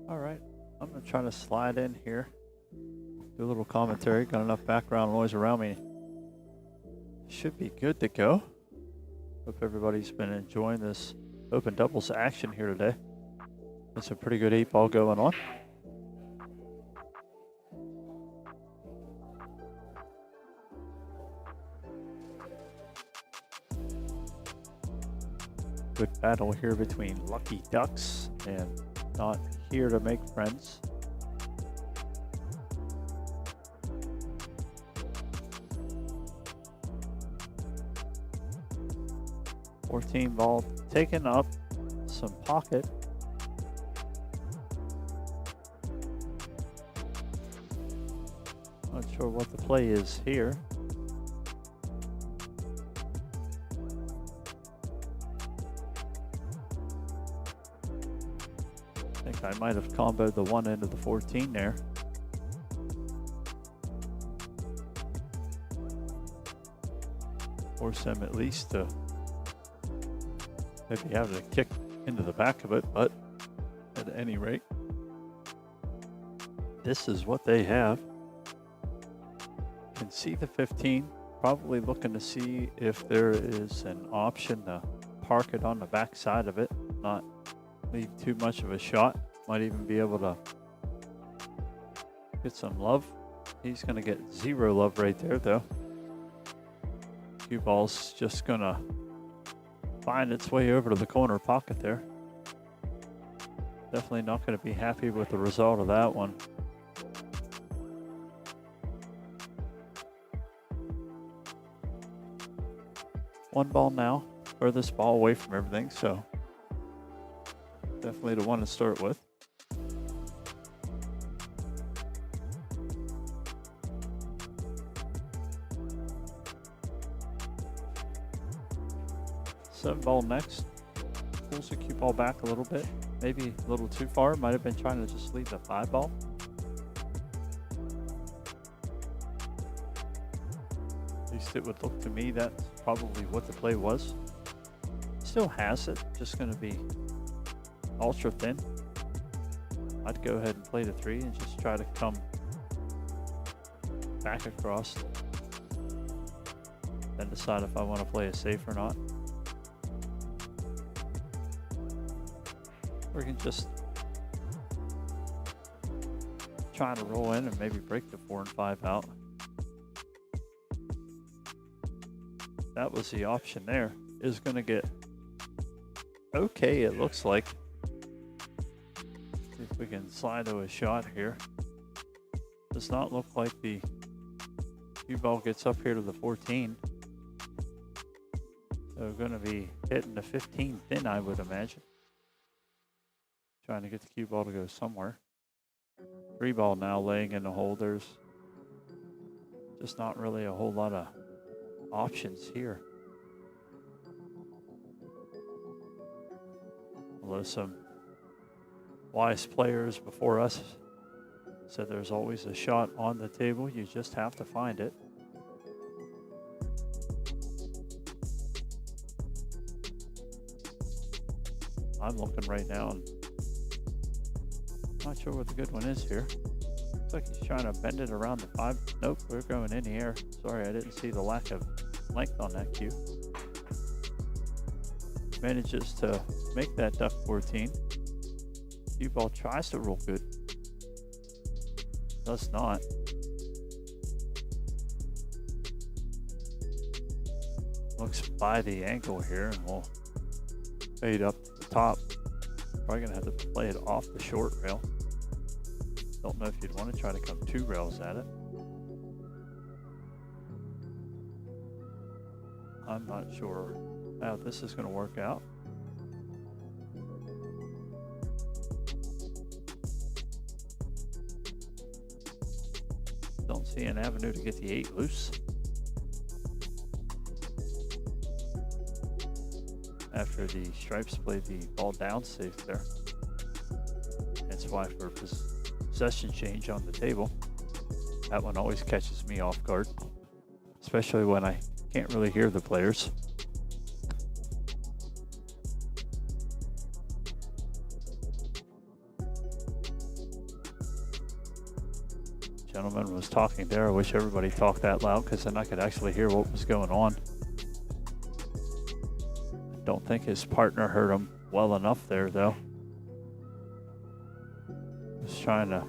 All right, I'm gonna try to slide in here. Do a little commentary. Got enough background noise around me. Should be good to go. Hope everybody's been enjoying this open doubles action here today. It's a pretty good 8-ball going on. Good battle here between Lucky Ducks and Not Here to Make Friends. $14 ball taking up some pocket. Not sure what the play is here. I think I might have comboed the one end of the 14 there. Force him at least to maybe have a kick into the back of it, but at any rate, this is what they have. Can see the 15, probably looking to see if there is an option to park it on the back side of it, not leave too much of a shot. Might even be able to get some love. He's going to get 0 love right there, though. Cue ball's just going to find its way over to the corner pocket there. Definitely not going to be happy with the result of that one. One ball now, furthest ball away from everything, so definitely the one to start with. Seven ball next. Pulls the cue ball back a little bit. Maybe a little too far. Might have been trying to just leave the 5 ball. At least it would look to me that's probably what the play was. Still has it. Just going to be ultra thin. I'd go ahead and play the 3 and just try to come back across. Then decide if I want to play it safe or not. Or you can just try to roll in and maybe break the 4 and 5 out. That was the option there. Is going to get okay, it looks like. See if we can slide to a shot here. Does not look like the cue ball gets up here to the 14. So going to be hitting the 15 thin, I would imagine. Trying to get the cue ball to go somewhere. 3 ball now laying in the hole. There's just not really a whole lot of options here. Although some wise players before us said there's always a shot on the table. You just have to find it. I'm looking right now and not sure what the good one is here. Looks like he's trying to bend it around the 5. Nope, we're going in the air. Sorry, I didn't see the lack of length on that cue. Manages to make that duck 14. Cue ball tries to roll good. Does not. Looks by the ankle here and we'll fade up to the top. Probably gonna have to play it off the short rail. Don't know if you'd want to try to come 2 rails at it. I'm not sure how this is going to work out. Don't see an avenue to get the 8 loose. After the stripes played the ball down safe there. That's why for possession change on the table, that one always catches me off guard, especially when I can't really hear the players. Gentleman was talking there. I wish everybody talked that loud because then I could actually hear what was going on. I don't think his partner heard him well enough there, though. Just trying to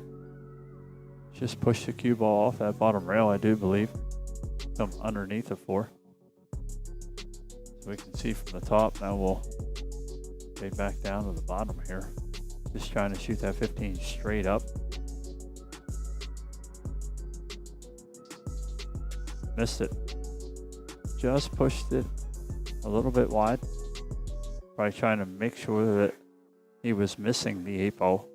just push the cue ball off that bottom rail, I do believe. Come underneath the floor. So we can see from the top. Now we'll get back down to the bottom here. Just trying to shoot that 15 straight up. Missed it. Just pushed it a little bit wide. Probably trying to make sure that he was missing the 8 ball.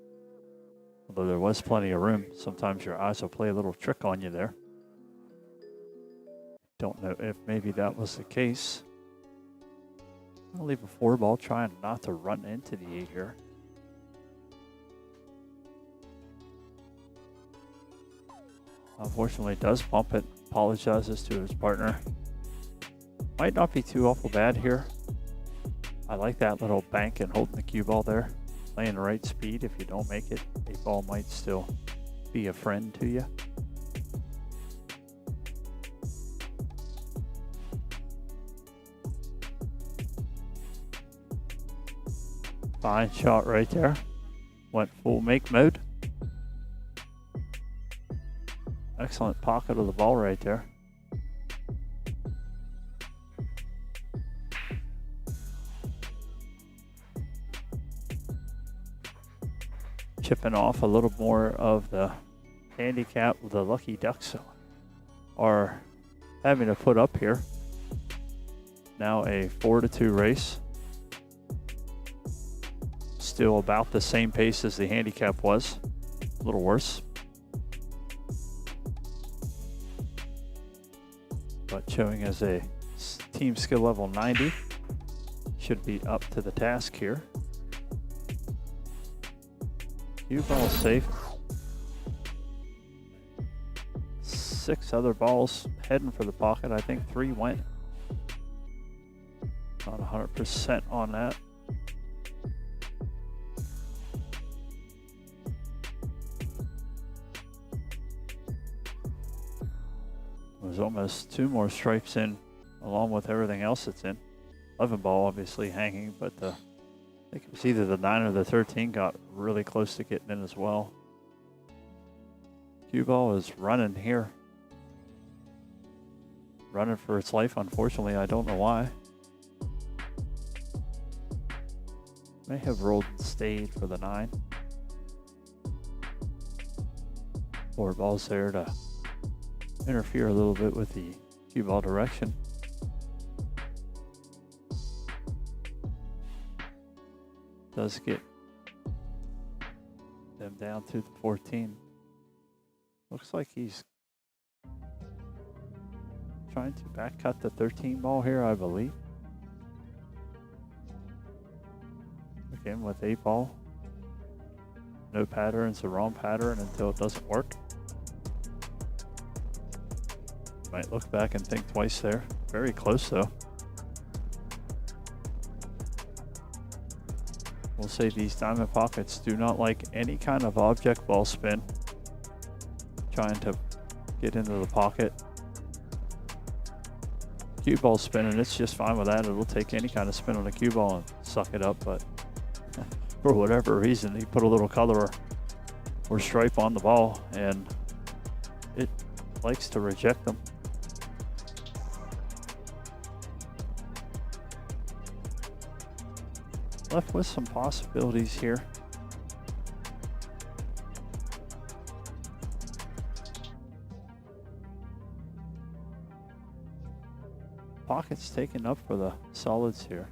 Although there was plenty of room. Sometimes your eyes will play a little trick on you there. Don't know if maybe that was the case. I'll leave a 4 ball, trying not to run into the 8 here. Unfortunately, does bump it. Apologizes to his partner. Might not be too awful bad here. I like that little bank and holding the cue ball there. Playing the right speed. If you don't make it, 8 ball might still be a friend to you. Fine shot right there. Went full make mode. Excellent pocket of the ball right there. Chipping off a little more of the handicap the Lucky Ducks are having to put up here. Now a 4-2 race. Still about the same pace as the handicap was. A little worse. But showing as a team skill level 90. Should be up to the task here. Cue ball safe. 6 other balls heading for the pocket. I think 3 went. Not 100% on that. There's almost 2 more stripes in, along with everything else that's in. 11 ball obviously hanging, but I think it was either the 9 or the 13 got really close to getting in as well. Cue ball is running here. Running for its life, unfortunately. I don't know why. May have rolled and stayed for the 9. 4 balls there to interfere a little bit with the cue ball direction. Does get them down to the 14. Looks like he's trying to back cut the 13 ball here, I believe. Again with 8 ball. No pattern, it's the wrong pattern until it doesn't work. Might look back and think twice there. Very close though. We'll say these diamond pockets do not like any kind of object ball spin. Trying to get into the pocket. Cue ball spinning, it's just fine with that. It'll take any kind of spin on a cue ball and suck it up, but for whatever reason, he put a little color or stripe on the ball and it likes to reject them. Left with some possibilities here. Pockets taken up for the solids here.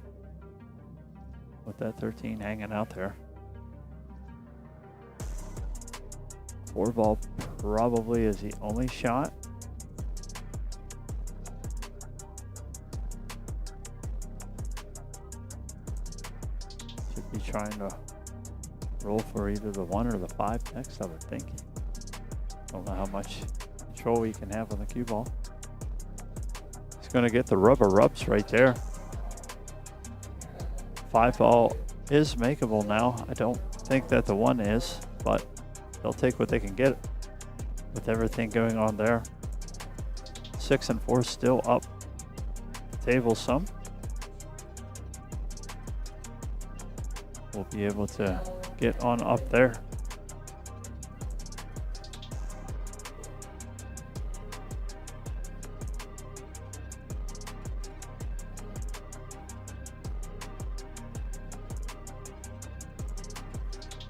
With that 13 hanging out there. 4 ball probably is the only shot. Should be trying to roll for either the 1 or the 5 next, I would think. Don't know how much control he can have on the cue ball. He's going to get the rubber rubs right there. 5 ball is makeable now. I don't think that the 1 is, but they'll take what they can get. with everything going on there. 6 and 4 still up the table some. We'll be able to get on up there.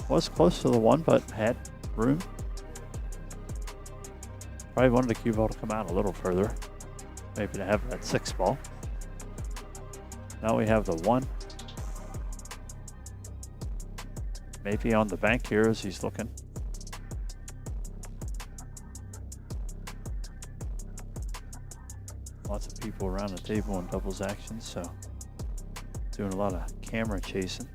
Was close to the 1, but had room. Probably wanted the cue ball to come out a little further. Maybe to have that 6 ball. Now we have the 1. Maybe on the bank here as he's looking. Lots of people around the table in doubles action, so doing a lot of camera chasing.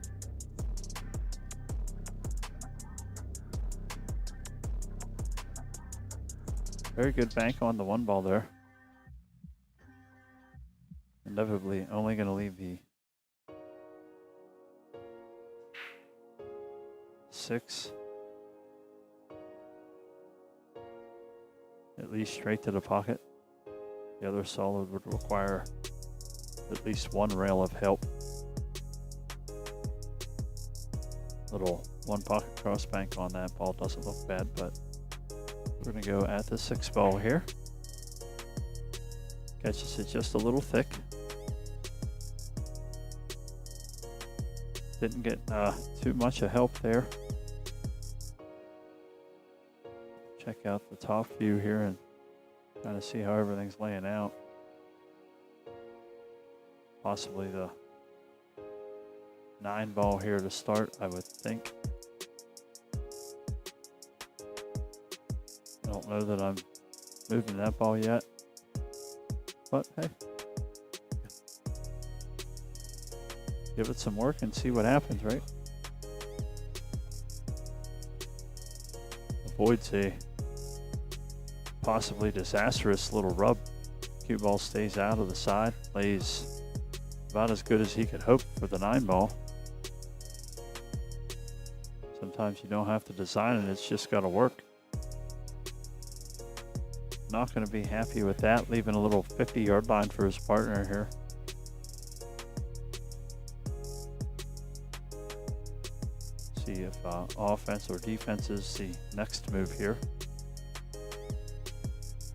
Very good bank on the 1 ball there. Inevitably only going to leave the 6 at least straight to the pocket. The other solid would require at least 1 rail of help. Little 1 pocket cross bank on that ball doesn't look bad, but we're going to go at the 6 ball here. Catches it just a little thick. Didn't get too much of help there. Check out the top view here and kind of see how everything's laying out. Possibly the 9 ball here to start, I would think. I don't know that I'm moving that ball yet, but hey, give it some work and see what happens, right? Avoids a possibly disastrous little rub. Cue ball stays out of the side, plays about as good as he could hope for the 9 ball. Sometimes you don't have to design it, it's just got to work. Not going to be happy with that, leaving a little 50-yard line for his partner here. See if offense or defense is the next move here.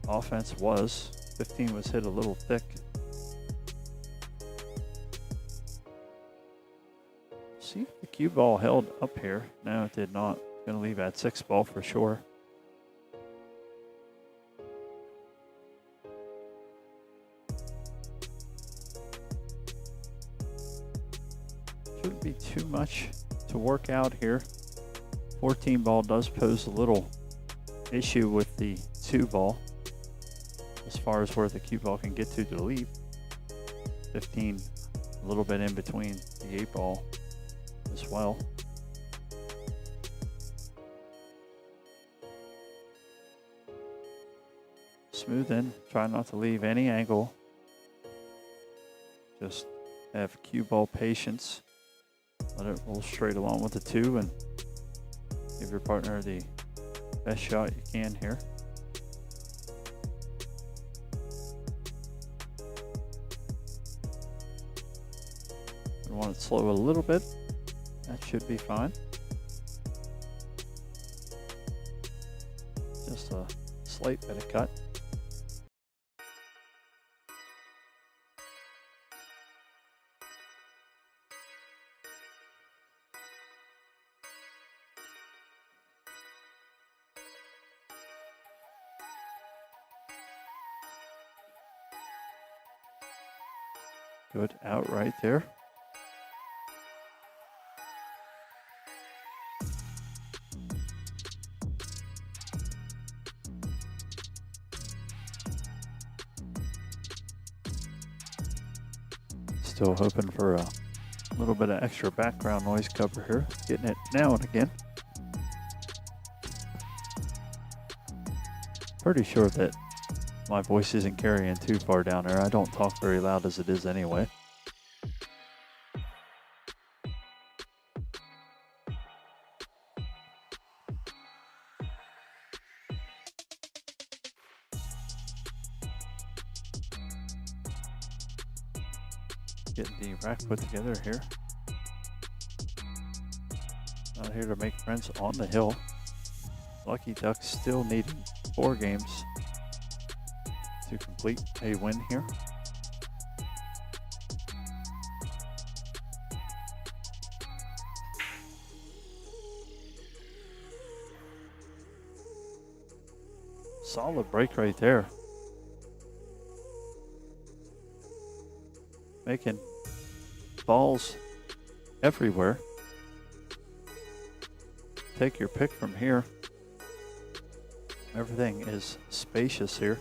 Offense was, 15 was hit a little thick. See if the cue ball held up here. No, it did not. Going to leave that 6 ball for sure. Shouldn't be too much to work out here. 14 ball does pose a little issue with the 2 ball as far as where the cue ball can get to leave. 15 a little bit in between the 8 ball as well. Smooth in, try not to leave any angle. Just have cue ball patience. Let it roll straight along with the 2 and give your partner the best shot you can here. You want it slow a little bit. That should be fine. Just a slight bit of cut. Good out right there. Still hoping for a little bit of extra background noise cover here. Getting it now and again. Pretty sure that my voice isn't carrying too far down there. I don't talk very loud as it is anyway. Getting the rack put together here. Out here to make friends on the hill. Lucky Ducks still needing 4 games to complete a win here. Solid break right there. Making balls everywhere. Take your pick from here. Everything is spacious here.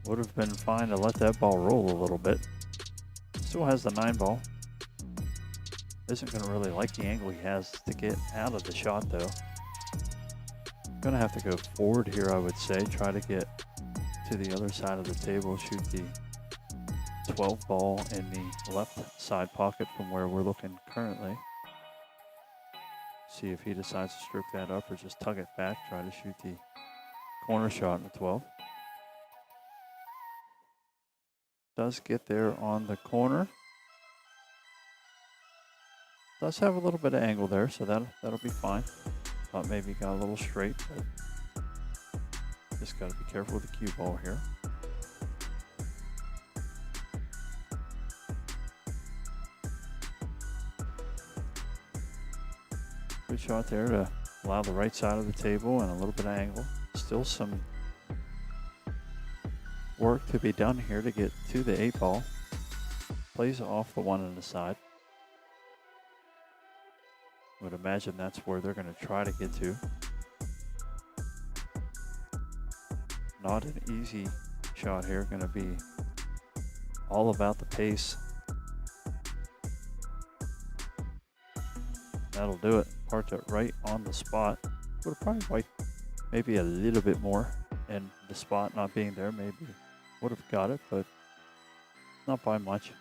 Would have been fine to let that ball roll a little bit. Still has the 9 ball. Isn't going to really like the angle he has to get out of the shot though. Going to have to go forward here, I would say. Try to get to the other side of the table. Shoot the 12 ball in the left side pocket from where we're looking currently. See if he decides to stroke that up or just tug it back. Try to shoot the corner shot in the 12. Does get there on the corner. Does have a little bit of angle there, so that'll be fine. Thought maybe got a little straight, but just got to be careful with the cue ball here. Good shot there to allow the right side of the table and a little bit of angle. Still some work to be done here to get to the 8 ball. Plays off the one on the side. Would imagine that's where they're going to try to get to. Not an easy shot here. Going to be all about the pace. That'll do it. Parked it right on the spot. Would have probably liked maybe a little bit more, and the spot not being there maybe would have got it, but not by much.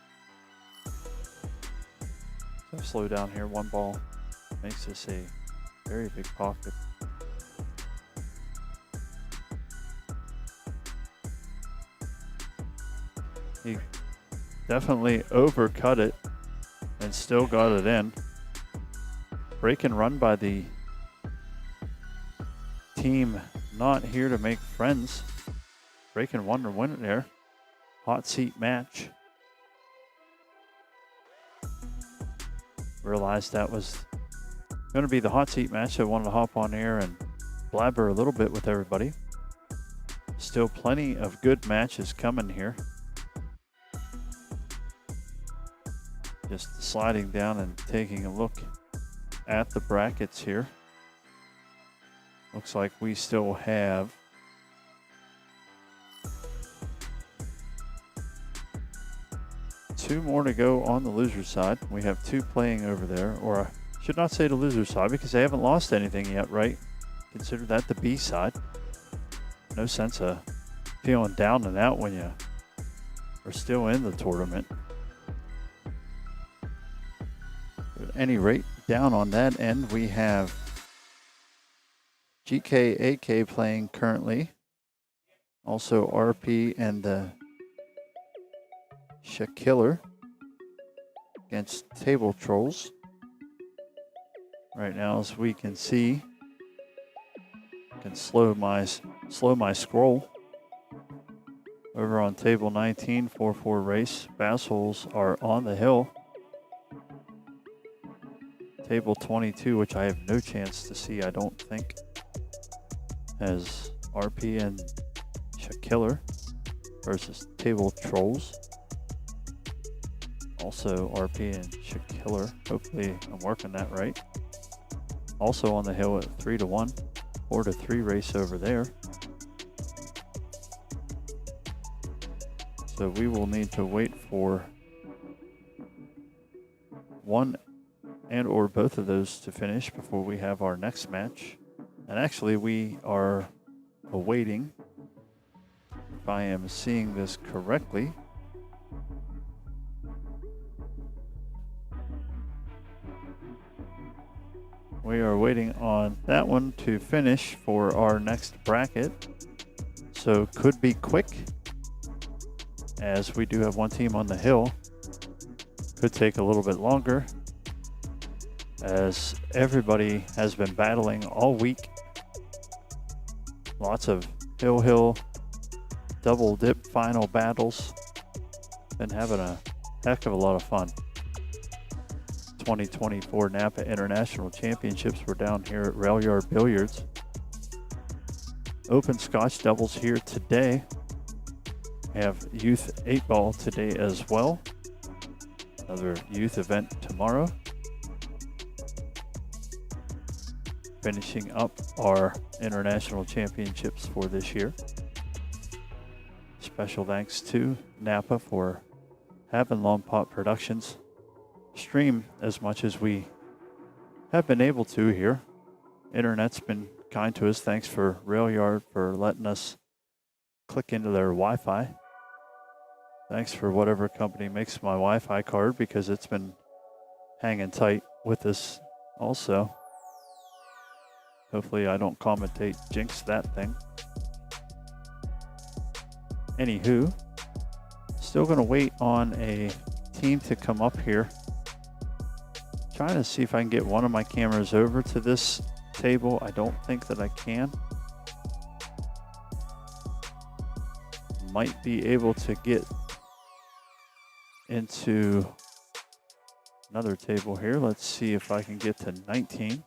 So slow down here. 1 ball makes this a very big pocket. He definitely overcut it and still got it in. Break and run by the team not here to make friends. Break and 1 to win it there. Hot seat match. Realized that was going to be the hot seat match, so I wanted to hop on air and blabber a little bit with everybody. Still plenty of good matches coming here. Just sliding down and taking a look at the brackets here. Looks like we still have two more to go on the loser side. We have 2 playing over there, or I should not say the loser side because they haven't lost anything yet, right? Consider that the B side. No sense of feeling down and out when you are still in the tournament. But at any rate, down on that end, we have GKAK playing currently. Also RP and Shakiller against Table Trolls. Right now, as we can see, I can slow my scroll. Over on table 19, 4-4 race. Bass holes are on the hill. Table 22, which I have no chance to see, I don't think, has RP and Shakiller versus Table Trolls. Also RP and Shakiller. Hopefully I'm working that right. Also on the hill at 3-1, 4-3 race over there. So we will need to wait for one and or both of those to finish before we have our next match. And actually we are awaiting, if I am seeing this correctly, we are waiting on that one to finish for our next bracket. also could be quick, as we do have one team on the hill. Could take a little bit longer, as everybody has been battling all week. Lots of hill, double dip final battles. Been having a heck of a lot of fun. 2024 NAPA International Championships were down here at Railyard Billiards. Open Scotch doubles here today. We have youth 8-ball today as well. Another youth event tomorrow. Finishing up our international championships for this year. Special thanks to NAPA for having Long Pot Productions stream as much as we have been able to here. Internet's been kind to us. Thanks for Railyard for letting us click into their Wi-Fi. Thanks for whatever company makes my Wi-Fi card, because it's been hanging tight with us also. Hopefully I don't commentate, jinx that thing. Anywho, still going to wait on a team to come up here. Trying to see if I can get one of my cameras over to this table. I don't think that I can. Might be able to get into another table here. Let's see if I can get to 19.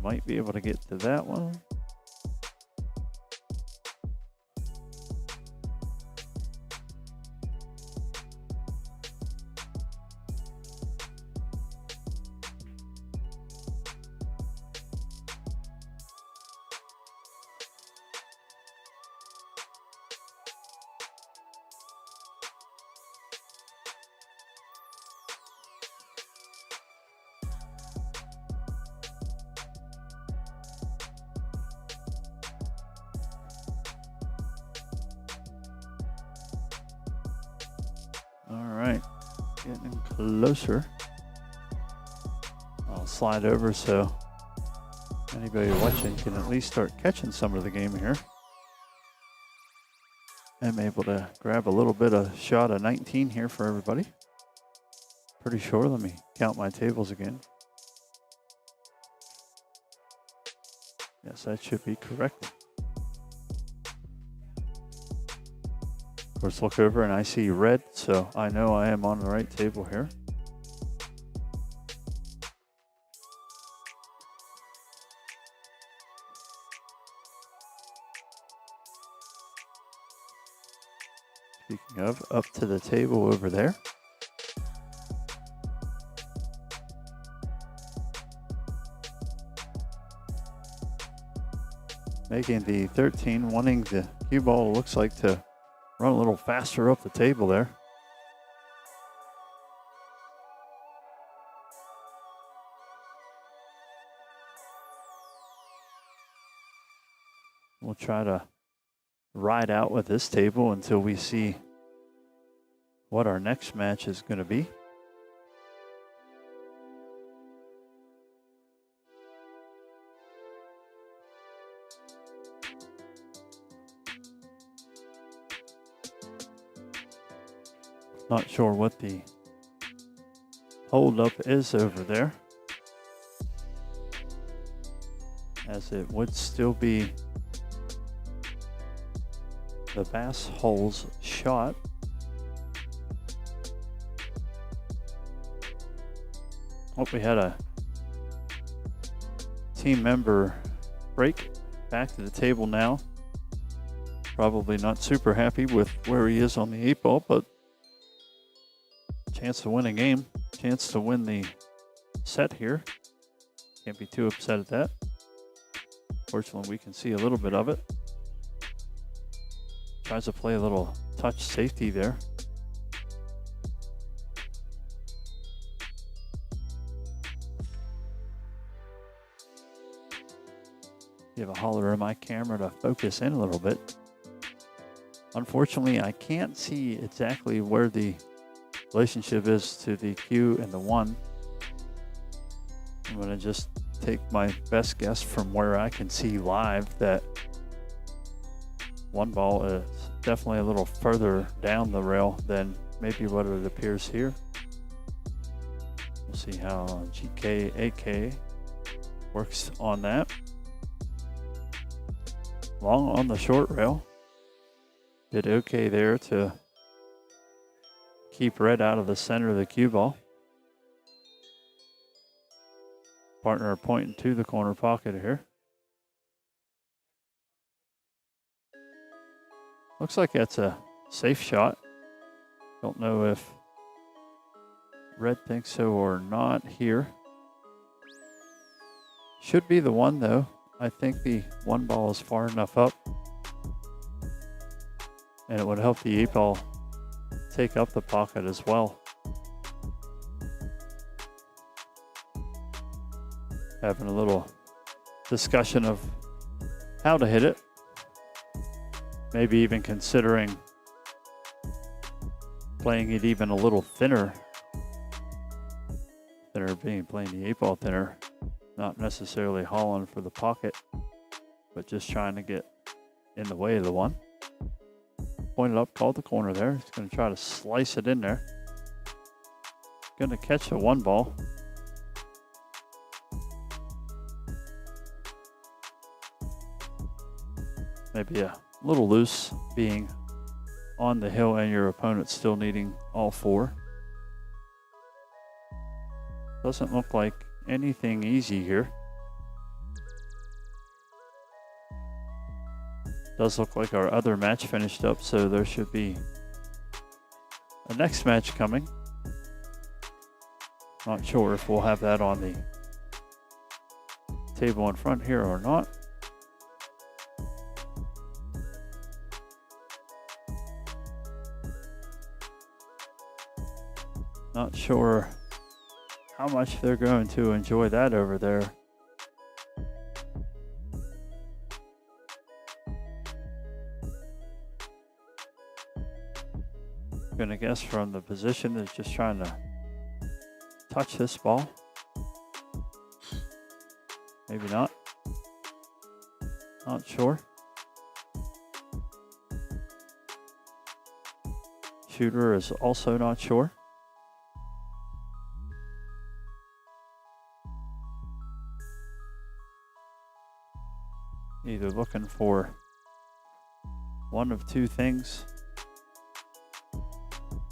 Might be able to get to that one. Getting closer. I'll slide over so anybody watching can at least start catching some of the game here. I'm able to grab a little bit of shot of 19 here for everybody. Pretty sure. Let me count my tables again. Yes, that should be correct. Of course, look over and I see red, so I know I am on the right table here. Speaking of, up to the table over there. Making the 13, wanting the cue ball, looks like, to run a little faster up the table there. We'll try to ride out with this table until we see what our next match is going to be. Not sure what the holdup is over there, as it would still be the Bass hole's shot. Hope we had a team member break. Back to the table now. Probably not super happy with where he is on the 8-ball, but chance to win a game, chance to win the set here. Can't be too upset at that. Fortunately, we can see a little bit of it. Tries to play a little touch safety there. Give a holler at my camera to focus in a little bit. Unfortunately, I can't see exactly where the relationship is to the cue and the 1. I'm going to just take my best guess from where I can see live that one ball is definitely a little further down the rail than maybe what it appears here. We'll see how GK-AK works on that. Long on the short rail. Did okay there to keep red out of the center of the cue ball. Partner pointing to the corner pocket here. Looks like that's a safe shot. Don't know if red thinks so or not here. Should be the one though. I think the one ball is far enough up. And it would help the 8 ball take up the pocket as well. Having a little discussion of how to hit it. Maybe even considering playing it even a little thinner. Playing the 8 ball thinner. Not necessarily hauling for the pocket, but just trying to get in the way of the one. Pointed up, called the corner there. He's going to try to slice it in there. Going to catch a one ball. Maybe a little loose, being on the hill and your opponent still needing all 4. Doesn't look like anything easy here. Does look like our other match finished up, so there should be a next match coming. Not sure if we'll have that on the table in front here or not. Not sure how much they're going to enjoy that over there. I'm gonna guess from the position they're just trying to touch this ball. Maybe not. Not sure. Shooter is also not sure. Either looking for one of two things,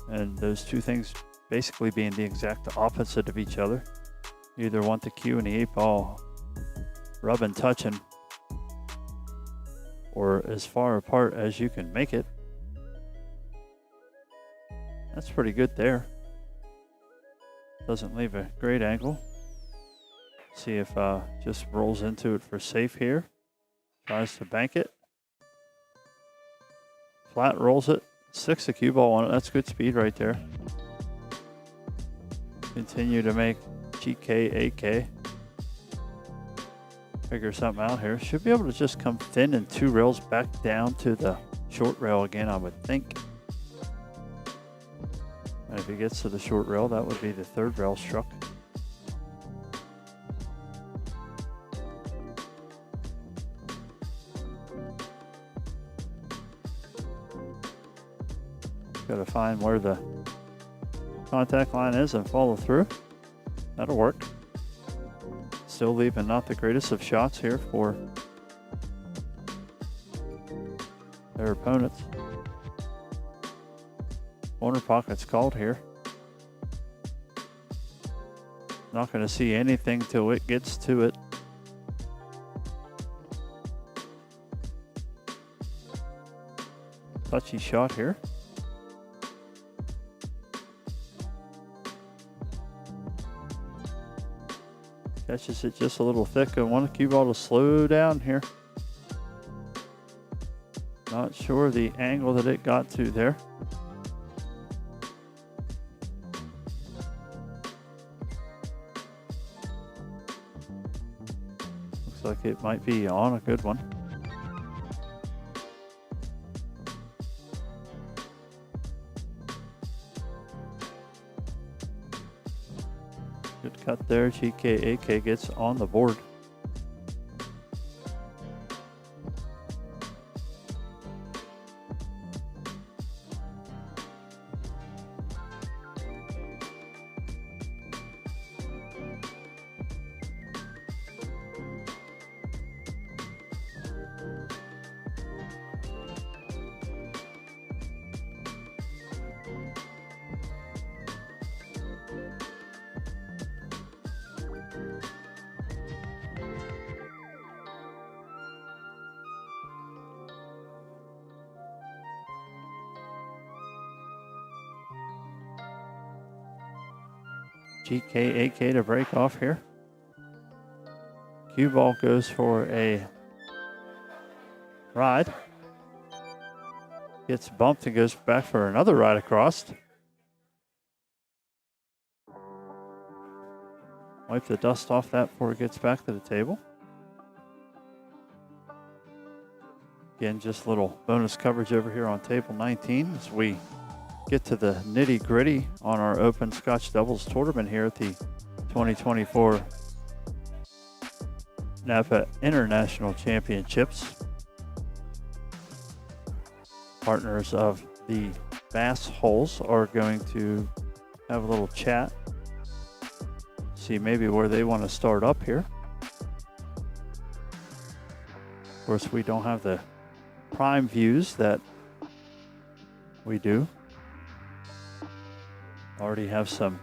and those two things basically being the exact opposite of each other. You either want the cue and the 8 ball rubbing, touching, or as far apart as you can make it. That's pretty good there. Doesn't leave a great angle. See if just rolls into it for safe here. Tries to bank it. Flat rolls it. 6 the cue ball on it. That's good speed right there. Continue to make GK-AK figure something out here. Should be able to just come thin and 2 rails back down to the short rail again, I would think. And if he gets to the short rail, that would be the 3rd rail struck. Got to find where the contact line is and follow through. That'll work. Still leaving not the greatest of shots here for their opponents. Corner pocket's called here. Not going to see anything till it gets to it. Touchy shot here. Catches it just a little thick. I want the cue ball to slow down here. Not sure the angle that it got to there. Looks like it might be on a good one. Good cut there. GK-AK gets on the board. GK, AK to break off here. Cue ball goes for a ride. Gets bumped and goes back for another ride across. Wipe the dust off that before it gets back to the table. Again, just a little bonus coverage over here on table 19 as we get to the nitty gritty on our Open Scotch Doubles tournament here at the 2024 NAPA International Championships. Partners of the Bass Holes are going to have a little chat, see maybe where they want to start up here. Of course, we don't have the prime views that we do. Already have some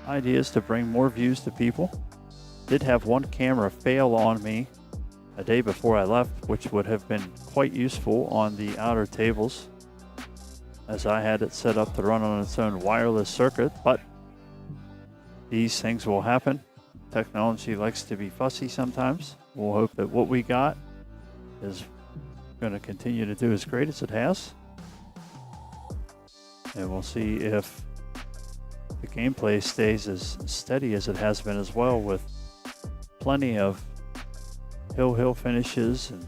ideas to bring more views to people. Did have one camera fail on me a day before I left, which would have been quite useful on the outer tables, as I had it set up to run on its own wireless circuit, but these things will happen. Technology likes to be fussy sometimes. We'll hope that what we got is going to continue to do as great as it has. And we'll see if the gameplay stays as steady as it has been as well, with plenty of hill finishes and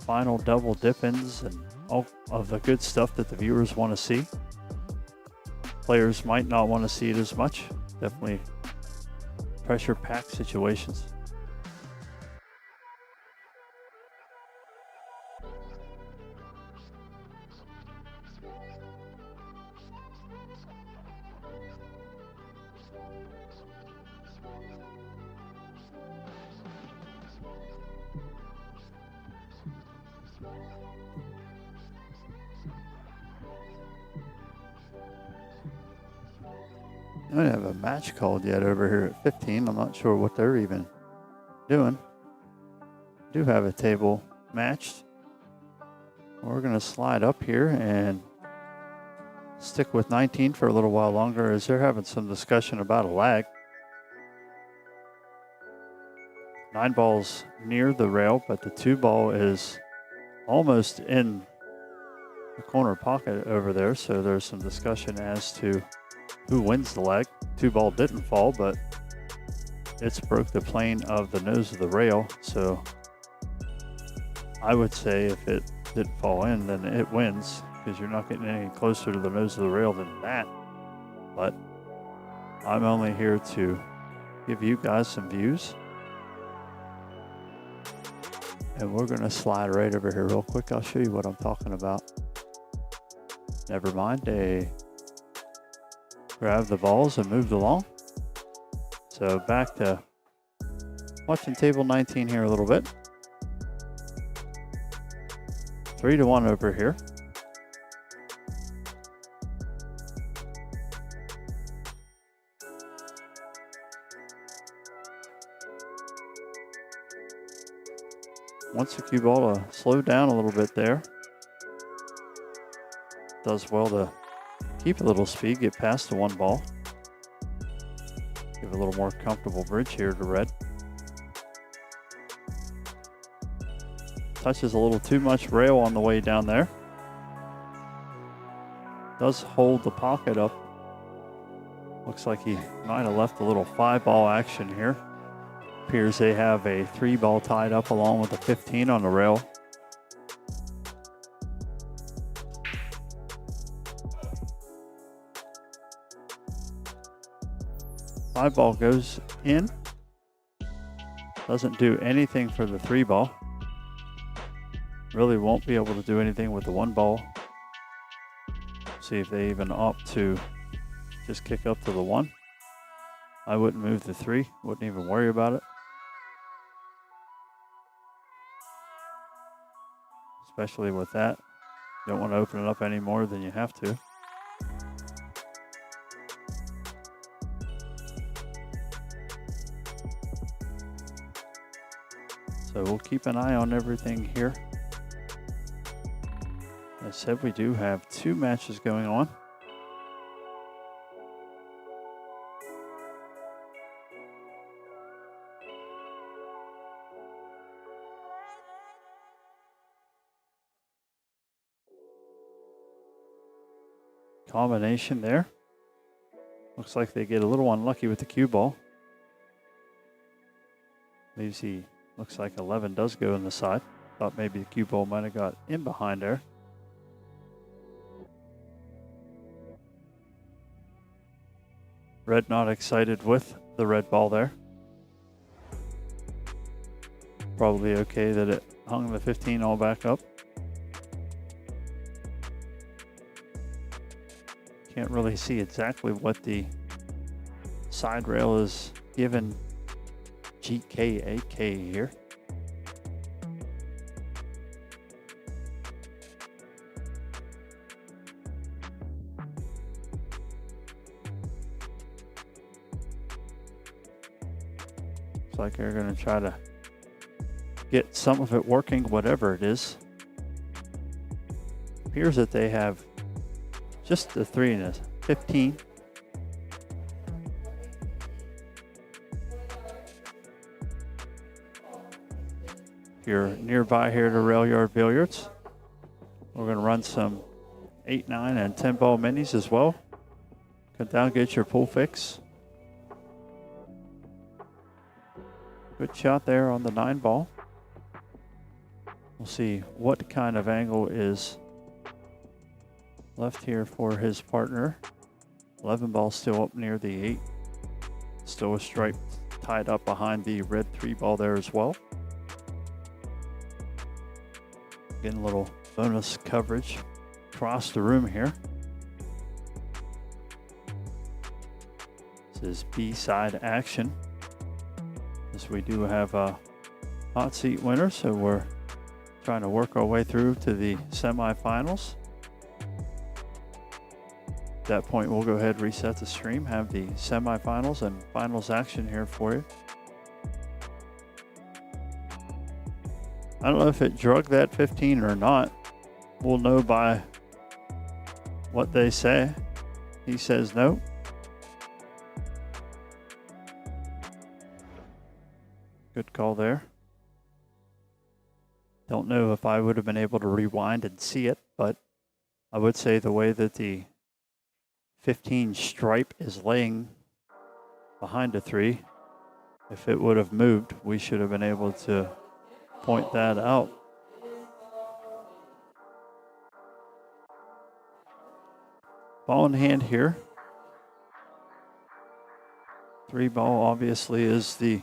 final double dip-ins and all of the good stuff that the viewers want to see. Players might not want to see it as much. Definitely pressure-packed situations. I don't have a match called yet over here at 15. I'm not sure what they're even doing. Do have a table matched. We're going to slide up here and stick with 19 for a little while longer, as they're having some discussion about a lag. 9 ball's near the rail, but the 2 ball is almost in the corner pocket over there. So there's some discussion as to who wins the leg. 2 ball didn't fall, but it's broke the plane of the nose of the rail. So I would say if it didn't fall in, then it wins, because you're not getting any closer to the nose of the rail than that. But I'm only here to give you guys some views. And we're going to slide right over here real quick. I'll show you what I'm talking about. Never mind, they grab the balls and moved along. So back to watching table 19 here a little bit. 3-1 over here. Wants the cue ball to slow down a little bit there. Does well to keep a little speed, get past the 1 ball. Give a little more comfortable bridge here to red. Touches a little too much rail on the way down there. Does hold the pocket up. Looks like he might have left a little 5 ball action here. Appears they have a 3 ball tied up along with a 15 on the rail. Five ball goes in. Doesn't do anything for the 3 ball. Really won't be able to do anything with the 1 ball. See if they even opt to just kick up to the 1. I wouldn't move the 3. Wouldn't even worry about it. Especially with that. You don't want to open it up any more than you have to. So we'll keep an eye on everything here. As I said, we do have 2 matches going on. combination there. Looks like they get a little unlucky with the cue ball. Leaves he looks like 11 does go in the side. Thought maybe the cue ball might have got in behind there. Red not excited with the red ball there. Probably okay that it hung the 15 all back up. Can't really see exactly what the side rail is given GKAK here. Looks like they're going to try to get some of it working, whatever it is. Appears that they have just the 3 and a 15. If you're nearby here to Railyard Billiards, we're going to run some 8, 9, and 10 ball minis as well. Come down, get your pool fix. Good shot there on the 9 ball. We'll see what kind of angle is left here for his partner. 11 ball still up near the 8. Still a stripe tied up behind the red 3 ball there as well. Getting a little bonus coverage across the room here. This is B-side action, as we do have a hot seat winner, so we're trying to work our way through to the semifinals. At that point, we'll go ahead, reset the stream, have the semifinals and finals action here for you. I don't know if it drug that 15 or not. We'll know by what they say. He says no. Good call there. Don't know if I would have been able to rewind and see it, but I would say the way that the 15 stripe is laying behind a 3, if it would have moved, we should have been able to point that out. Ball in hand here. 3 ball obviously is the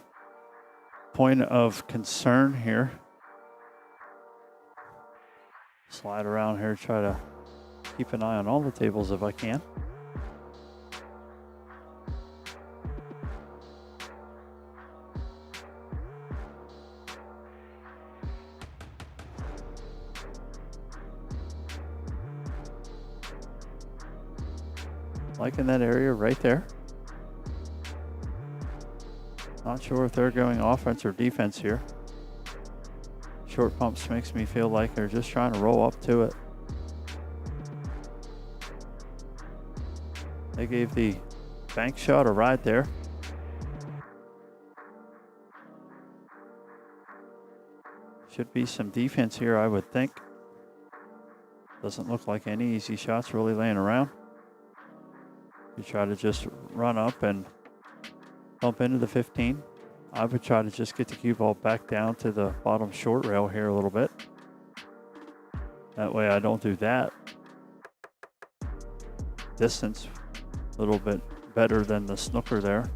point of concern here. Slide around here, try to keep an eye on all the tables if I can. Liking that area right there. Not sure if they're going offense or defense here. Short pumps makes me feel like they're just trying to roll up to it. They gave the bank shot a ride there. Should be some defense here, I would think. Doesn't look like any easy shots really laying around. You try to just run up and bump into the 15. I would try to just get the cue ball back down to the bottom short rail here a little bit. That way I don't do that. Distance a little bit better than the snooker there.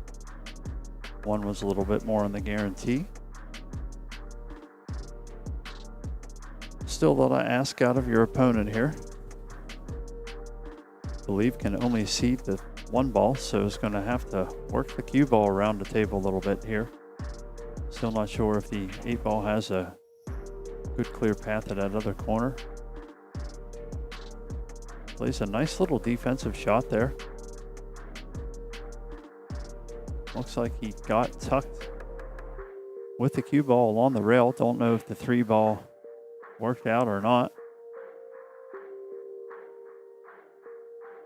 One was a little bit more on the guarantee. Still that I ask out of your opponent here. Believe can only see the 1 ball, so it's going to have to work the cue ball around the table a little bit here. Still not sure if the 8 ball has a good clear path to that other corner. Plays a nice little defensive shot there. Looks like he got tucked with the cue ball along the rail. Don't know if the 3 ball worked out or not.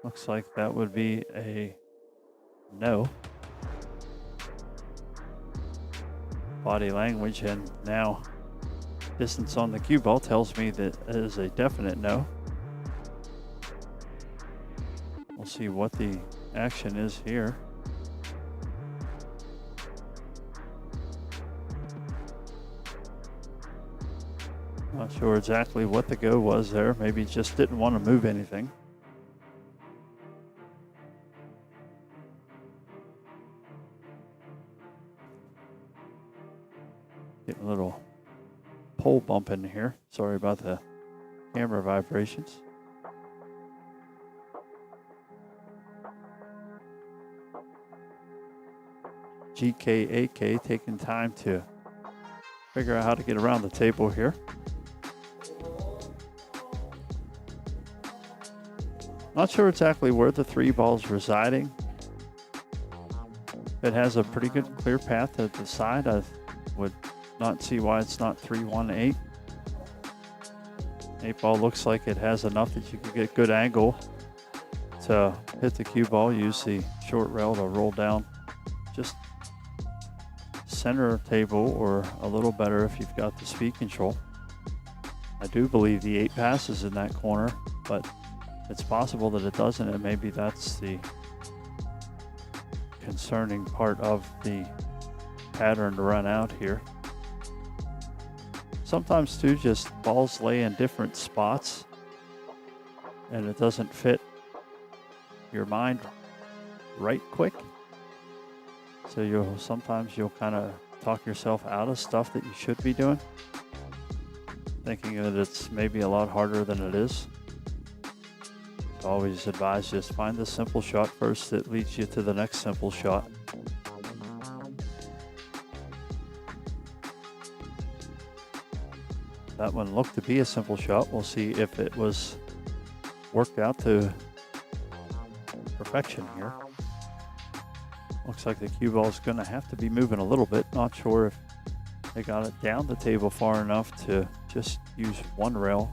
Looks like that would be a no. Body language and now distance on the cue ball tells me that it is a definite no. We'll see what the action is here. Not sure exactly what the go was there. Maybe just didn't want to move anything. Getting a little pole bump in here. Sorry about the camera vibrations. GKAK taking time to figure out how to get around the table here. Not sure exactly where the 3 ball's residing. It has a pretty good clear path at the side. I would not see why it's not 3-1-8. 8 ball looks like it has enough that you can get good angle to hit the cue ball. Use the short rail to roll down just center table, or a little better if you've got the speed control. I do believe the 8 passes in that corner, but it's possible that it doesn't, and maybe that's the concerning part of the pattern to run out here. Sometimes too, just balls lay in different spots and it doesn't fit your mind right quick. So sometimes you'll kind of talk yourself out of stuff that you should be doing, thinking that it's maybe a lot harder than it is. So always advise, just find the simple shot first that leads you to the next simple shot. That one looked to be a simple shot. We'll see if it was worked out to perfection here. Looks like the cue ball is going to have to be moving a little bit. Not sure if they got it down the table far enough to just use one rail.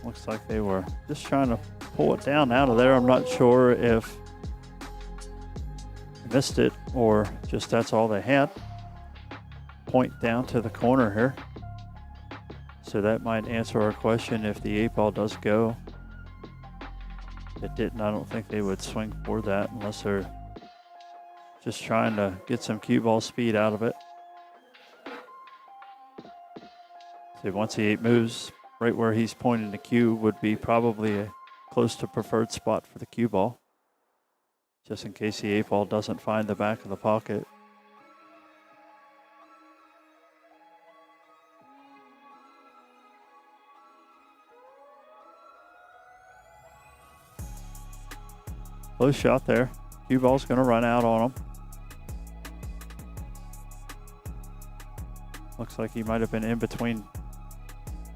Looks like they were just trying to pull it down out of there. I'm not sure if missed it or just that's all they had. Point down to the corner here. So that might answer our question if the 8 ball does go. It didn't. I don't think they would swing for that unless they're just trying to get some cue ball speed out of it. So once the 8 moves, right where he's pointing the cue would be probably a close to preferred spot for the cue ball, just in case the 8 ball doesn't find the back of the pocket. Close shot there. Cue ball's going to run out on him. Looks like he might have been in between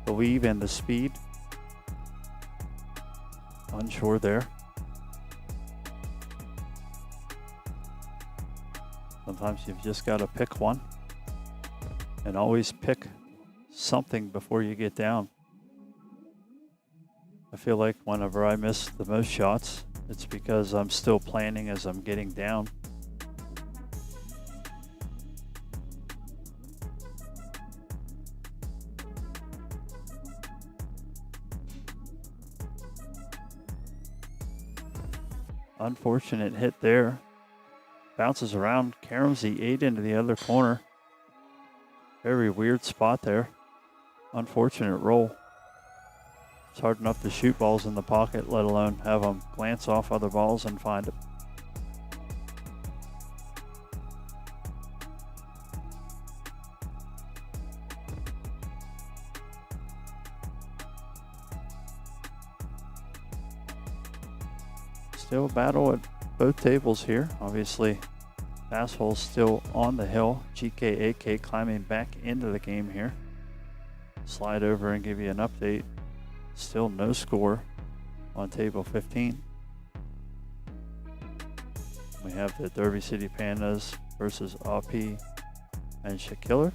the weave and the speed. Unsure there. Sometimes you've just got to pick one, and always pick something before you get down. I feel like whenever I miss the most shots, it's because I'm still planning as I'm getting down. Unfortunate hit there. Bounces around, caroms the 8 into the other corner. Very weird spot there. Unfortunate roll. It's hard enough to shoot balls in the pocket, let alone have them glance off other balls and find it. Still a battle at both tables here. Obviously, pass hole's still on the hill. GKAK climbing back into the game here. Slide over and give you an update. Still no score on table 15. We have the Derby City Pandas versus AP and Shakiller.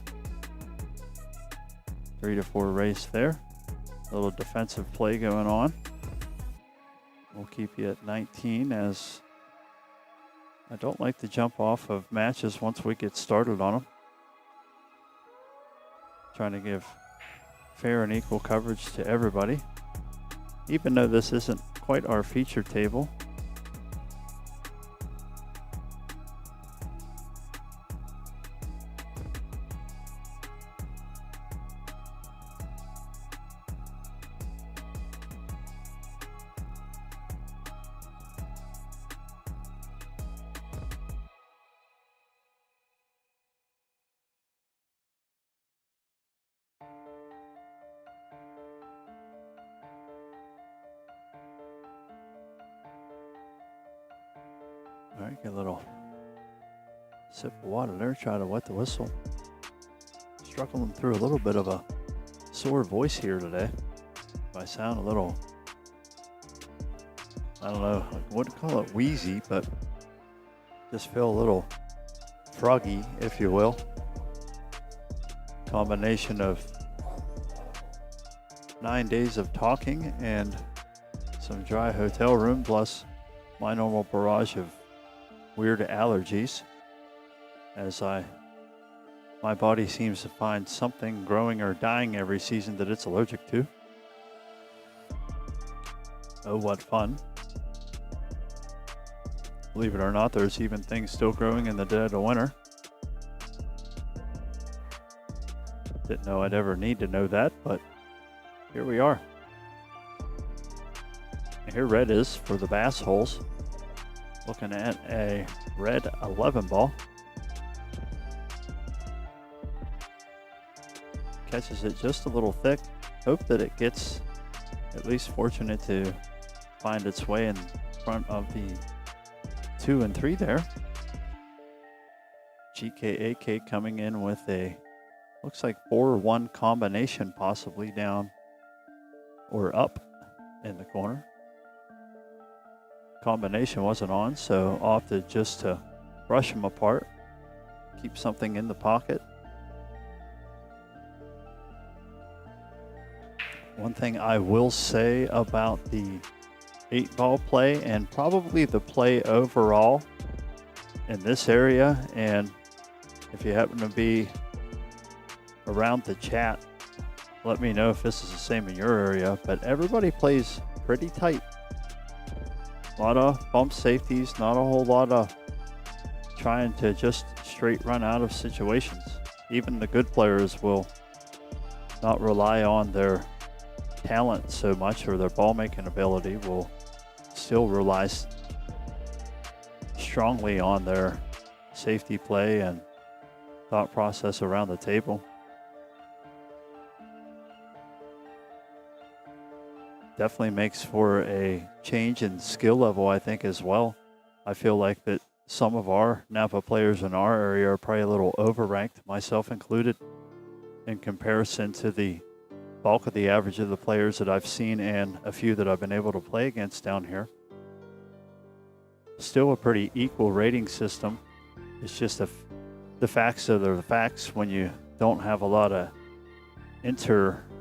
3-4 race there. A little defensive play going on. We'll keep you at 19, as I don't like to jump off of matches once we get started on them. Trying to give fair and equal coverage to everybody. Even though this isn't quite our feature table, all right, get a little sip of water there, try to wet the whistle. Struggling through a little bit of a sore voice here today. If I sound a little, I don't know, I wouldn't call it wheezy, but just feel a little froggy, if you will. Combination of 9 days of talking and some dry hotel room, plus my normal barrage of weird allergies, as my body seems to find something growing or dying every season that it's allergic to. Oh, what fun. Believe it or not, there's even things still growing in the dead of winter. Didn't know I'd ever need to know that, but here we are. And here red is for the bass holes. Looking at a red 11 ball. Catches it just a little thick. Hope that it gets at least fortunate to find its way in front of the 2 and 3 there. GKAK coming in with a, looks like 4-1 combination, possibly down or up in the corner. Combination wasn't on, so opted just to brush them apart, keep something in the pocket. One thing I will say about the 8-ball play, and probably the play overall in this area, and if you happen to be around the chat, let me know if this is the same in your area, but everybody plays pretty tight. A lot of bump safeties, not a whole lot of trying to just straight run out of situations. Even the good players will not rely on their talent so much, or their ball making ability, will still rely strongly on their safety play and thought process around the table. Definitely makes for a change in skill level, I think, as well. I feel like that some of our NAPA players in our area are probably a little overranked, myself included, in comparison to the bulk of the average of the players that I've seen and a few that I've been able to play against down here. Still a pretty equal rating system. It's just the facts are the facts when you don't have a lot of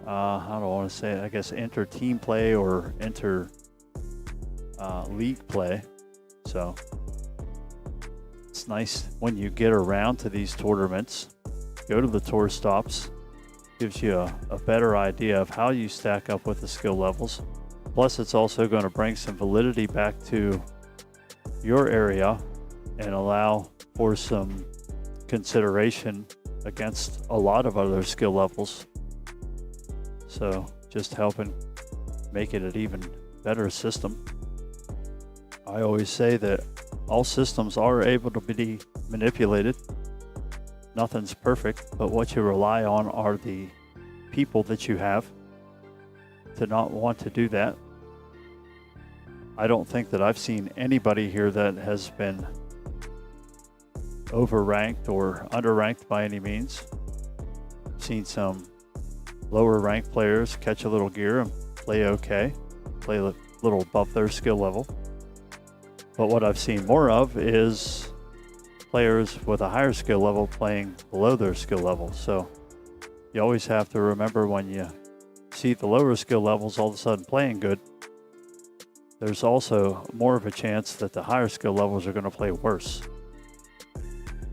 I don't want to say it, I guess inter-team play or inter-league play. So it's nice when you get around to these tournaments, go to the tour stops, gives you a better idea of how you stack up with the skill levels. Plus, it's also going to bring some validity back to your area and allow for some consideration against a lot of other skill levels. So just helping make it an even better system. I always say that all systems are able to be manipulated. Nothing's perfect, but what you rely on are the people that you have to not want to do that. I don't think that I've seen anybody here that has been overranked or underranked by any means. Seen some lower ranked players catch a little gear and play okay, play a little above their skill level. But what I've seen more of is players with a higher skill level playing below their skill level. So you always have to remember, when you see the lower skill levels all of a sudden playing good, there's also more of a chance that the higher skill levels are going to play worse.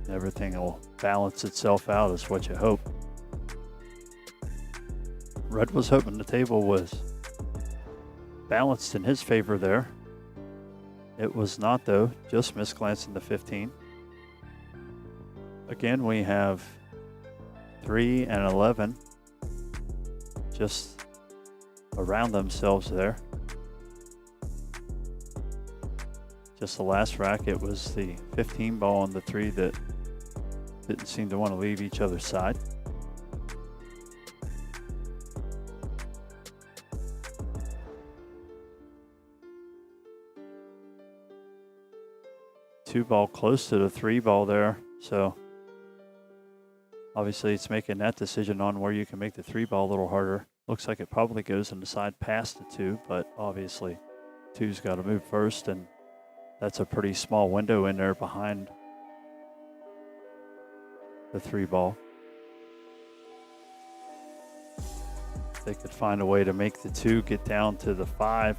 Everything will balance itself out, is what you hope. Red was hoping the table was balanced in his favor there. It was not, though, just misglancing the 15. Again, we have 3 and 11 just around themselves there. Just the last rack, it was the 15 ball and the 3 that didn't seem to want to leave each other's side. Two ball close to the 3 ball there, so obviously it's making that decision on where you can make the 3 ball a little harder. Looks like it probably goes in the side past the 2, but obviously 2's got to move first, and that's a pretty small window in there behind the 3 ball. If they could find a way to make the 2 get down to the 5,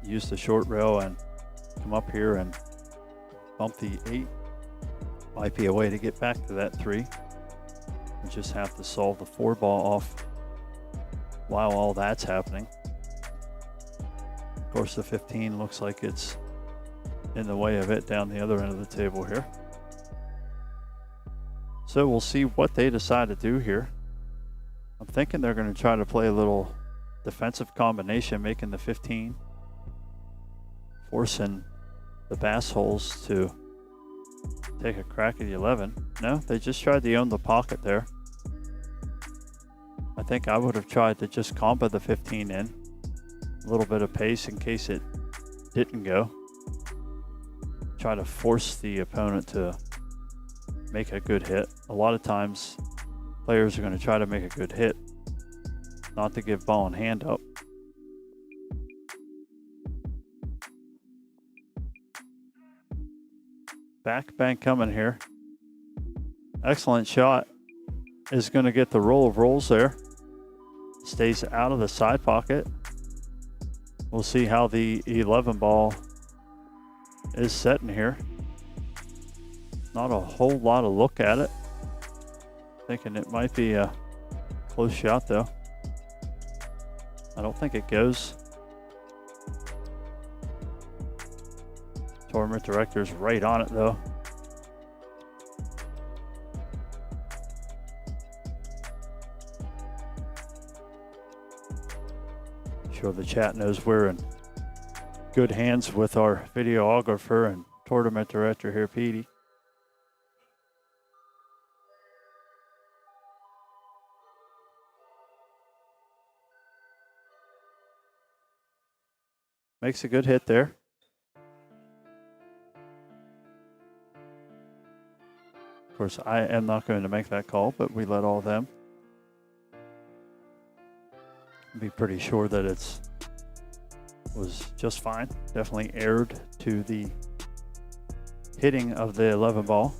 use the short rail and come up here and bump the 8, might be a way to get back to that 3. We just have to solve the 4 ball off while all that's happening. Of course, the 15 looks like it's in the way of it down the other end of the table here. So we'll see what they decide to do here. I'm thinking they're going to try to play a little defensive combination, making the 15, forcing the bass holes to take a crack at the 11. No, they just tried to own the pocket there. I think I would have tried to just combo the 15 in. A little bit of pace in case it didn't go. Try to force the opponent to make a good hit. A lot of times players are going to try to make a good hit, not to give ball in hand up. Back bank coming here. Excellent shot. Is going to get the roll of rolls there. Stays out of the side pocket. We'll see how the 11 ball is setting here. Not a whole lot of look at it. Thinking it might be a close shot though. I don't think it goes. Tournament director's right on it though. Sure the chat knows we're in good hands with our videographer and tournament director here, Petey. Makes a good hit there. Of course, I am not going to make that call, but we let all of them. Be pretty sure that it's was just fine. Definitely erred to the hitting of the 11 ball.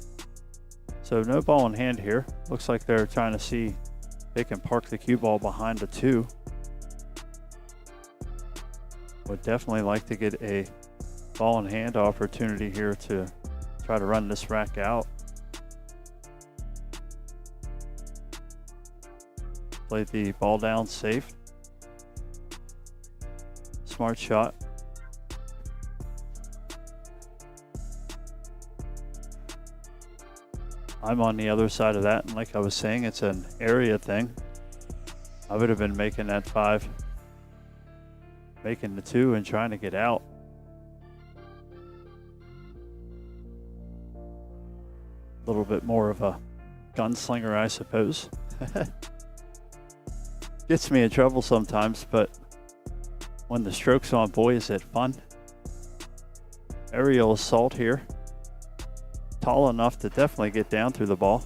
So no ball in hand here. Looks like they're trying to see if they can park the cue ball behind the 2. Would definitely like to get a ball in hand opportunity here to try to run this rack out. Play the ball down safe. Smart shot. I'm on the other side of that, and like I was saying, it's an area thing. I would have been making that 5, making the 2 and trying to get out. A little bit more of a gunslinger, I suppose. Gets me in trouble sometimes, but when the stroke's on, boy, is it fun. Aerial assault here. Tall enough to definitely get down through the ball.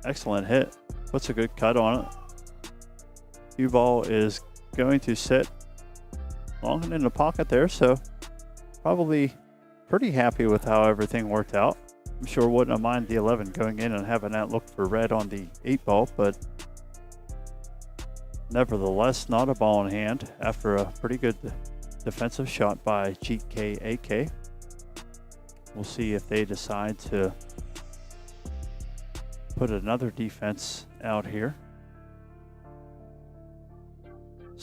Excellent hit. Puts a good cut on it. Cue ball is going to sit long in the pocket there, so probably pretty happy with how everything worked out. I'm sure wouldn't have minded the 11 going in and having that look for red on the 8 ball, but nevertheless, not a ball in hand after a pretty good defensive shot by GKAK. We'll see if they decide to put another defense out here.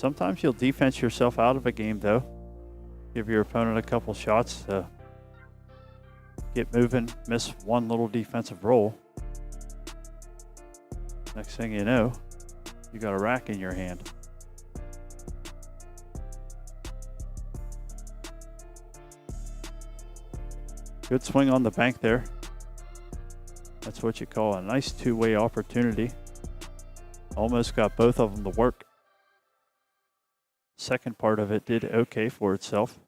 Sometimes you'll defense yourself out of a game, though. Give your opponent a couple shots to get moving, miss one little defensive roll. Next thing you know, you got a rack in your hand. Good swing on the bank there. That's what you call a nice two-way opportunity. Almost got both of them to work. Second part of it did okay for itself.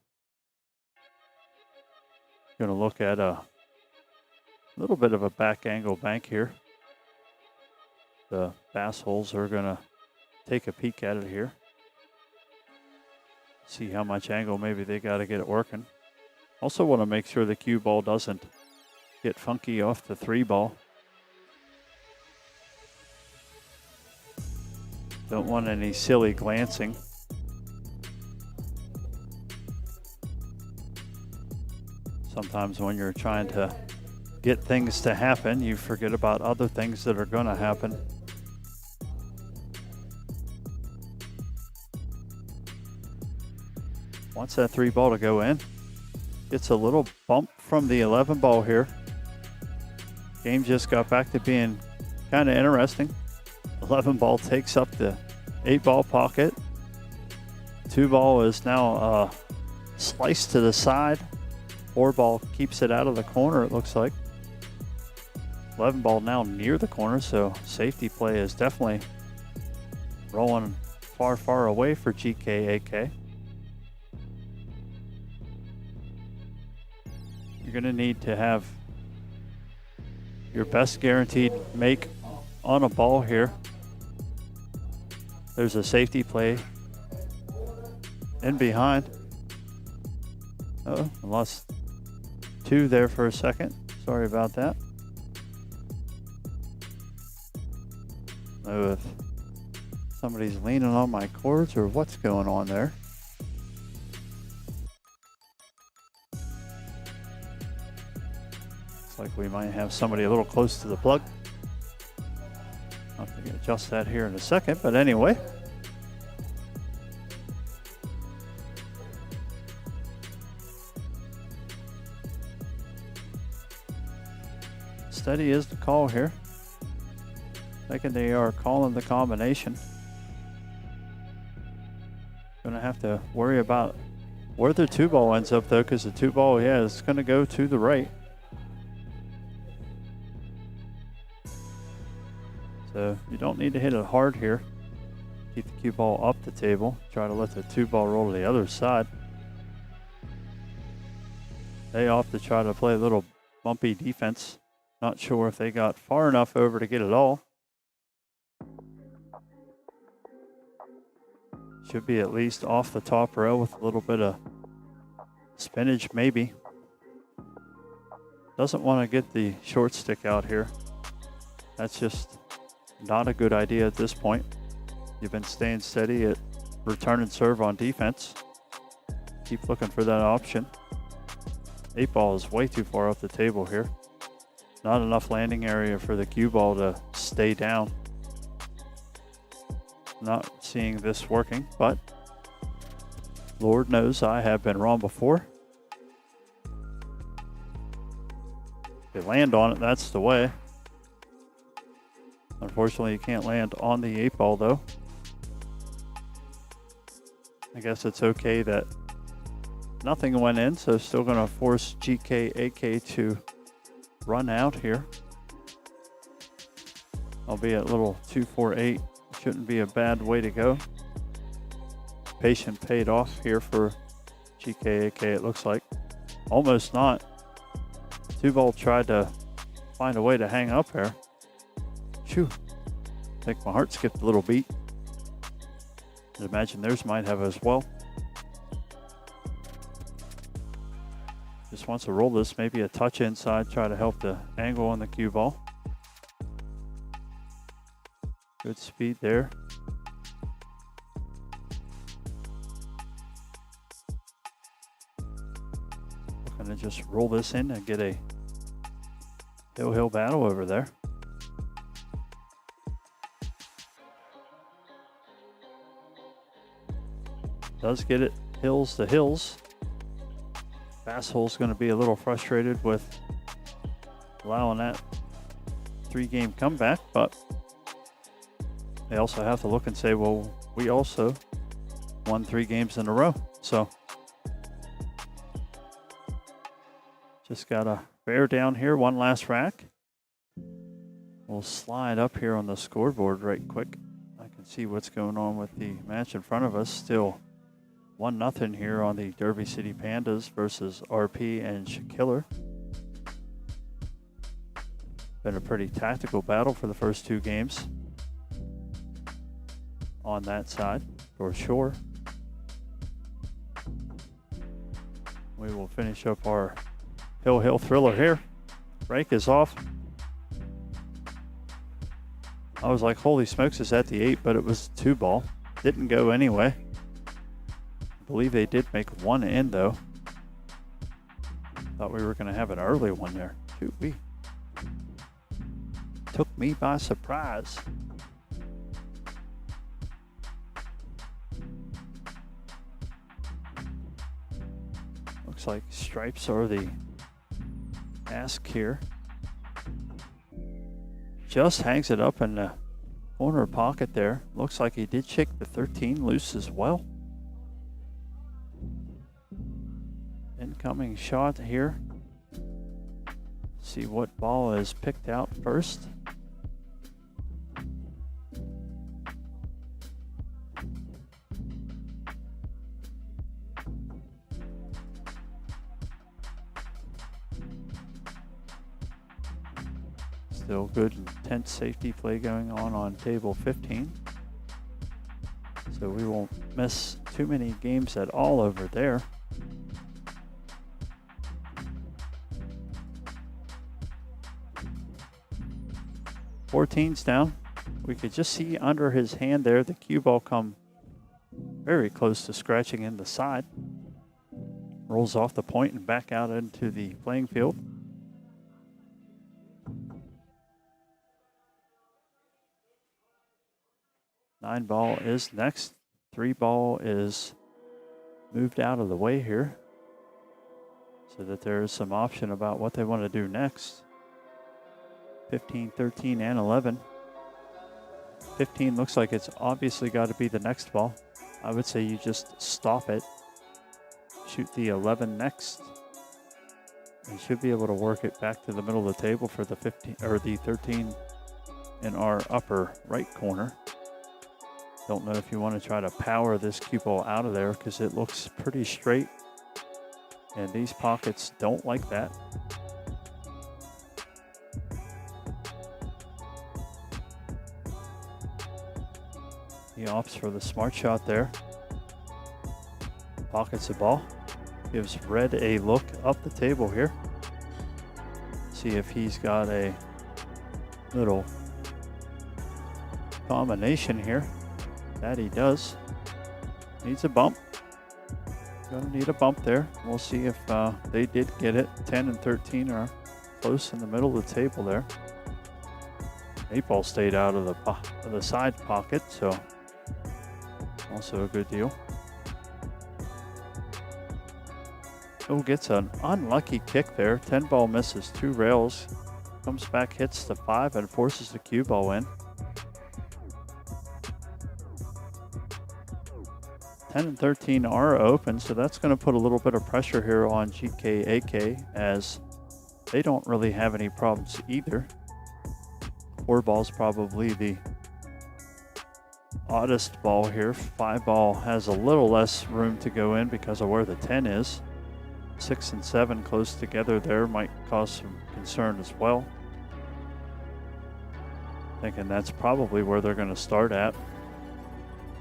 Going to look at a little bit of a back angle bank here. The bass holes are going to take a peek at it here. See how much angle maybe they got to get it working. Also want to make sure the cue ball doesn't get funky off the 3-ball. Don't want any silly glancing. Sometimes when you're trying to get things to happen, you forget about other things that are going to happen. Wants that 3-ball to go in. Gets a little bump from the 11-ball here. Game just got back to being kind of interesting. 11-ball takes up the 8-ball pocket. 2-ball is now sliced to the side. 4-ball keeps it out of the corner, it looks like. 11-ball now near the corner, so safety play is definitely rolling far, far away for GKAK. You're going to need to have your best guaranteed make on a ball here. There's a safety play in behind. Oh, I lost 2 there for a second. Sorry about that. I don't know if somebody's leaning on my cords or what's going on there. Looks like we might have somebody a little close to the plug. I'll have to adjust that here in a second, but anyway. Steady is the call here. Thinking they are calling the combination. Gonna have to worry about where the 2-ball ends up though, because the 2-ball, yeah, is gonna go to the right. So you don't need to hit it hard here. Keep the cue ball up the table. Try to let the 2-ball roll to the other side. They off to try to play a little bumpy defense. Not sure if they got far enough over to get it all. Should be at least off the top rail with a little bit of spinach maybe. Doesn't want to get the short stick out here. That's just not a good idea at this point. You've been staying steady at return and serve on defense. Keep looking for that option. 8-ball is way too far off the table here. Not enough landing area for the cue ball to stay down. Not seeing this working, but Lord knows I have been wrong before. If you land on it, that's the way. Unfortunately, you can't land on the 8-ball though. I guess it's okay that nothing went in, so still going to force GKAK to run out here. Albeit a little 2-4-8 shouldn't be a bad way to go. Patient paid off here for GKAK, it looks like. Almost not. 2-ball tried to find a way to hang up there. Phew. I think my heart skipped a little beat. I imagine theirs might have as well. Just wants to roll this, maybe a touch inside, try to help the angle on the cue ball. Good speed there. Looking to just roll this in and get a hill battle over there. does get it hills to hills. Basshole's going to be a little frustrated with allowing that 3-game comeback, but they also have to look and say, well, we also won 3 games in a row. So just got to bear down here. One last rack. We'll slide up here on the scoreboard right quick. I can see what's going on with the match in front of us. Still 1-0 here on the Derby City Pandas versus RP and Shakiller. Been a pretty tactical battle for the first 2 games on that side, for sure. We will finish up our Hill thriller here. Break is off. I was like, holy smokes, is that the 8, but it was 2-ball. Didn't go anyway. I believe they did make 1 in though. Thought we were going to have an early one there. Shoot, we took me by surprise. Looks like stripes are the ask here. Just hangs it up in the corner pocket there. Looks like he did shake the 13 loose as well. Incoming shot here. See what ball is picked out first. Still good intense safety play going on table 15. So we won't miss too many games at all over there. Fourteen's down. We could just see under his hand there the cue ball come very close to scratching in the side. Rolls off the point and back out into the playing field. Nine ball is next. 3 ball is moved out of the way here so that there is some option about what they want to do next. 15, 13, and 11. 15 looks like it's obviously got to be the next ball. I would say you just stop it. Shoot the 11 next. And should be able to work it back to the middle of the table for the 15 or the 13 in our upper right corner. Don't know if you want to try to power this cue ball out of there because it looks pretty straight. And these pockets don't like that. He opts for the smart shot there. Pockets the ball. Gives Red a look up the table here. See if he's got a little combination here. That he does. Needs a bump. Gonna need a bump there. We'll see if they did get it. 10 and 13 are close in the middle of the table there. 8 ball stayed out of the side pocket, so also a good deal. Oh, gets an unlucky kick there. 10 ball misses 2 rails. Comes back, hits the 5 and forces the cue ball in. 10 and 13 are open, so that's going to put a little bit of pressure here on GKAK as they don't really have any problems either. 4 ball's probably the oddest ball here. 5 ball has a little less room to go in because of where the 10 is. 6 and 7 close together there might cause some concern as well. Thinking that's probably where they're going to start at.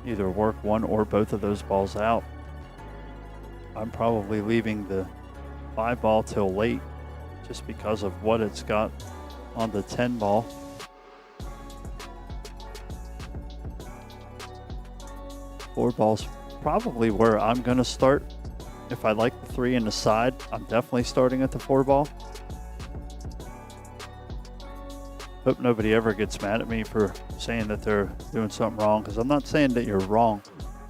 Either work one or both of those balls out. I'm probably leaving the 5 ball till late just because of what it's got on the 10 ball. Four ball's probably where I'm going to start. If I like the 3 in the side, I'm definitely starting at the 4 ball. Hope nobody ever gets mad at me for saying that they're doing something wrong, because I'm not saying that you're wrong.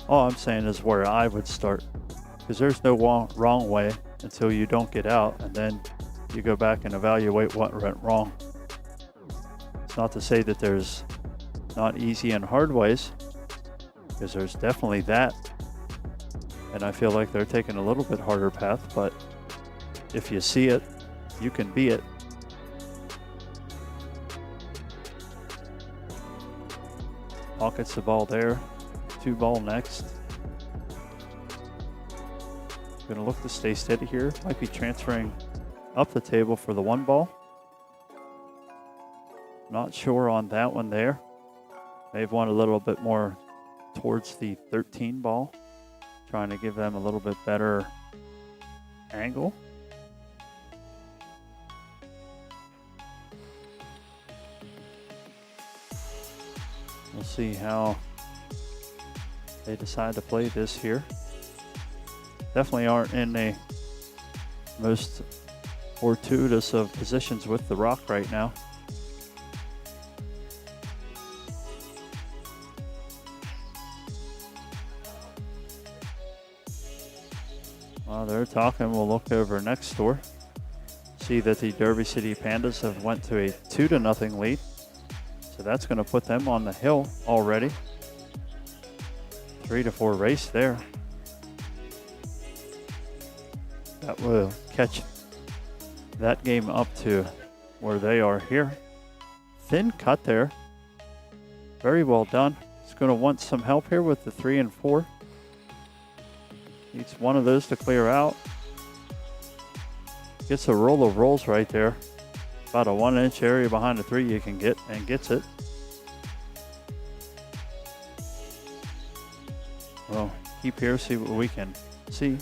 All I'm saying is where I would start, because there's no wrong way until you don't get out, and then you go back and evaluate what went wrong. It's not to say that there's not easy and hard ways, because there's definitely that. And I feel like they're taking a little bit harder path, but if you see it, you can be it. Pockets the ball there. 2 ball next. Gonna look to stay steady here. Might be transferring up the table for the 1 ball. Not sure on that one there. They've won a little bit more towards the 13 ball. Trying to give them a little bit better angle. We'll see how they decide to play this here. Definitely aren't in the most fortuitous of positions with the rock right now. While they're talking, we'll look over next door. See that the Derby City Pandas have went to a 2-0 lead. So that's going to put them on the hill already. 3-4 race there. That will catch that game up to where they are here. Thin cut there. Very well done. It's going to want some help here with the 3 and 4. Needs one of those to clear out. Gets a roll of rolls right there. About a 1-inch area behind the 3 you can get, and gets it. Well, keep here, see what we can see.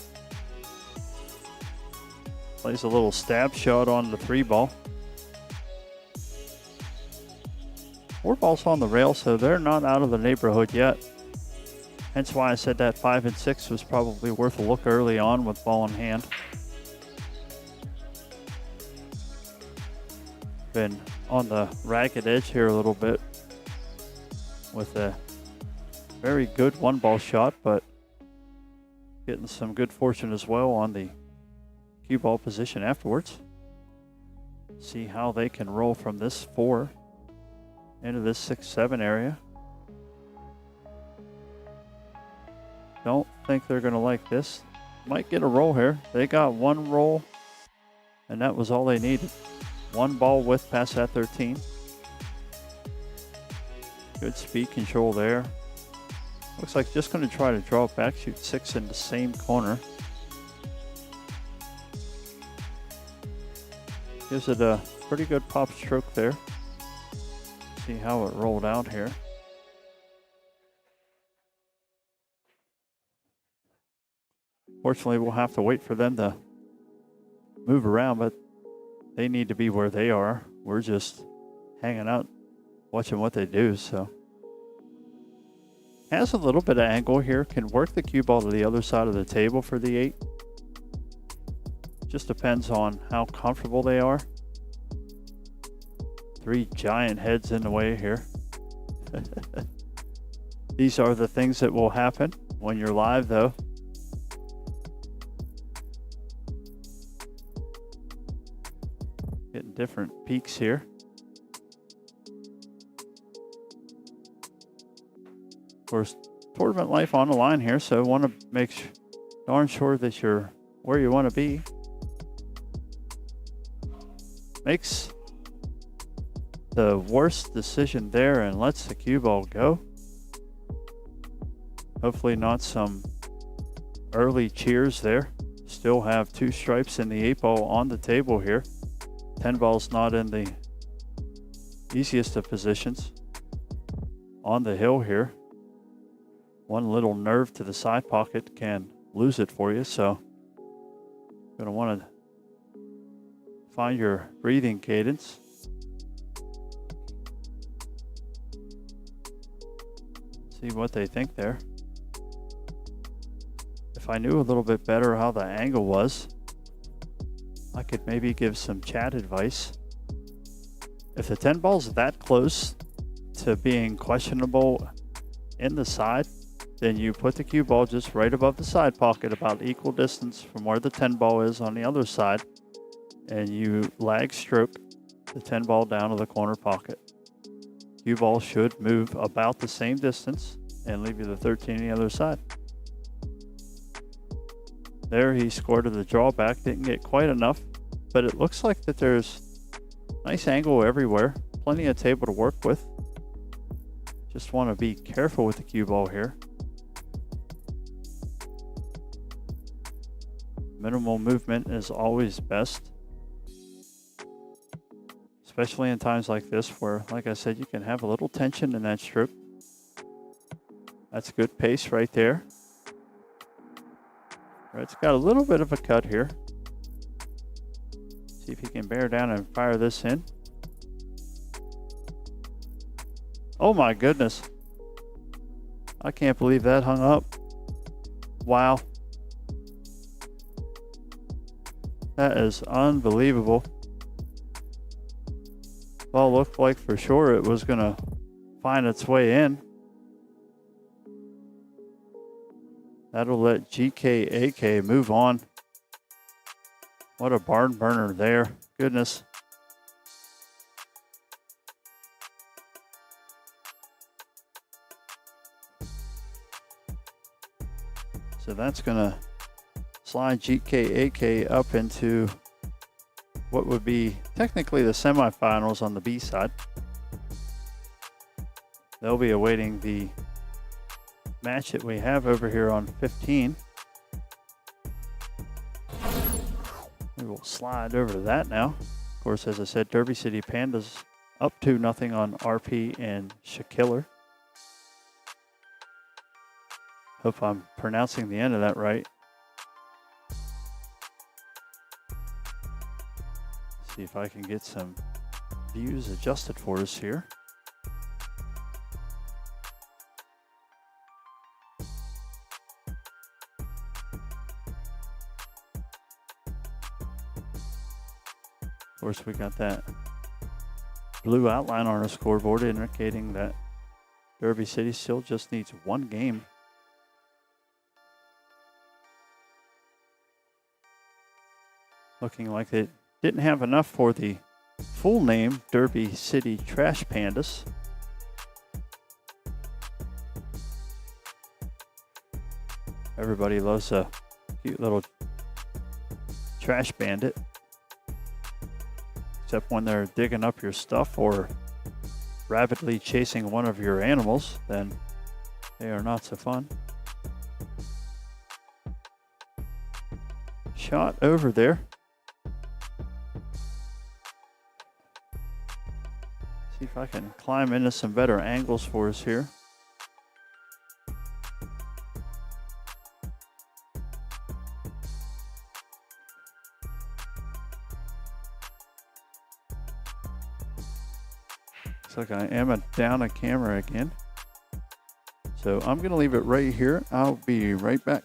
Plays a little stab shot on the 3 ball. 4 balls on the rail, so they're not out of the neighborhood yet. Hence why I said that 5 and 6 was probably worth a look early on with ball in hand. Been on the ragged edge here a little bit with a very good 1 ball shot, but getting some good fortune as well on the cue ball position afterwards. See how they can roll from this 4 into this 6-7 area. Don't think they're going to like this. Might get a roll here. They got 1 roll, and that was all they needed. 1 ball width past that 13. Good speed control there. Looks like just going to try to draw it back, shoot 6 in the same corner. Gives it a pretty good pop stroke there. See how it rolled out here. Fortunately, we'll have to wait for them to move around, but they need to be where they are. We're just hanging out, watching what they do, so. Has a little bit of angle here. Can work the cue ball to the other side of the table for the 8. Just depends on how comfortable they are. 3 giant heads in the way here. These are the things that will happen when you're live, though. Getting different peaks here. Of course, tournament life on the line here, so want to make darn sure that you're where you want to be. Makes the worst decision there and lets the cue ball go. Hopefully not some early cheers there. Still have 2 stripes in the 8 ball on the table here. 10 ball's not in the easiest of positions. On the hill here. 1 little nerve to the side pocket can lose it for you, so gonna want to find your breathing cadence. See what they think there. If I knew a little bit better how the angle was, I could maybe give some chat advice. If the 10 ball's that close to being questionable in the side, Then you put the cue ball just right above the side pocket, about equal distance from where the 10 ball is on the other side. And you lag stroke the 10 ball down to the corner pocket. Cue ball should move about the same distance and leave you the 13 on the other side. There he scored to the drawback, didn't get quite enough, but it looks like that there's nice angle everywhere, plenty of table to work with. Just want to be careful with the cue ball here. Minimal movement is always best, especially in times like this where, like I said, you can have a little tension in that stroke. That's good pace right there. It's got a little bit of a cut here. See if he can bear down and fire this in. Oh my goodness. I can't believe that hung up. Wow. That is unbelievable. Well, looked like for sure it was going to find its way in. That'll let GKAK move on. What a barn burner there. Goodness. So that's going to slide GKAK up into what would be technically the semifinals on the B side. They'll be awaiting the match that we have over here on 15. We will slide over to that now. Of course, as I said, Derby City Pandas up 2-0 on RP and Shakiller. Hope I'm pronouncing the end of that right. See if I can get some views adjusted for us here. Of course, we got that blue outline on our scoreboard indicating that Derby City still just needs one game. Looking like they didn't have enough for the full name, Derby City Trash Pandas. Everybody loves a cute little trash bandit. Except when they're digging up your stuff or rapidly chasing one of your animals, then they are not so fun. Shot over there. See if I can climb into some better angles for us here. Looks like I am down a camera again. So I'm going to leave it right here. I'll be right back.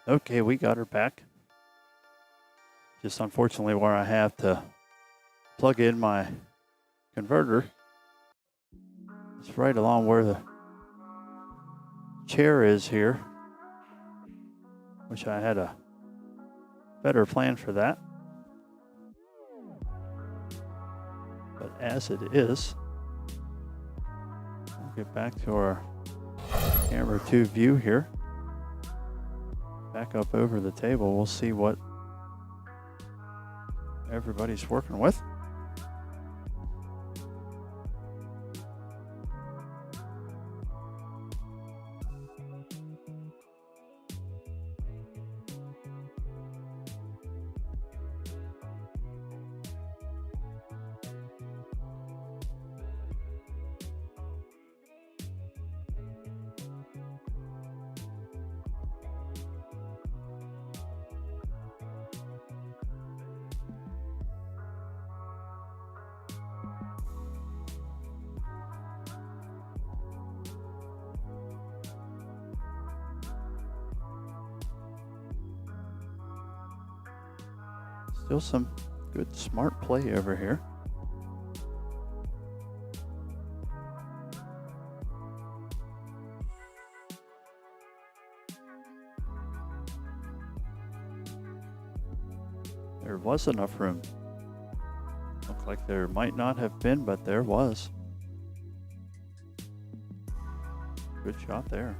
Okay, we got her back. Just unfortunately where I have to plug in my converter. It's right along where the chair is here. Wish I had a better plan for that. But as it is, we'll get back to our camera 2 view here. Back up over the table, we'll see what everybody's working with. Still some good smart play over here. There was enough room. Looked like there might not have been, but there was. Good shot there.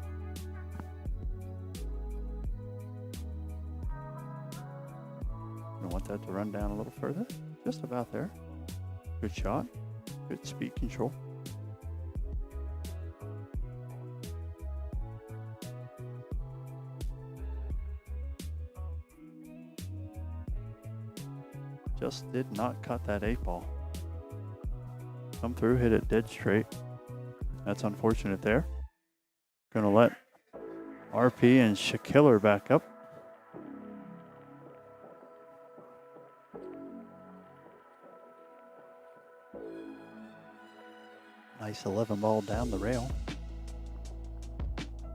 I want that to run down a little further. Just about there. Good shot. Good speed control. Just did not cut that 8-ball. Come through, hit it dead straight. That's unfortunate there. Gonna let RP and Shakiller back up. Nice 11-ball down the rail.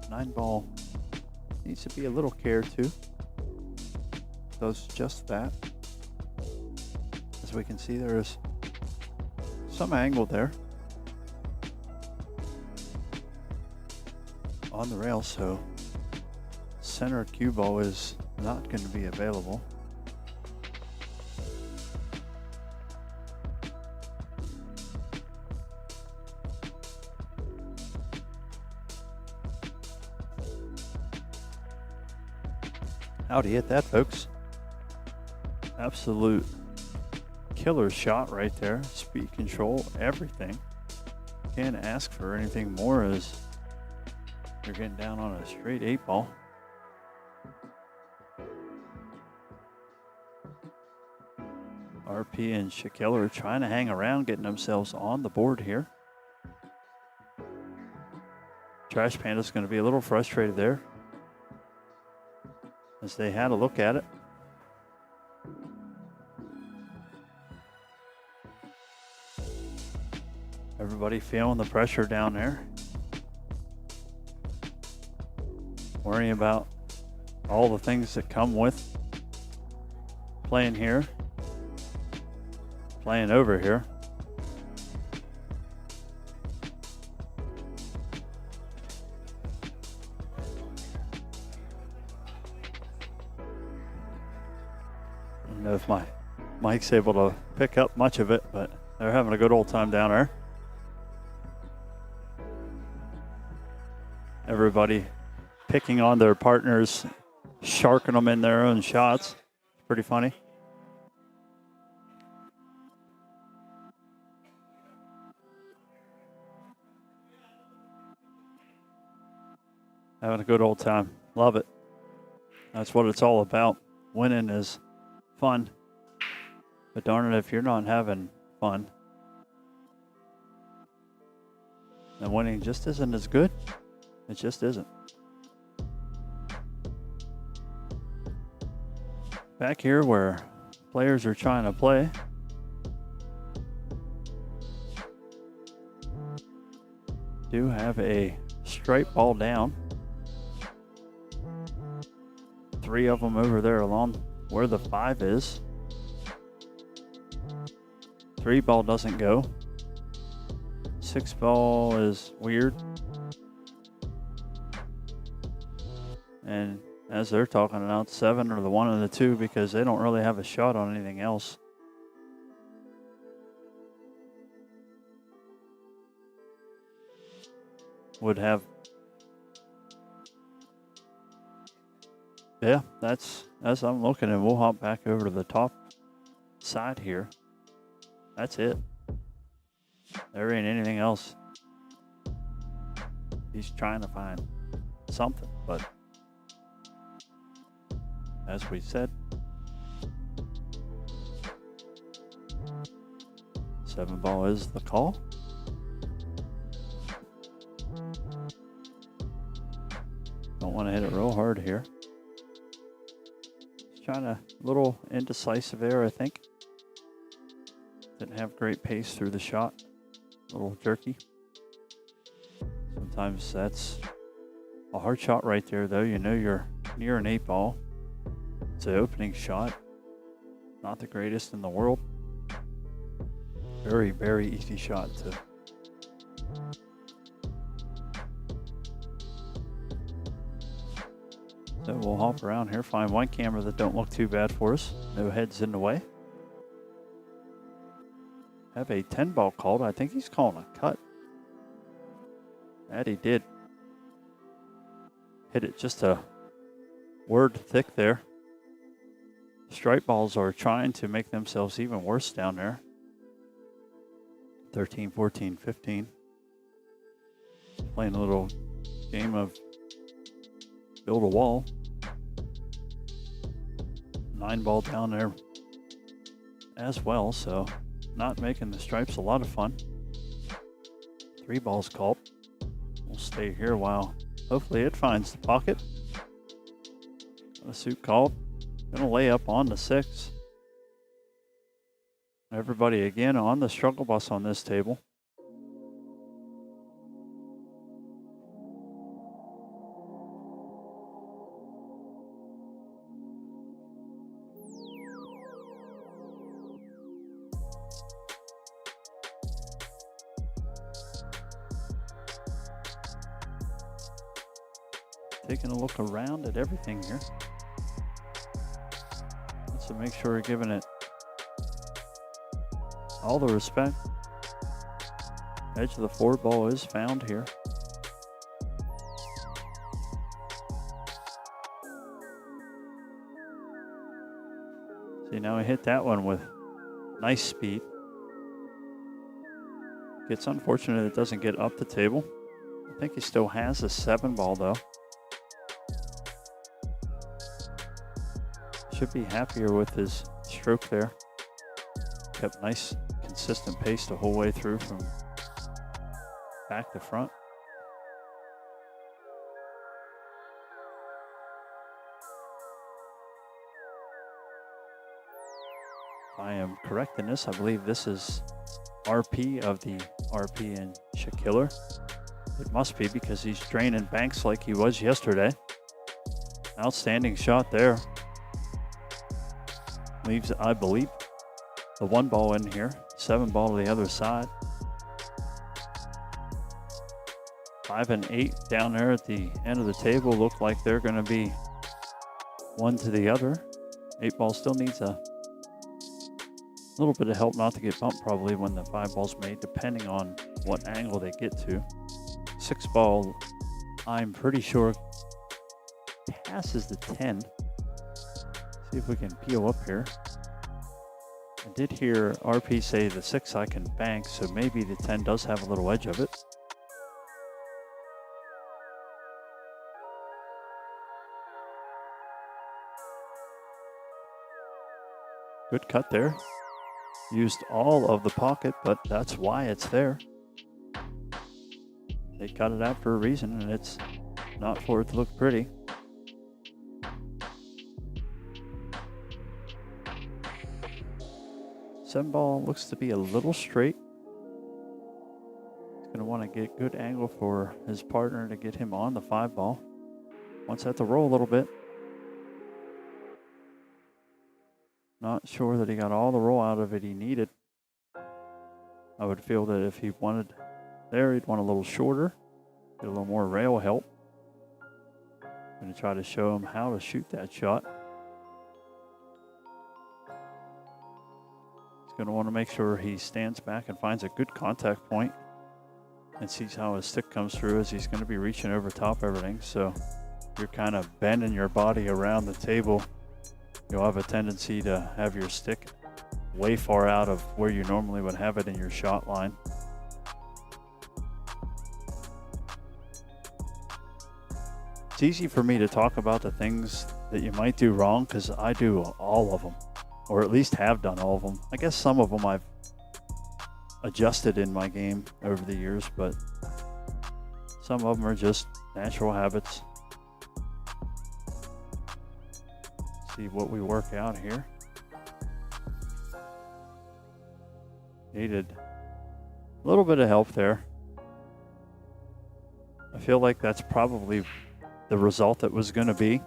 9-ball needs to be a little care too. Does just that. As we can see, there is some angle there on the rail, so center cue ball is not going to be available. How'd he hit that, folks? Absolute killer shot right there. Speed control, everything. Can't ask for anything more as you're getting down on a straight 8-ball. RP and Shakiller are trying to hang around, getting themselves on the board here. Trash Panda's going to be a little frustrated there as they had a look at it. Everybody feeling the pressure down there. Worrying about all the things that come with playing here, playing over here. I don't know if my mic's able to pick up much of it, but they're having a good old time down there. Everybody picking on their partners, sharking them in their own shots. Pretty funny. Having a good old time. Love it. That's what it's all about. Winning is fun. But darn it, if you're not having fun, then winning just isn't as good. It just isn't. Back here where players are trying to play. Do have a straight ball down. 3 of them over there along where the 5 is. 3 ball doesn't go. 6 ball is weird. And as they're talking about, 7 or the 1 and the 2 because they don't really have a shot on anything else. Would have. Yeah, that's as I'm looking, and we'll hop back over to the top side here. That's it. There ain't anything else. He's trying to find something, but as we said, 7 ball is the call. Don't want to hit it real hard here. Just trying to, a little indecisive there, I think. Didn't have great pace through the shot. A little jerky. Sometimes that's a hard shot right there, though. You know you're near an 8 ball. It's an opening shot. Not the greatest in the world. Very, very easy shot to. So we'll hop around here, find one camera that don't look too bad for us. No heads in the way. Have a 10 ball called. I think he's calling a cut. That he did. Hit it just a word thick there. Stripe balls are trying to make themselves even worse down there. 13, 14, 15. Playing a little game of build a wall. 9 ball down there as well, so not making the stripes a lot of fun. 3 balls called. We'll stay here while hopefully it finds the pocket. A suit called. Gonna lay up on the 6. Everybody again on the struggle bus on this table. Taking a look around at everything here. So make sure we're giving it all the respect. Edge of the forward ball is found here. See, now we hit that one with nice speed. It's unfortunate it doesn't get up the table. I think he still has a 7 ball though. Should be happier with his stroke there. Kept nice, consistent pace the whole way through from back to front. If I am correct in this, I believe this is RP of the RP and Shaquiller. It must be because he's draining banks like he was yesterday. Outstanding shot there. Leaves, I believe, the 1 ball in here, 7 ball to the other side. 5 and 8 down there at the end of the table look like they're going to be one to the other. 8 ball still needs a little bit of help not to get bumped probably when the 5 ball's made, depending on what angle they get to. 6 ball, I'm pretty sure, passes the 10. See if we can peel up here. I did hear RP say the 6 I can bank, so maybe the 10 does have a little edge of it. Good cut there. Used all of the pocket, but that's why it's there. They cut it out for a reason, and it's not for it to look pretty. Seven ball looks to be a little straight. He's going to want to get good angle for his partner to get him on the 5 ball. Wants that to roll a little bit. Not sure that he got all the roll out of it he needed. I would feel that if he wanted there, he'd want a little shorter, get a little more rail help. Going to try to show him how to shoot that shot. He's going to want to make sure he stands back and finds a good contact point and sees how his stick comes through, as he's going to be reaching over top everything. So you're kind of bending your body around the table. You'll have a tendency to have your stick way far out of where you normally would have it in your shot line. It's easy for me to talk about the things that you might do wrong because I do all of them, or at least have done all of them. I guess some of them I've adjusted in my game over the years, but some of them are just natural habits. See what we work out here. Needed a little bit of help there. I feel like that's probably the result that was going to be.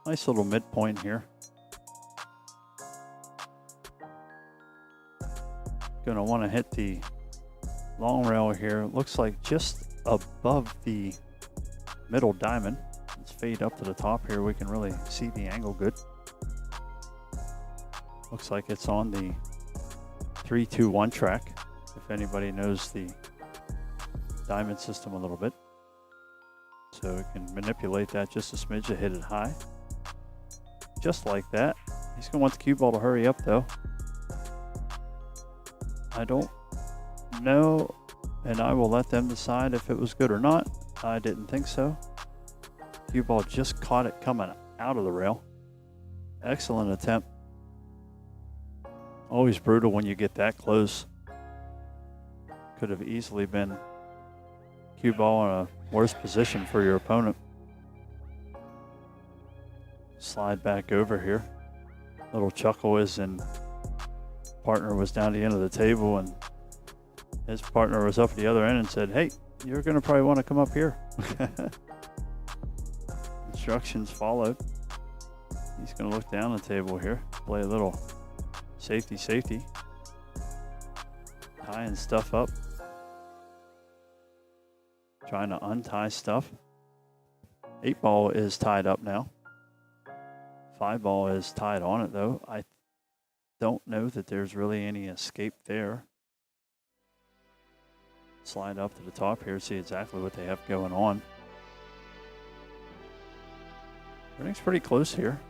Nice little midpoint here. Gonna want to hit the long rail here. It looks like just above the middle diamond. Let's fade up to the top here. We can really see the angle good. Looks like it's on the 3-2-1 track, if anybody knows the diamond system a little bit. So we can manipulate that just a smidge to hit it high. Just like that. He's gonna want the cue ball to hurry up though. I don't know, and I will let them decide if it was good or not. I didn't think so. Cue ball just caught it coming out of the rail. Excellent attempt. Always brutal when you get that close. Could have easily been cue ball in a worse position for your opponent. Slide back over here. Little chuckle as in partner was down the end of the table and his partner was up at the other end and said, hey, you're going to probably want to come up here. Instructions followed. He's going to look down the table here, play a little safety. Tying stuff up. Trying to untie stuff. 8 ball is tied up now. 5 ball is tied on it though. I don't know that there's really any escape there. Slide up to the top here, see exactly what they have going on. Everything's pretty close here.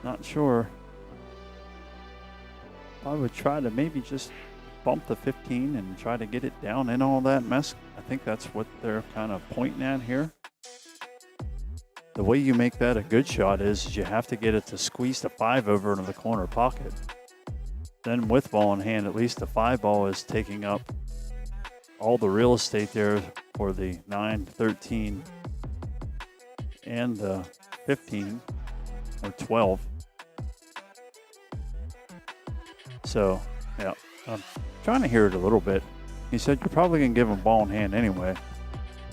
Not sure. I would try to maybe just bump the 15 and try to get it down in all that mess. I think that's what they're kind of pointing at here. The way you make that a good shot is you have to get it to squeeze the 5 over into the corner pocket. Then with ball in hand, at least the 5 ball is taking up all the real estate there for the 9, 13, and the 15 or 12. So, yeah, I'm trying to hear it a little bit. He said you're probably going to give him ball in hand anyway.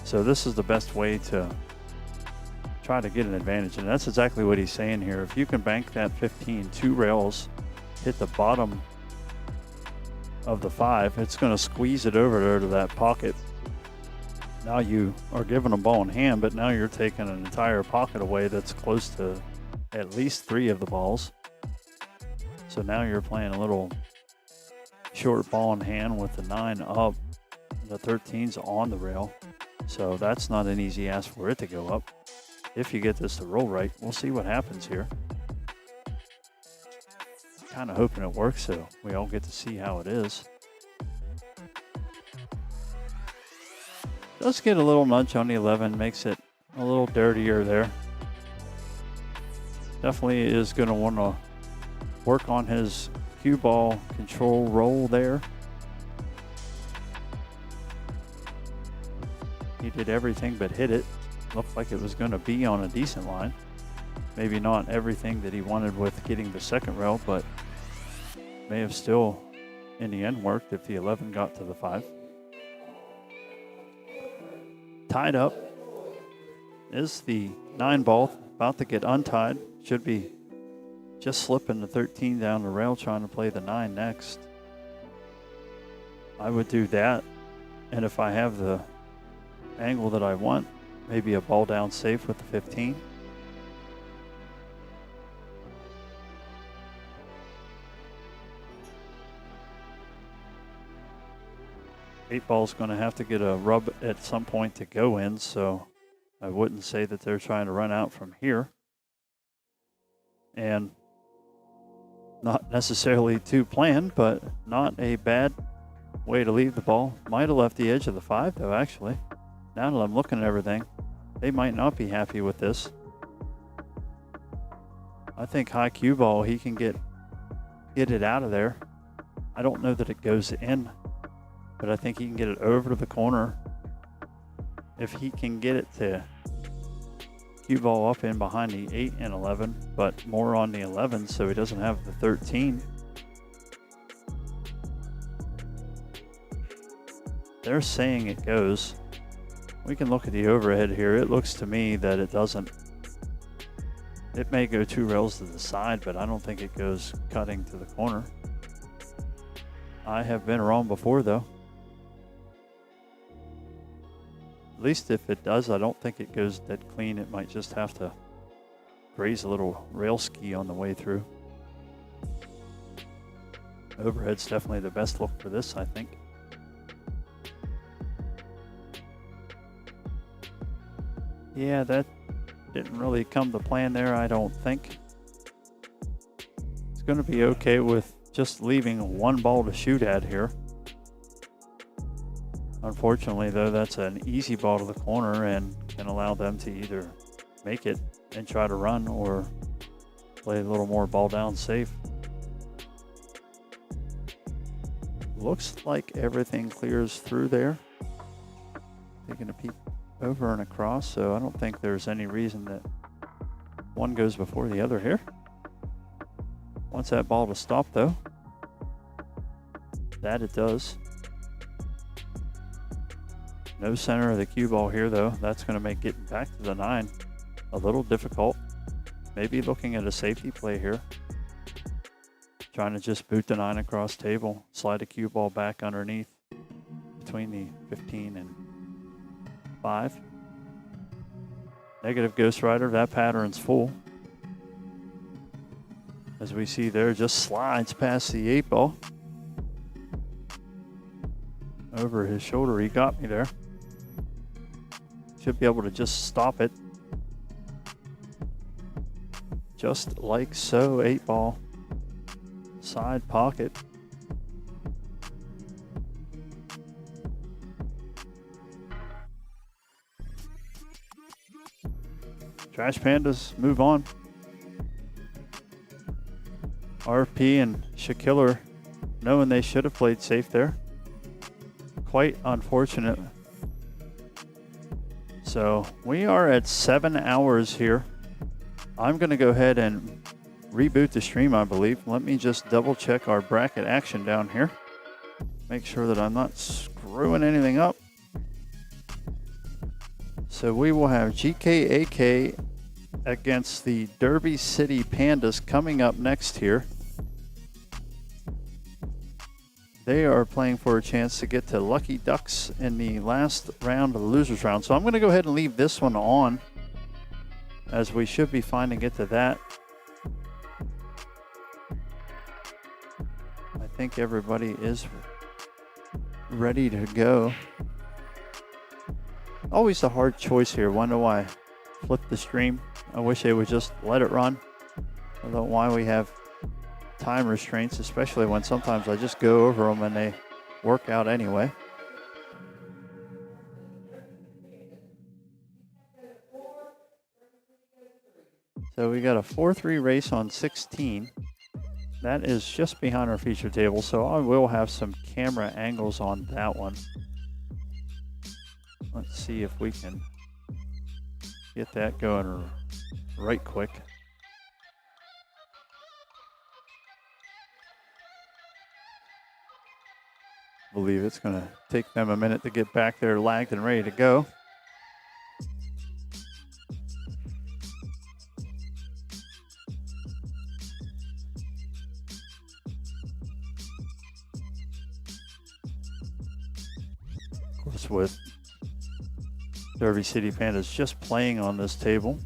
So this is the best way to try to get an advantage. And that's exactly what he's saying here. If you can bank that 15, 2 rails, hit the bottom of the 5, it's going to squeeze it over there to that pocket. Now you are giving a ball in hand, but now you're taking an entire pocket away that's close to at least 3 of the balls. So now you're playing a little short ball in hand with the 9 up, the 13's on the rail. So that's not an easy ask for it to go up. If you get this to roll right, we'll see what happens here. Kind of hoping it works so we all get to see how it is. Does get a little nudge on the 11, makes it a little dirtier there. Definitely is going to want to work on his cue ball control roll there. He did everything but hit it. Looked like it was going to be on a decent line. Maybe not everything that he wanted with getting the second rail, but may have still in the end worked if the 11 got to the 5. Tied up is the 9 ball, about to get untied. Should be just slipping the 13 down the rail, trying to play the 9 next. I would do that, and if I have the angle that I want, maybe a ball down safe with the 15. Eight ball's going to have to get a rub at some point to go in, so I wouldn't say that they're trying to run out from here. And not necessarily too planned, but not a bad way to leave the ball. Might have left the edge of the 5 though, actually. Now that I'm looking at everything, they might not be happy with this. I think high cue ball, he can get it out of there. I don't know that it goes in, but I think he can get it over to the corner. If he can get it to cue ball up in behind the 8 and 11, but more on the 11 so he doesn't have the 13. They're saying it goes. We can look at the overhead here. It looks to me that it doesn't. It may go 2 rails to the side, but I don't think it goes cutting to the corner. I have been wrong before, though. At least if it does, I don't think it goes dead clean. It might just have to graze a little rail ski on the way through. Overhead's definitely the best look for this, I think. Yeah, that didn't really come to plan there, I don't think. It's going to be okay with just leaving 1 ball to shoot at here. Unfortunately, though, that's an easy ball to the corner and can allow them to either make it and try to run or play a little more ball down safe. Looks like everything clears through there. Taking a peek over and across, so I don't think there's any reason that one goes before the other here. Wants that ball to stop, though. That it does. No center of the cue ball here, though. That's going to make getting back to the 9 a little difficult. Maybe looking at a safety play here. Trying to just boot the 9 across table, slide a cue ball back underneath between the 15 and 5. Negative Ghost Rider, that pattern's full. As we see there, just slides past the 8 ball. Over his shoulder, he got me there. Should be able to just stop it. Just like so, 8 ball. Side pocket. Trash Pandas move on. RP and Shakiller knowing they should have played safe there. Quite unfortunate. So we are at 7 hours here. I'm going to go ahead and reboot the stream, I believe. Let me just double check our bracket action down here. Make sure that I'm not screwing anything up. So we will have GKAK against the Derby City Pandas coming up next here. They are playing for a chance to get to Lucky Ducks in the last round of the losers round. So I'm going to go ahead and leave this one on, as we should be fine to get to that. I think everybody is ready to go. Always a hard choice here. Wonder why I flipped the stream. I wish they would just let it run. I don't know why we have time restraints, especially when sometimes I just go over them and they work out anyway. So we got a 4-3 race on 16. That is just behind our feature table, so I will have some camera angles on that one. Let's see if we can get that going right quick. I believe it's going to take them a minute to get back there lagged and ready to go. Of course, with Derby City Pandas just playing on this table.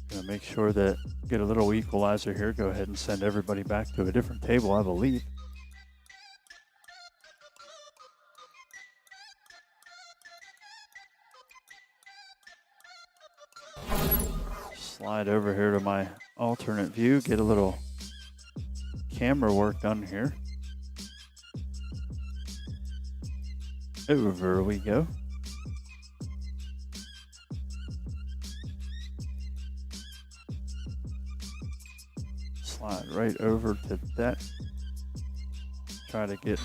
Gonna make sure that get a little equalizer here. Go ahead and send everybody back to a different table, I believe. Slide over here to my alternate view, get a little camera work done here. Over we go. Slide right over to that. Try to get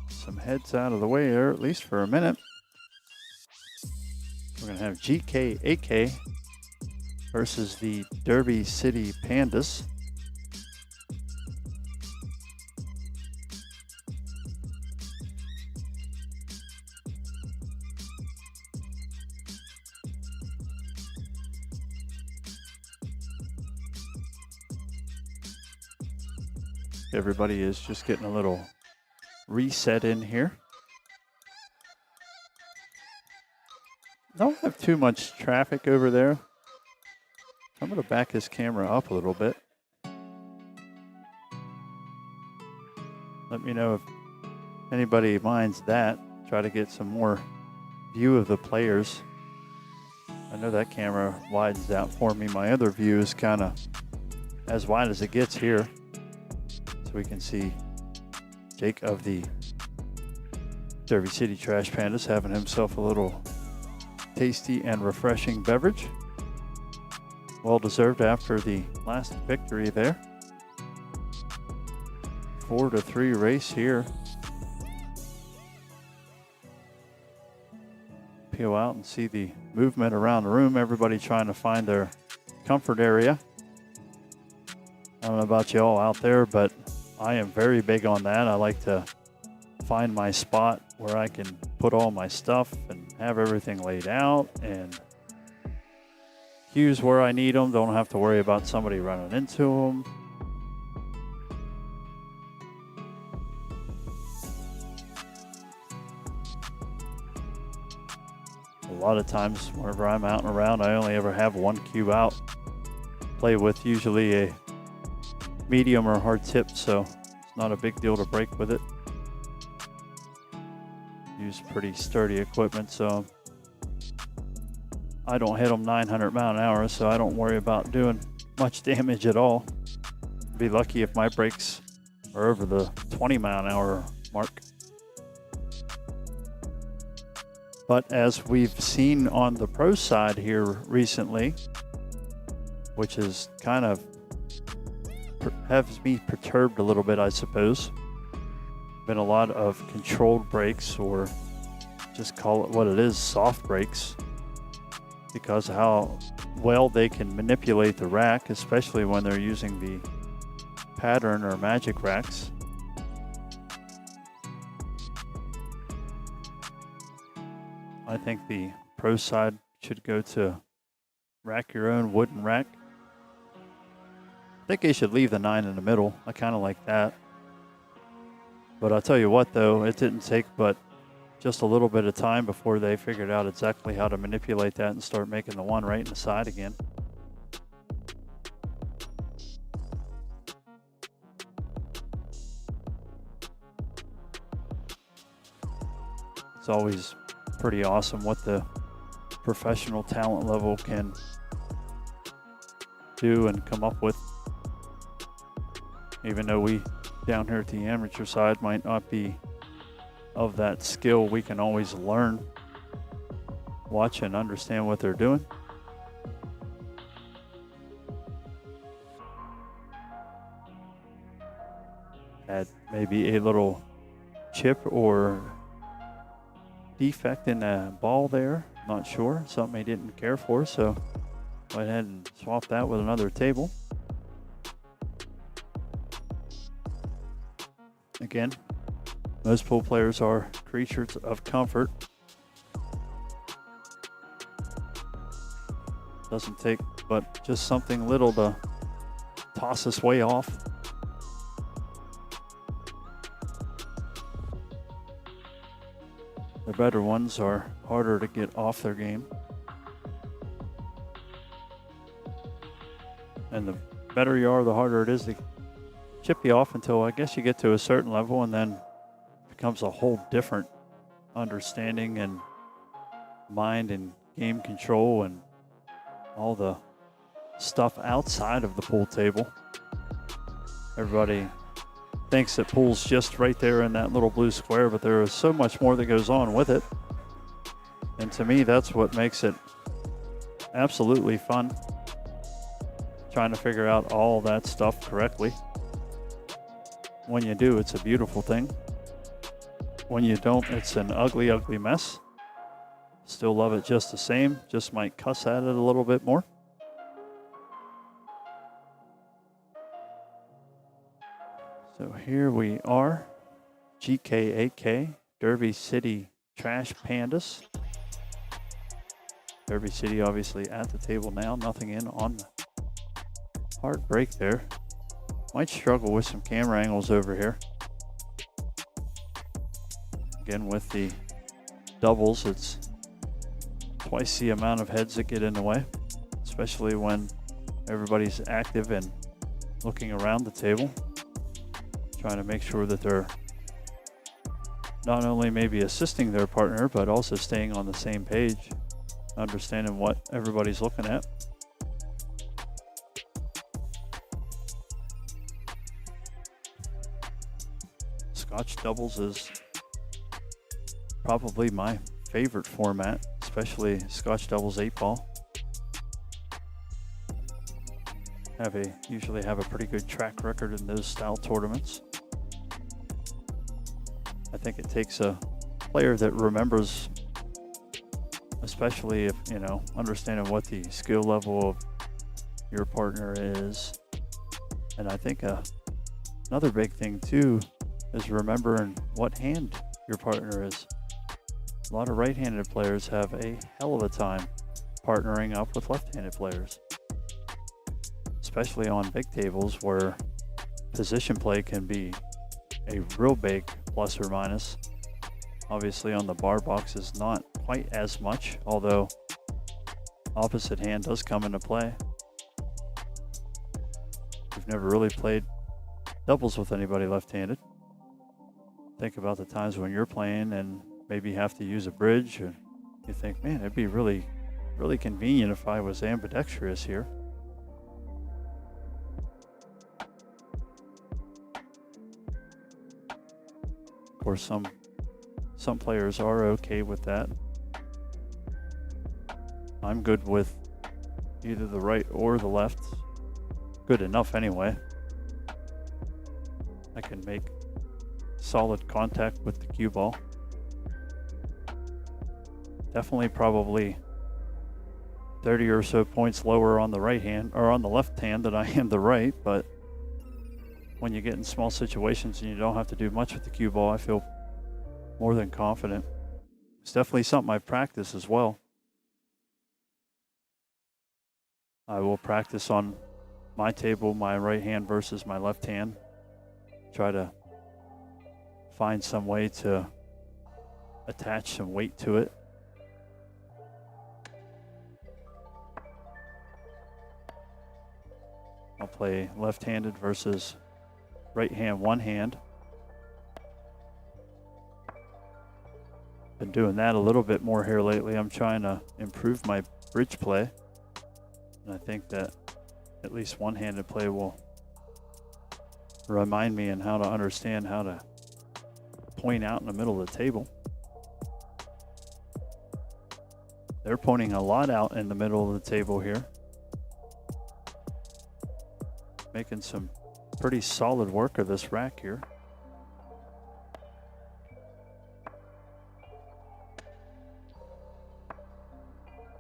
some heads out of the way there, at least for a minute. We're going to have GKAK versus the Derby City Pandas. Everybody is just getting a little reset in here. Don't have too much traffic over there. I'm going to back this camera up a little bit. Let me know if anybody minds that. Try to get some more view of the players. I know that camera widens out for me. My other view is kind of as wide as it gets here. So we can see Jake of the Derby City Trash Pandas having himself a little tasty and refreshing beverage. Well deserved after the last victory there. 4-3 race here. Peel out and see the movement around the room. Everybody trying to find their comfort area. I don't know about y'all out there, but I am very big on that. I like to find my spot where I can put all my stuff and have everything laid out and cues where I need them. Don't have to worry about somebody running into them. A lot of times whenever I'm out and around, I only ever have one cue out. Play with usually a medium or hard tip, so it's not a big deal to break with it. Use pretty sturdy equipment, so I don't hit them 900 mile an hour, so I don't worry about doing much damage at all. Be lucky if my brakes are over the 20 mile an hour mark. But as we've seen on the pro side here recently, which is kind of has me perturbed a little bit, I suppose. Been a lot of controlled brakes, or just call it what it is, soft brakes, because of how well they can manipulate the rack, especially when they're using the pattern or magic racks. I think the pro side should go to rack your own wooden rack. I think they should leave the 9 in the middle. I kind of like that. But I'll tell you what, though, it didn't take but just a little bit of time before they figured out exactly how to manipulate that and start making the 1 right in the side again. It's always pretty awesome what the professional talent level can do and come up with. Even though we down here at the amateur side might not be of that skill, we can always learn, watch and understand what they're doing. Had maybe a little chip or defect in the ball there, not sure, something he didn't care for, so went ahead and swapped that with another table. Again, most pool players are creatures of comfort. Doesn't take but just something little to toss us way off. The better ones are harder to get off their game. And the better you are, the harder it is to chip you off until I guess you get to a certain level, and then it becomes a whole different understanding and mind and game control and all the stuff outside of the pool table. Everybody thinks that pool's just right there in that little blue square, but there is so much more that goes on with it. And to me, that's what makes it absolutely fun. Trying to figure out all that stuff correctly. When you do, it's a beautiful thing. When you don't, it's an ugly, ugly mess. Still love it just the same, just might cuss at it a little bit more. So here we are, GK8K, Derby City Trash Pandas. Derby City obviously at the table now, nothing in on the hard break there. Might struggle with some camera angles over here. Again, with the doubles, it's twice the amount of heads that get in the way, especially when everybody's active and looking around the table, trying to make sure that they're not only maybe assisting their partner, but also staying on the same page, understanding what everybody's looking at. Scotch doubles is probably my favorite format, especially Scotch doubles 8-ball. Usually have a pretty good track record in those style tournaments. I think it takes a player that remembers, especially if, you know, understanding what the skill level of your partner is. And I think another big thing too is remembering what hand your partner is. A lot of right-handed players have a hell of a time partnering up with left-handed players, especially on big tables where position play can be a real big plus or minus. Obviously on the bar box is not quite as much, although opposite hand does come into play. We've never really played doubles with anybody left-handed. Think about the times when you're playing and maybe have to use a bridge, and you think, man, it'd be really, really convenient if I was ambidextrous here. Of course, some players are okay with that. I'm good with either the right or the left. Good enough anyway. I can make solid contact with the cue ball. Definitely probably 30 or so points lower on the right hand or on the left hand than I am the right, but when you get in small situations and you don't have to do much with the cue ball, I feel more than confident. It's definitely something I practice as well. I will practice on my table, my right hand versus my left hand. Try to find some way to attach some weight to it. I'll play left-handed versus right hand, one hand. Been doing that a little bit more here lately. I'm trying to improve my bridge play. And I think that at least one-handed play will remind me and how to understand how to point out in the middle of the table. They're pointing a lot out in the middle of the table here. Making some pretty solid work of this rack here.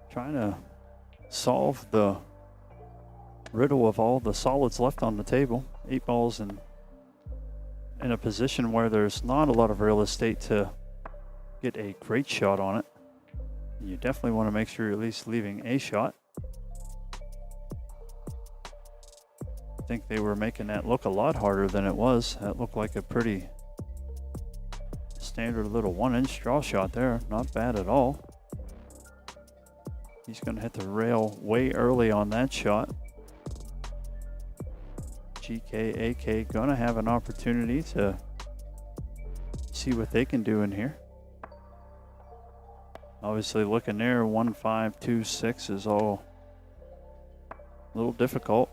Trying to solve the riddle of all the solids left on the table. 8 balls and in a position where there's not a lot of real estate to get a great shot on it. You definitely want to make sure you're at least leaving a shot. I think they were making that look a lot harder than it was. That looked like a pretty standard little 1-inch draw shot there. Not bad at all. He's going to hit the rail way early on that shot. GKAK going to have an opportunity to see what they can do in here. Obviously looking there, 1, 5, 2, 6 is all a little difficult.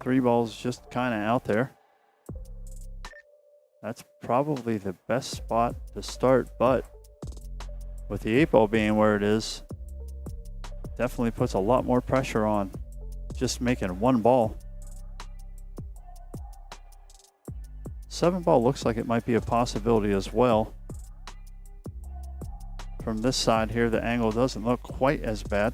3 balls just kind of out there. That's probably the best spot to start, but with the 8 ball being where it is, definitely puts a lot more pressure on just making 1 ball. 7 ball looks like it might be a possibility as well. From this side here, the angle doesn't look quite as bad.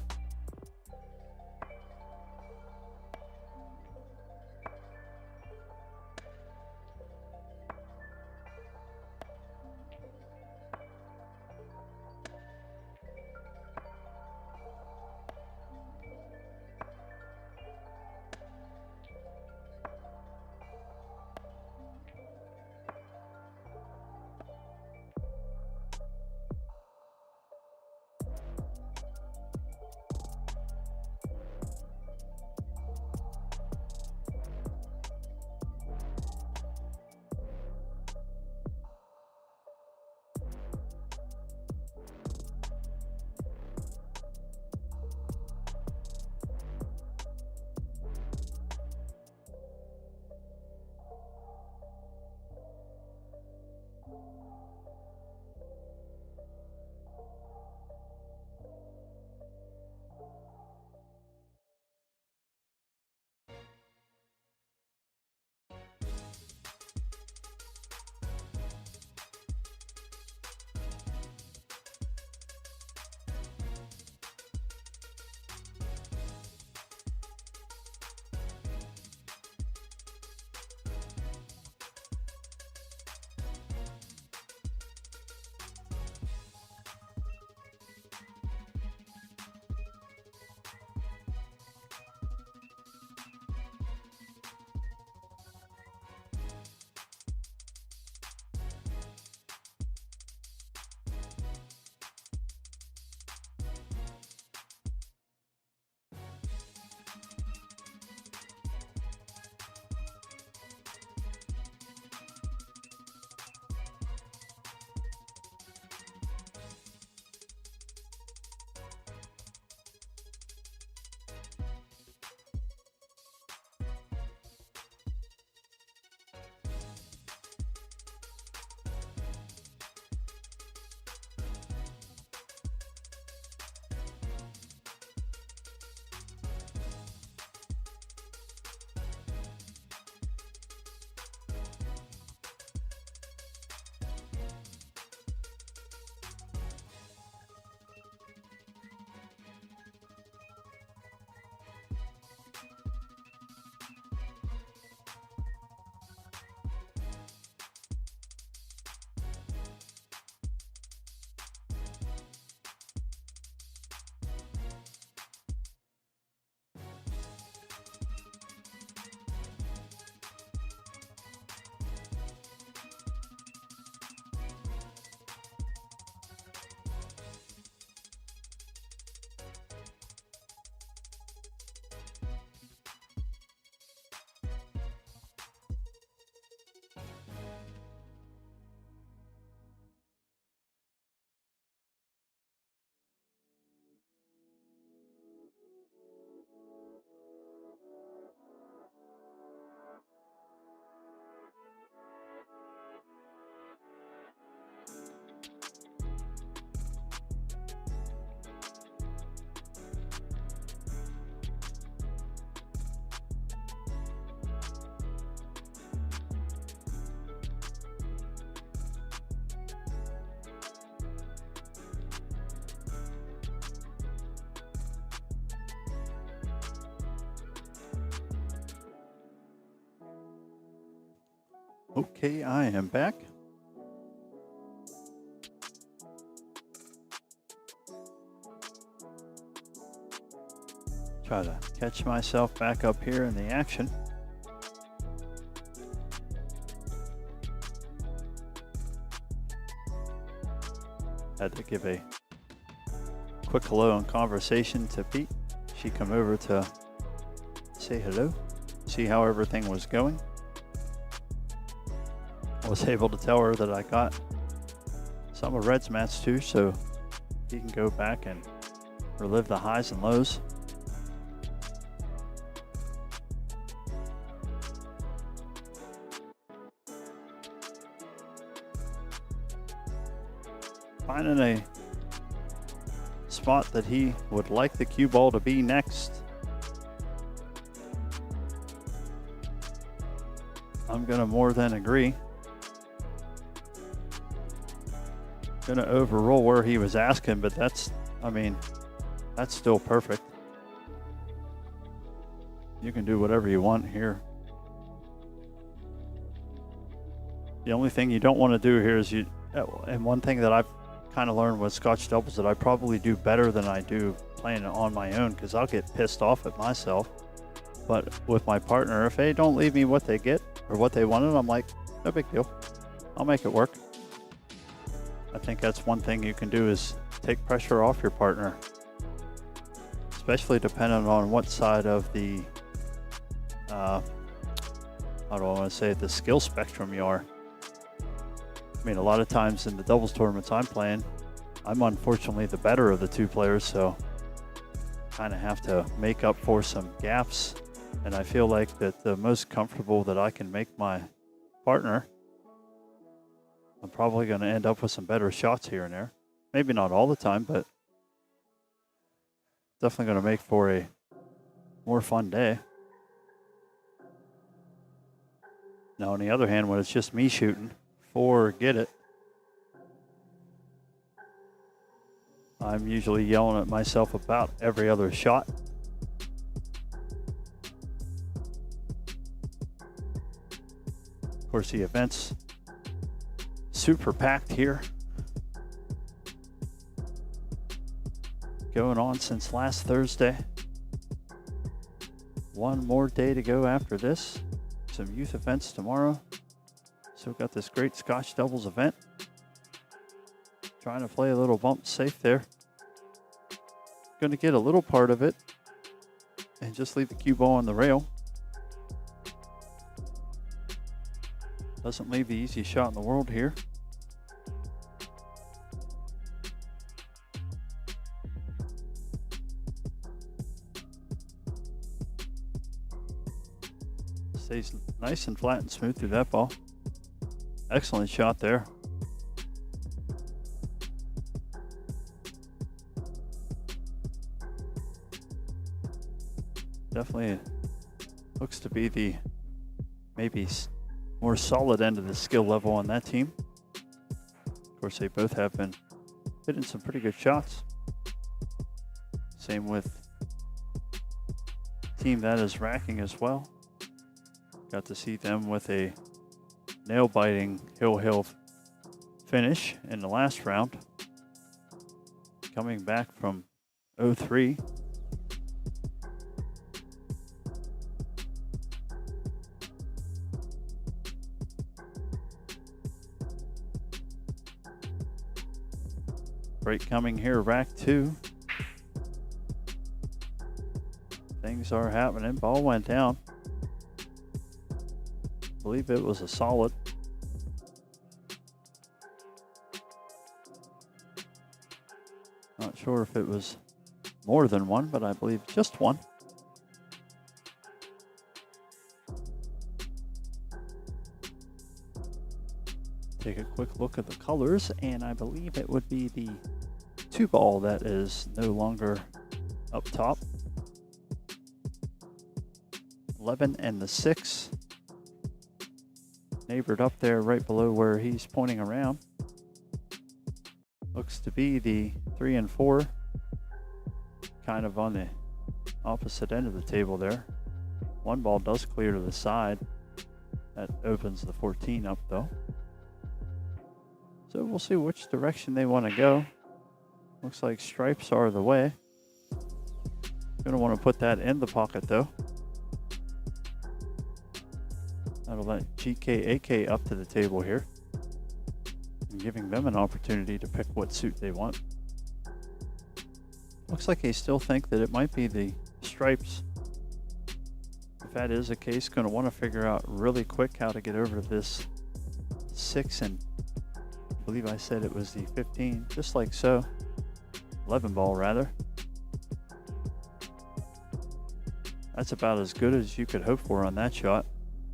Okay, I am back. Try to catch myself back up here in the action. Had to give a quick hello and conversation to Pete. She come over to say hello, see how everything was going. I was able to tell her that I got some of Red's mats too, so he can go back and relive the highs and lows. Finding a spot that he would like the cue ball to be next. I'm gonna more than agree. Gonna overrule where he was asking, but that's still perfect. You can do whatever you want here. The only thing you don't want to do here is and one thing that I've kind of learned with Scotch doubles that I probably do better than I do playing it on my own, because I'll get pissed off at myself. But with my partner, if they don't leave me what they get or what they wanted, I'm like, no big deal. I'll make it work. I think that's one thing you can do, is take pressure off your partner, especially depending on what side of the, how do I want to say it, the skill spectrum you are. I mean, a lot of times in the doubles tournaments I'm playing, I'm unfortunately the better of the two players, so kind of have to make up for some gaps. And I feel like that the most comfortable that I can make my partner, I'm probably going to end up with some better shots here and there. Maybe not all the time, but definitely going to make for a more fun day. Now, on the other hand, when it's just me shooting, forget it. I'm usually yelling at myself about every other shot. Of course, the event's super packed here. Going on since last Thursday. One more day to go after this. Some youth events tomorrow. So we've got this great Scotch doubles event. Trying to play a little bump safe there. Going to get a little part of it and just leave the cue ball on the rail. Doesn't leave the easiest shot in the world here. Stays nice and flat and smooth through that ball. Excellent shot there. Definitely looks to be the maybe more solid end of the skill level on that team. Of course, they both have been hitting some pretty good shots. Same with the team that is racking as well. Got to see them with a nail-biting hill finish in the last round. Coming back from 0-3. Break coming here, rack 2. Things are happening. Ball went down. I believe it was a solid. Not sure if it was more than one, but I believe just one. Take a quick look at the colors, and I believe it would be the 2-ball that is no longer up top. 11 and the 6. Neighbored up there right below where he's pointing around. Looks to be the 3 and 4. Kind of on the opposite end of the table there. One ball does clear to the side. That opens the 14 up though. So we'll see which direction they want to go. Looks like stripes are the way. Gonna want to put that in the pocket though. That'll let GKAK up to the table here, and giving them an opportunity to pick what suit they want. Looks like they still think that it might be the stripes. If that is the case, going to want to figure out really quick how to get over to this 6 and I believe I said it was the 15, just like so. 11 ball rather. That's about as good as you could hope for on that shot.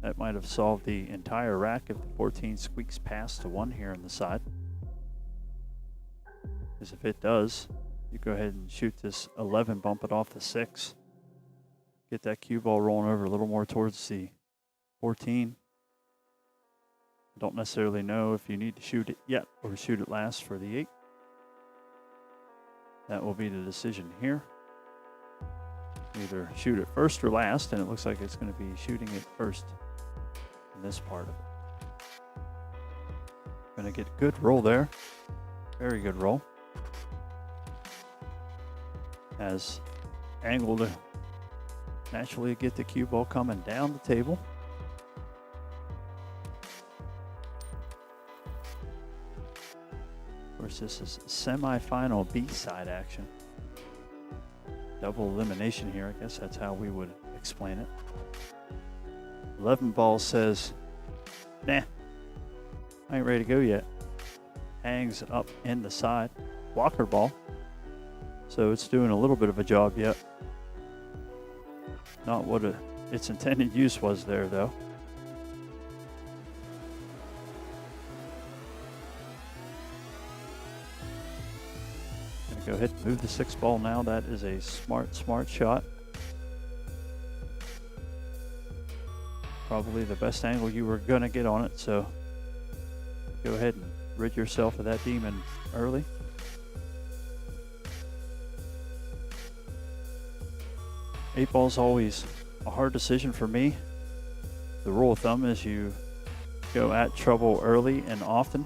That might have solved the entire rack if the 14 squeaks past to 1 here on the side. Because if it does, you go ahead and shoot this 11, bump it off the 6. Get that cue ball rolling over a little more towards the 14. Don't necessarily know if you need to shoot it yet or shoot it last for the 8. That will be the decision here. Either shoot it first or last, and it looks like it's going to be shooting it first in this part of it. Going to get good roll there. Very good roll. As angle to naturally get the cue ball coming down the table. Of course, this is semifinal B-side action. Double elimination here, I guess that's how we would explain it. 11 ball says, nah, I ain't ready to go yet. Hangs up in the side. Walker ball. So it's doing a little bit of a job yet. Not what its intended use was there, though. Gonna go ahead and move the 6 ball now. That is a smart shot. Probably the best angle you were gonna get on it, so go ahead and rid yourself of that demon early. Eight ball's always a hard decision for me. The rule of thumb is you go at trouble early and often,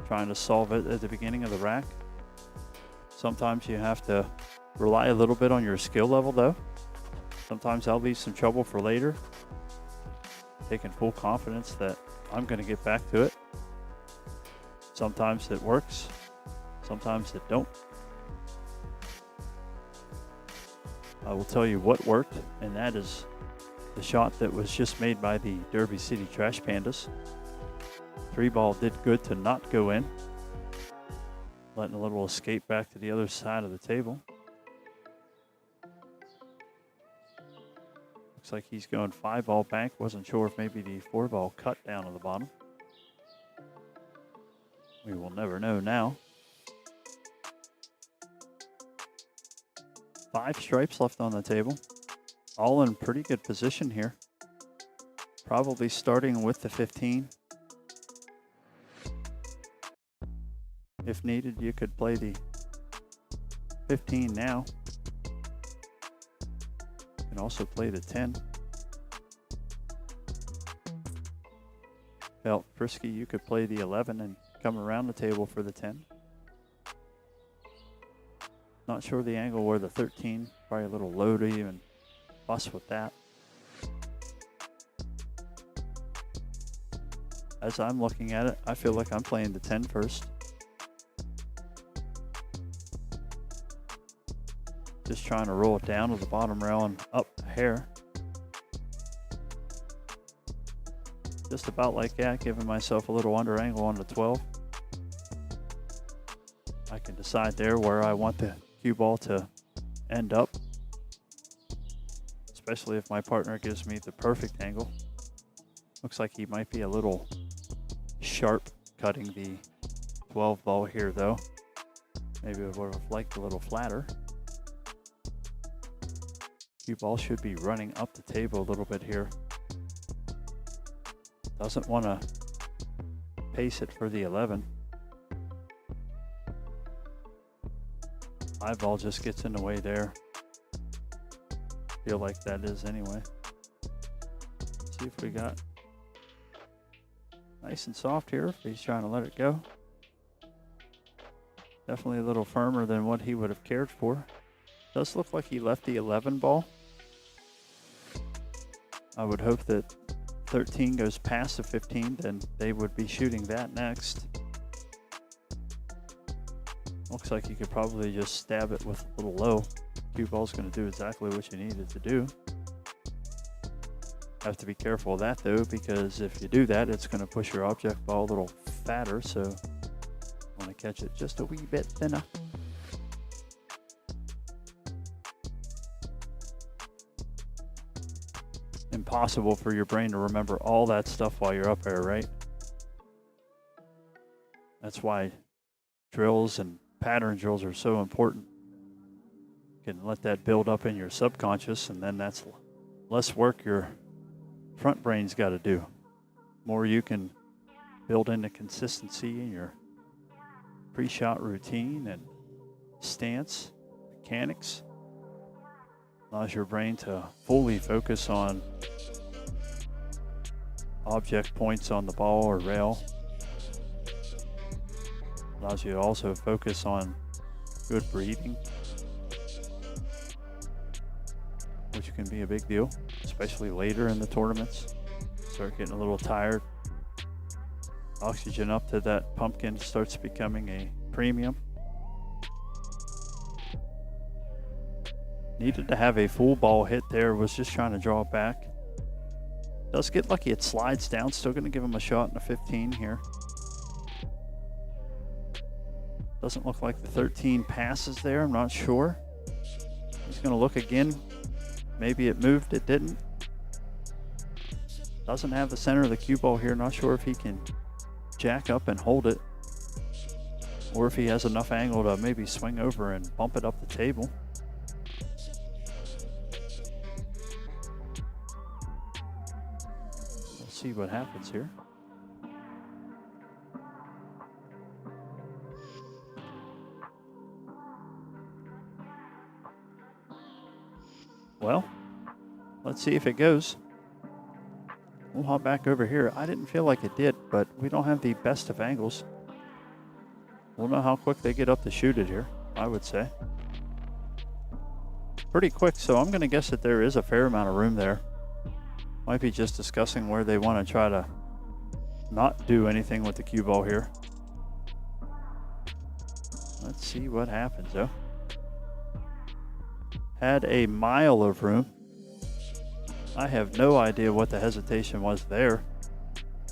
trying to solve it at the beginning of the rack. Sometimes you have to rely a little bit on your skill level though. Sometimes I'll leave some trouble for later, taking full confidence that I'm going to get back to it. Sometimes it works, sometimes it don't. I will tell you what worked, and that is the shot that was just made by the Derby City Trash Pandas. 3 ball did good to not go in. Letting a little escape back to the other side of the table. Looks like he's going 5 ball bank. Wasn't sure if maybe the 4 ball cut down to the bottom. We will never know now. 5 stripes left on the table. All in pretty good position here. Probably starting with the 15. If needed, you could play the 15 now. You can also play the 10. Felt frisky, you could play the 11 and come around the table for the 10. Not sure the angle where the 13, probably a little low to even fuss with that. As I'm looking at it, I feel like I'm playing the 10 first. Just trying to roll it down to the bottom rail and up a hair. Just about like that, giving myself a little under angle on the 12. I can decide there where I want the cue ball to end up, especially if my partner gives me the perfect angle. Looks like he might be a little sharp cutting the 12 ball here though. Maybe I would have liked a little flatter. Cue ball should be running up the table a little bit here. Doesn't want to pace it for the 11. 5 ball just gets in the way there. Feel like that is anyway. See if we got Nice and soft here if he's trying to let it go. Definitely a little firmer than what he would have cared for. Does look like he left the 11 ball. I would hope that 13 goes past the 15, then they would be shooting that next. Looks like you could probably just stab it with a little low. Cue ball's going to do exactly what you need it to do. Have to be careful of that though, because if you do that, it's going to push your object ball a little fatter, so you want to catch it just a wee bit thinner. Impossible for your brain to remember all that stuff while you're up there, right? That's why drills and pattern drills are so important. You can let that build up in your subconscious, and then that's less work your front brain's got to do. More you can build into consistency in your pre-shot routine and stance, mechanics. Allows your brain to fully focus on object points on the ball or rail. Allows you to also focus on good breathing, which can be a big deal, especially later in the tournaments. Start getting a little tired. Oxygen up to that pumpkin starts becoming a premium. Needed to have a full ball hit there, was just trying to draw it back. Does get lucky, it slides down, still gonna give him a shot in the 15 here. Doesn't look like the 13 passes there, I'm not sure. He's gonna look again. Maybe it moved, it didn't. Doesn't have the center of the cue ball here, not sure if he can jack up and hold it, or if he has enough angle to maybe swing over and bump it up the table. See what happens here. Well, let's see if it goes. We'll hop back over here. I didn't feel like it did, but we don't have the best of angles. We'll know how quick they get up to shoot it here, I would say. Pretty quick, so I'm going to guess that there is a fair amount of room there. Might be just discussing where they want to try to not do anything with the cue ball here. Let's see what happens though. Had a mile of room. I have no idea what the hesitation was there.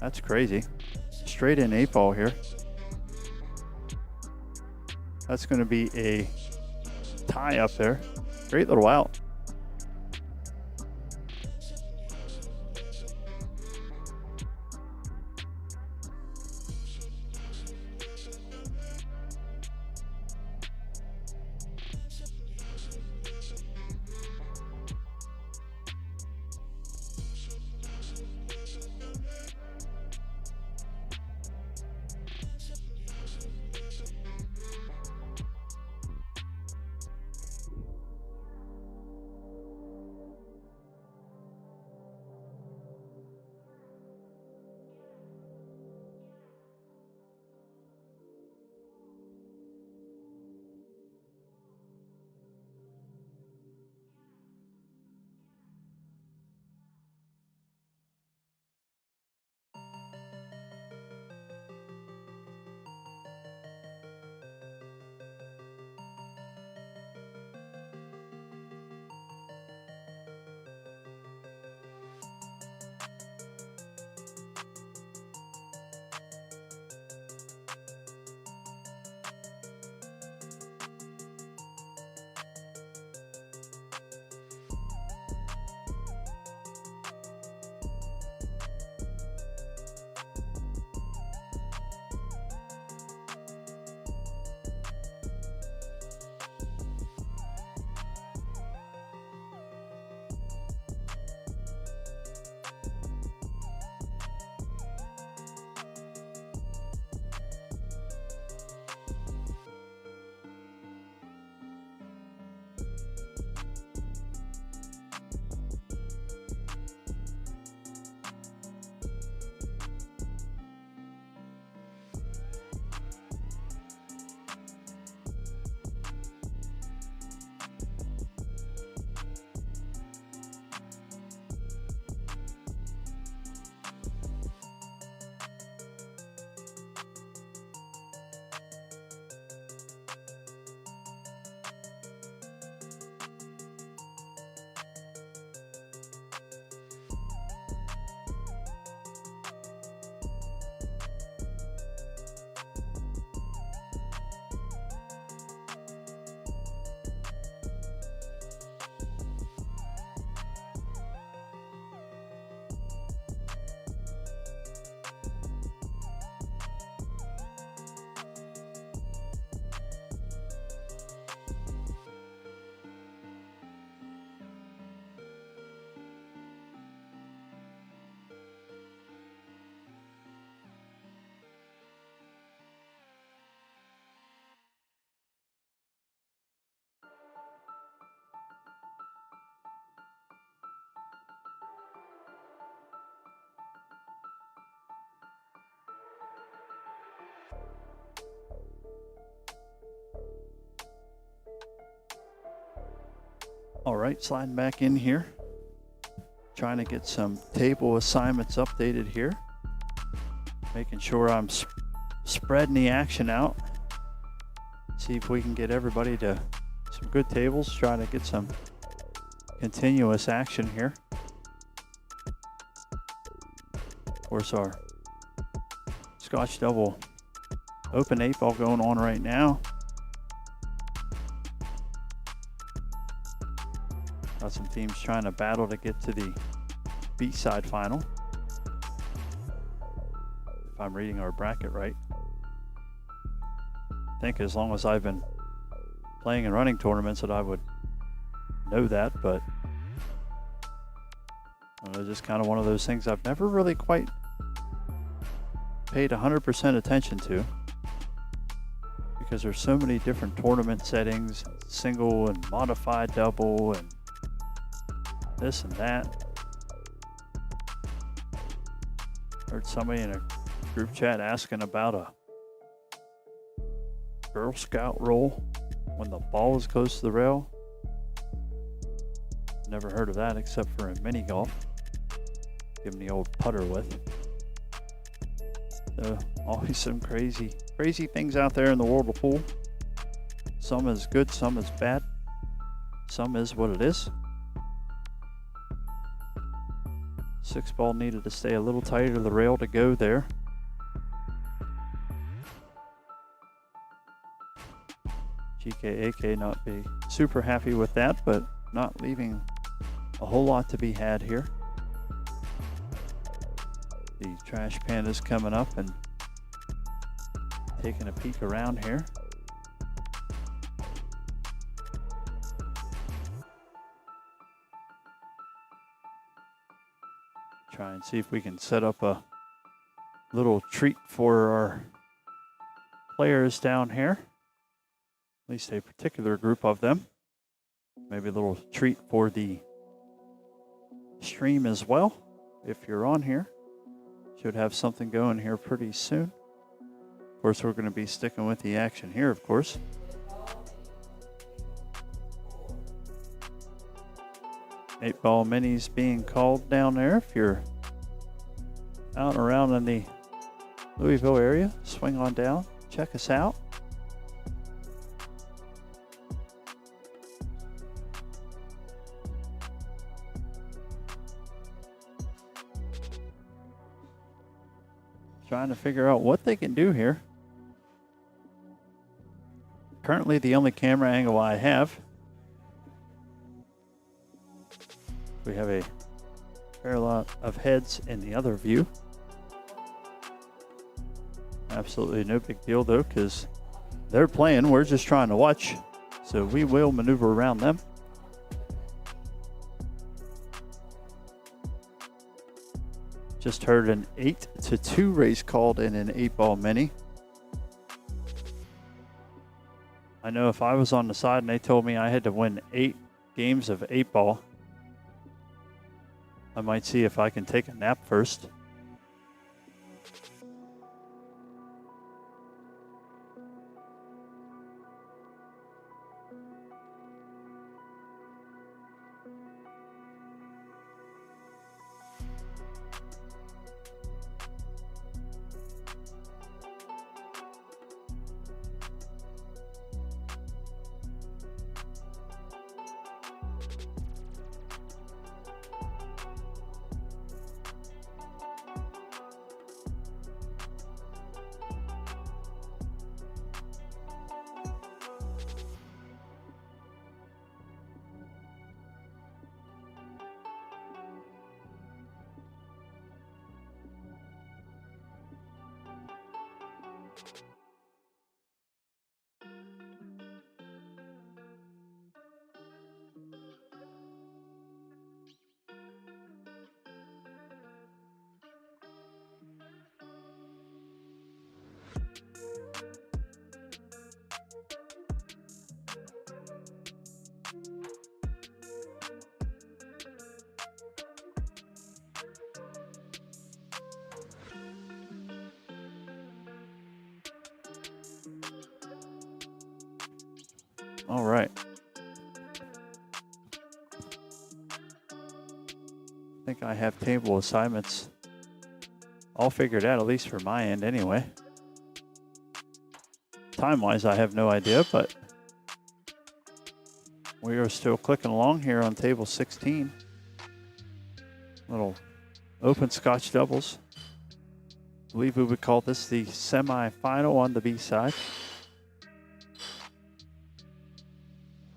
That's crazy. Straight in 8-ball here. That's going to be a tie up there. Great little out. All right, sliding back in here. Trying to get some table assignments updated here. Making sure I'm spreading the action out. See if we can get everybody to some good tables. Trying to get some continuous action here. Of course, our Scotch double open 8-ball going on right now. Got some teams trying to battle to get to the B-side final. If I'm reading our bracket right. I think as long as I've been playing and running tournaments that I would know that, but just kind of one of those things I've never really quite paid 100% attention to, because there's so many different tournament settings, single and modified double and this and that. Heard somebody in a group chat asking about a Girl Scout roll when the ball is close to the rail. Never heard of that except for in mini golf. Give them the old putter with. So always some crazy things out there in the world of pool. Some is good, some is bad. Some is what it is. 6-ball needed to stay a little tighter to the rail to go there. GKAK not be super happy with that, but not leaving a whole lot to be had here. The trash pan is coming up and taking a peek around here. Try and see if we can set up a little treat for our players down here. At least a particular group of them. Maybe a little treat for the stream as well. If you're on here, should have something going here pretty soon. Of course, we're going to be sticking with the action here, of course. Eight-ball minis being called down there. If you're out and around in the Louisville area, swing on down, check us out. Trying to figure out what they can do here. Currently the only camera angle I have. We have a fair lot of heads in the other view. Absolutely no big deal though, because they're playing, we're just trying to watch. So we will maneuver around them. Just heard an 8-2 race called in an 8-ball mini. I know if I was on the side and they told me I had to win 8 games of 8-ball, I might see if I can take a nap first. All right. think I have table assignments all figured out, at least for my end anyway. Time-wise, I have no idea, but we are still clicking along here on table 16. Little open Scotch doubles. I believe we would call this the semi-final on the B side.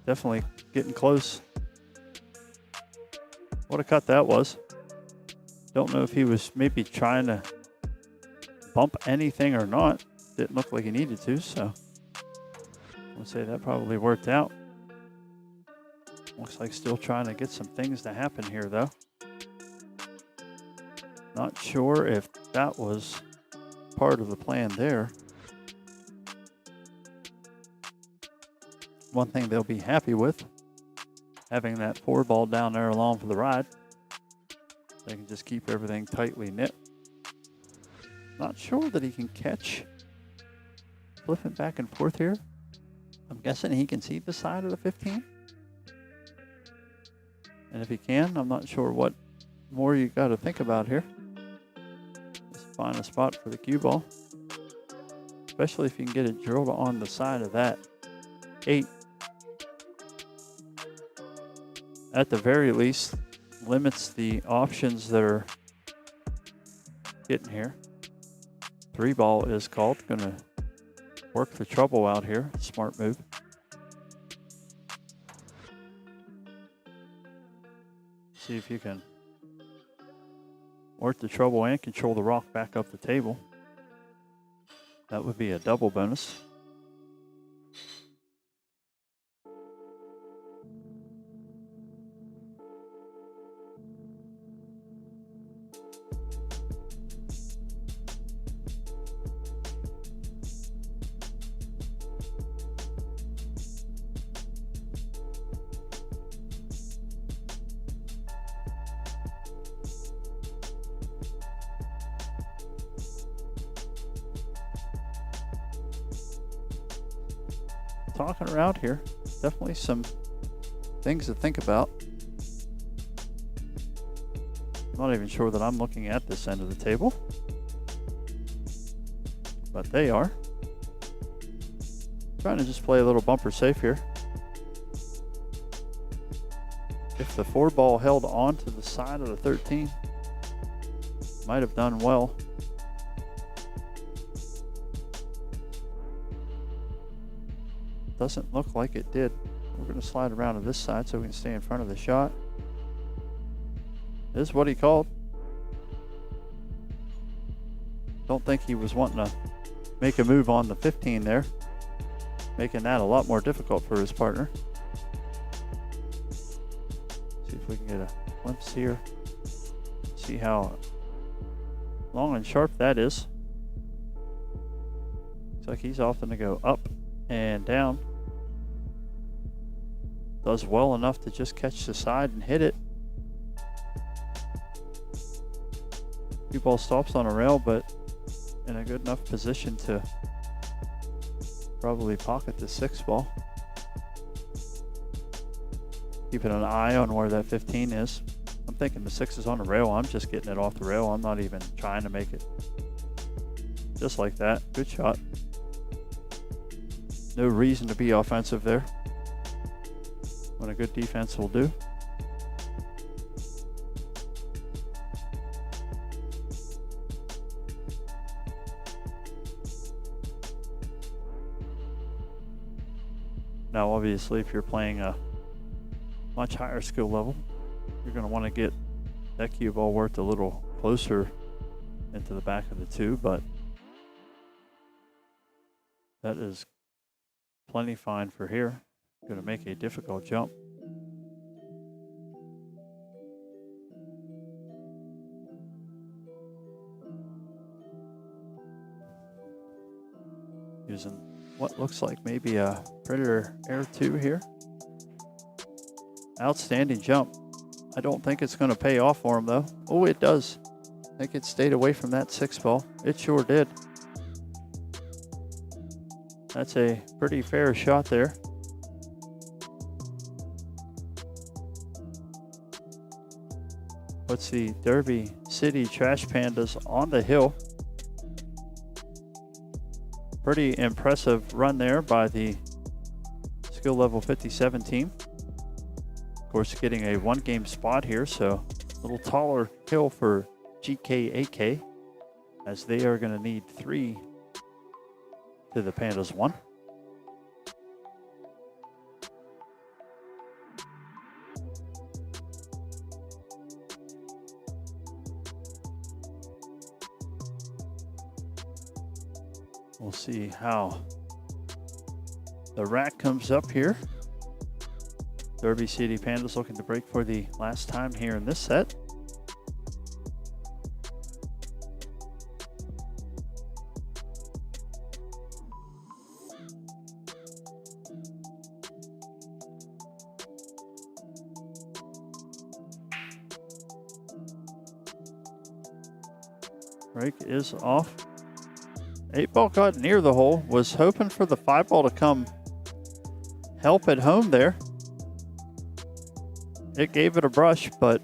Definitely getting close. What a cut that was. Don't know if he was maybe trying to bump anything or not. Didn't look like he needed to, so I would say that probably worked out. Looks like still trying to get some things to happen here, though. Not sure if that was part of the plan there. One thing they'll be happy with, having that 4 ball down there along for the ride. They can just keep everything tightly knit. Not sure that he can catch flipping back and forth here. I'm guessing he can see the side of the 15. And if he can, I'm not sure what more you got to think about here. Just find a spot for the cue ball. Especially if you can get it drilled on the side of that 8. At the very least, limits the options that are getting here. 3 ball is called. Gonna work the trouble out here. Smart move. See if you can work the trouble and control the rock back up the table. That would be a double bonus. Talking around here, definitely some things to think about. I'm not even sure that I'm looking at this end of the table, but they are. Trying to just play a little bumper safe here. If the 4 ball held on to the side of the 13, might have done well. Doesn't look like it did. We're going to slide around to this side so we can stay in front of the shot. This is what he called. Don't think he was wanting to make a move on the 15 there, making that a lot more difficult for his partner. See if we can get a glimpse here. See how long and sharp that is. Looks like he's often to go up and down. Does well enough to just catch the side and hit it. Cue ball stops on a rail, but in a good enough position to probably pocket the 6 ball. Keeping an eye on where that 15 is. I'm thinking the 6 is on the rail. I'm just getting it off the rail. I'm not even trying to make it. Just like that. Good shot. No reason to be offensive there. What a good defense will do. Now, obviously, if you're playing a much higher skill level, you're going to want to get that cue ball worked a little closer into the back of the 2, but that is plenty fine for here. Going to make a difficult jump. Using what looks like maybe a Predator Air 2 here. Outstanding jump. I don't think it's going to pay off for him though. Oh, it does. I think it stayed away from that 6 ball. It sure did. That's a pretty fair shot there. puts the Derby City Trash Pandas on the hill. Pretty impressive run there by the skill level 57 team. Of course, getting a 1-game spot here, so a little taller hill for GKAK, as they are going to need 3 to the Pandas 1. We'll see how the rack comes up here. Derby City Pandas looking to break for the last time here in this set. Break is off. 8-ball got near the hole. Was hoping for the 5-ball to come help at home there. It gave it a brush, but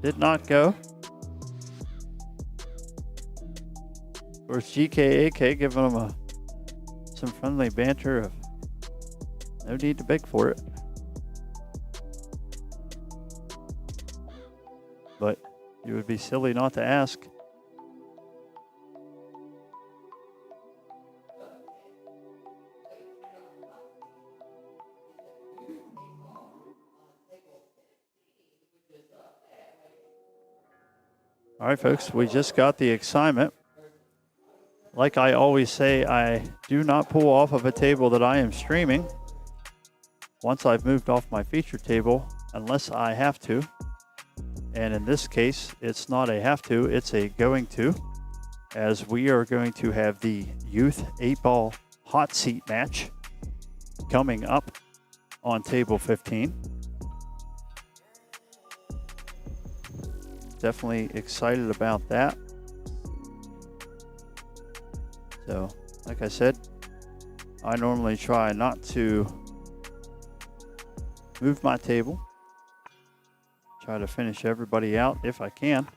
did not go. Of course, GKAK giving them some friendly banter of no need to beg for it. But you would be silly not to ask. All right, folks, we just got the assignment. Like I always say, I do not pull off of a table that I am streaming once I've moved off my feature table, unless I have to. And in this case, it's not a have to, it's a going to, as we are going to have the Youth 8-Ball Hot Seat match coming up on table 15. Definitely excited about that. So, like I said, I normally try not to move my table. Try to finish everybody out if I can.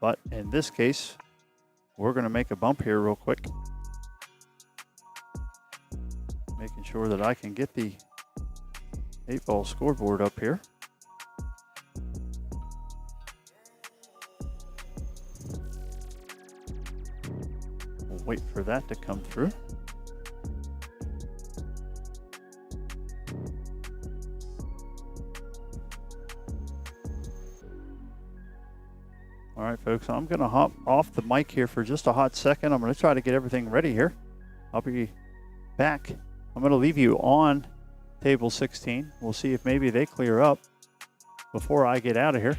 But in this case, we're going to make a bump here real quick. Making sure that I can get the 8-ball scoreboard up here. We'll wait for that to come through. All right, folks, I'm going to hop off the mic here for just a hot second. I'm going to try to get everything ready here. I'll be back. I'm going to leave you on table 16. We'll see if maybe they clear up before I get out of here.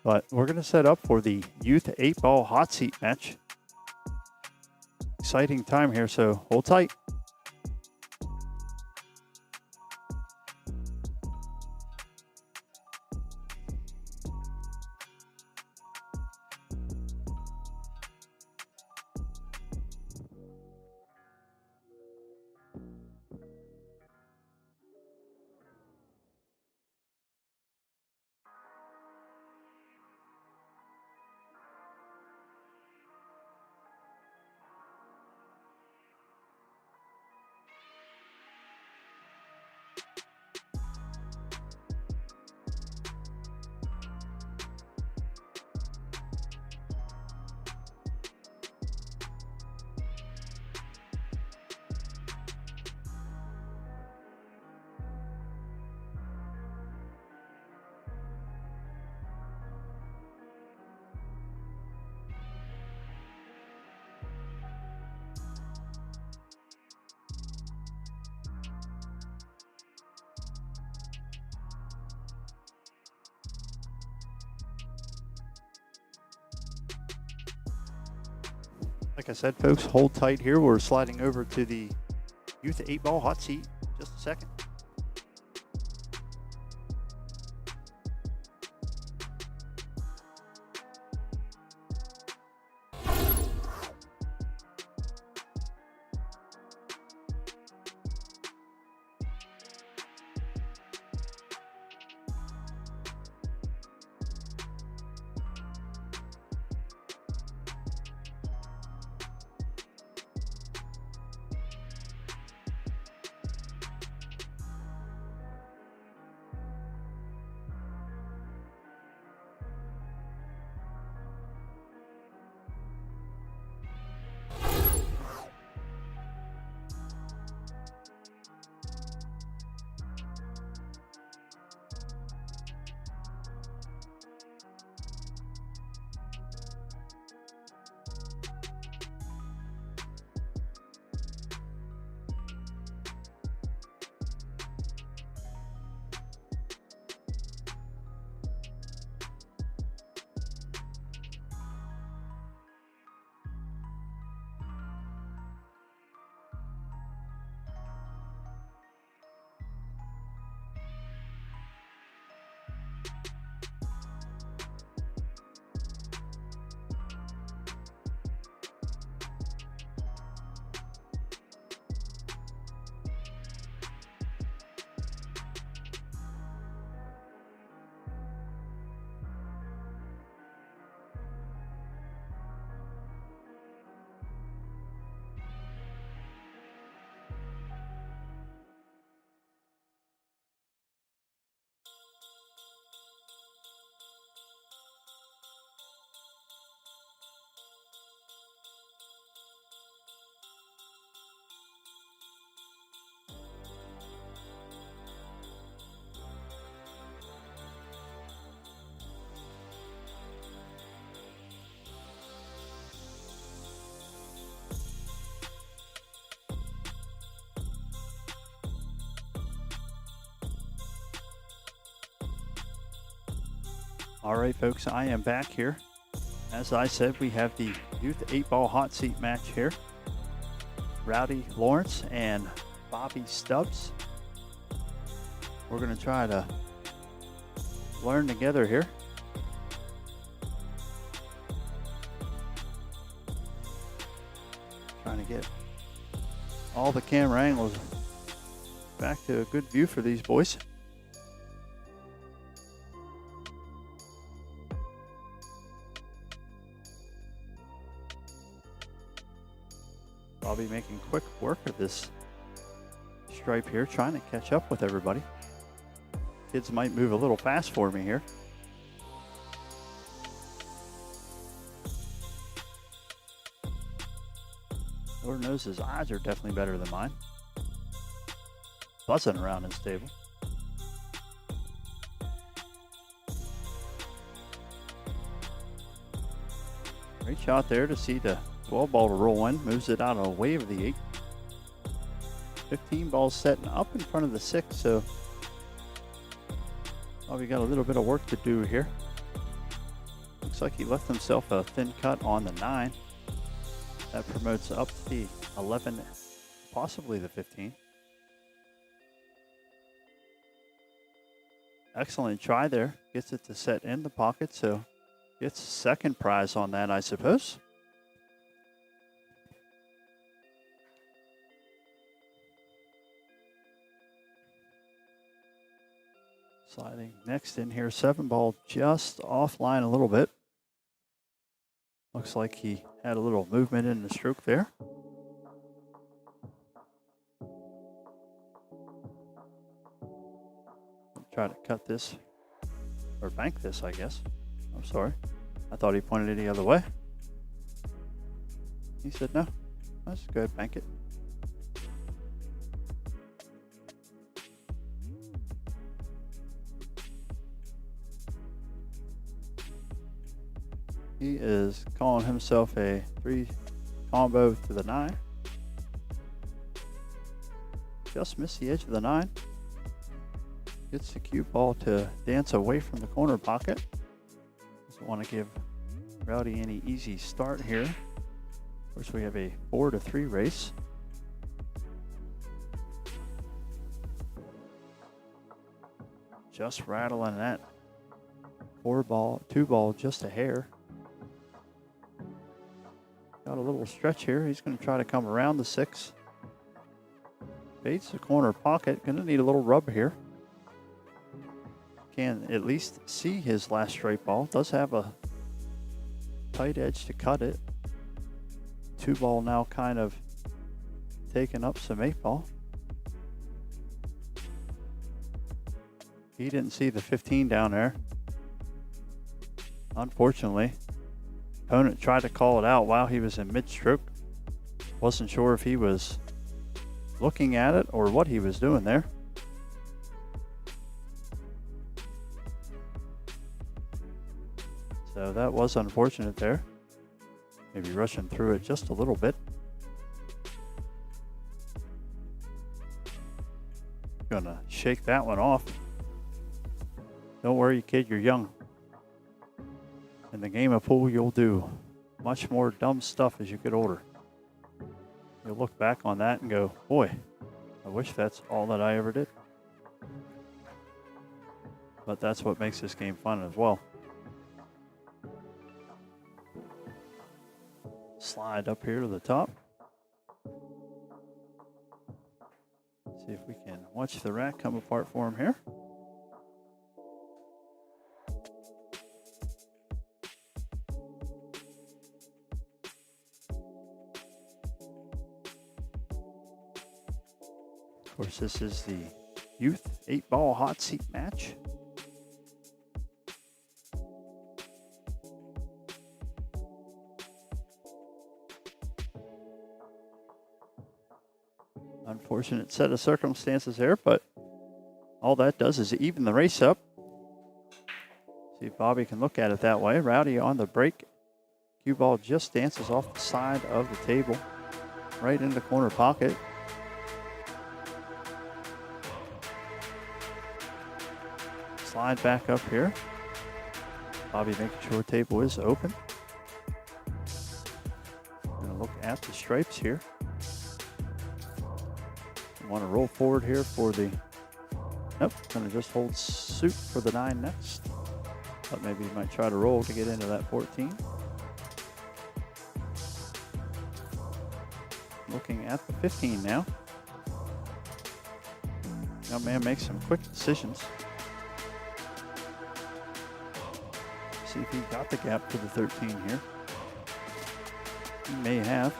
But we're going to set up for the Youth 8-Ball Hot Seat match. Exciting time here, so hold tight. Like I said, folks, hold tight here. We're sliding over to the Youth 8-Ball Hot Seat. Just a second. All right, folks, I am back here. As I said, we have the Youth 8-Ball Hot Seat match here. Rowdy Lawrence and Bobby Stubbs. We're going to try to learn together here. Trying to get all the camera angles back to a good view for these boys. Bobby making quick work of this stripe here, trying to catch up with everybody. Kids might move a little fast for me here. Lord knows his eyes are definitely better than mine. Buzzing around his table. Great shot there to see the 12 ball to roll in. Moves it out of the way of the 8. 15 balls setting up in front of the 6, so we got a little bit of work to do here. Looks like he left himself a thin cut on the 9. That promotes up to the 11, possibly the 15. Excellent try there. Gets it to set in the pocket, so gets second prize on that, I suppose. Sliding next in here, 7 ball just offline a little bit. Looks like he had a little movement in the stroke there. Try to cut this, or bank this, I guess. I'm sorry. I thought he pointed it the other way. He said no. Let's go ahead and bank it. He is calling himself a 3 combo to the 9. Just missed the edge of the 9. Gets the cue ball to dance away from the corner pocket. Doesn't want to give Rowdy any easy start here. Of course, we have a 4-3 race. Just rattling that 2 ball just a hair. Got a little stretch here. He's going to try to come around the 6. Baits the corner pocket. Going to need a little rub here. Can at least see his last straight ball. Does have a tight edge to cut it. 2 ball now kind of taking up some 8 ball. He didn't see the 15 down there. Unfortunately. Opponent tried to call it out while he was in mid-stroke. Wasn't sure if he was looking at it or what he was doing there. So that was unfortunate there. Maybe rushing through it just a little bit. Gonna shake that one off. Don't worry, kid, you're young. In the game of pool, you'll do much more dumb stuff as you get older. You'll look back on that and go, boy, I wish that's all that I ever did. But that's what makes this game fun as well. Slide up here to the top. See if we can watch the rack come apart for him here. Of course, this is the Youth 8-Ball Hot Seat match. Unfortunate set of circumstances there, but all that does is even the race up. See if Bobby can look at it that way. Rowdy on the break. Cue ball just dances off the side of the table, right in the corner pocket. Slide back up here. Bobby making sure table is open. Gonna look at the stripes here. Want to roll forward here for the, nope, gonna just hold suit for the 9 next. But maybe he might try to roll to get into that 14. Looking at the 15 now. Young man makes some quick decisions. See if he got the gap to the 13 here. He may have.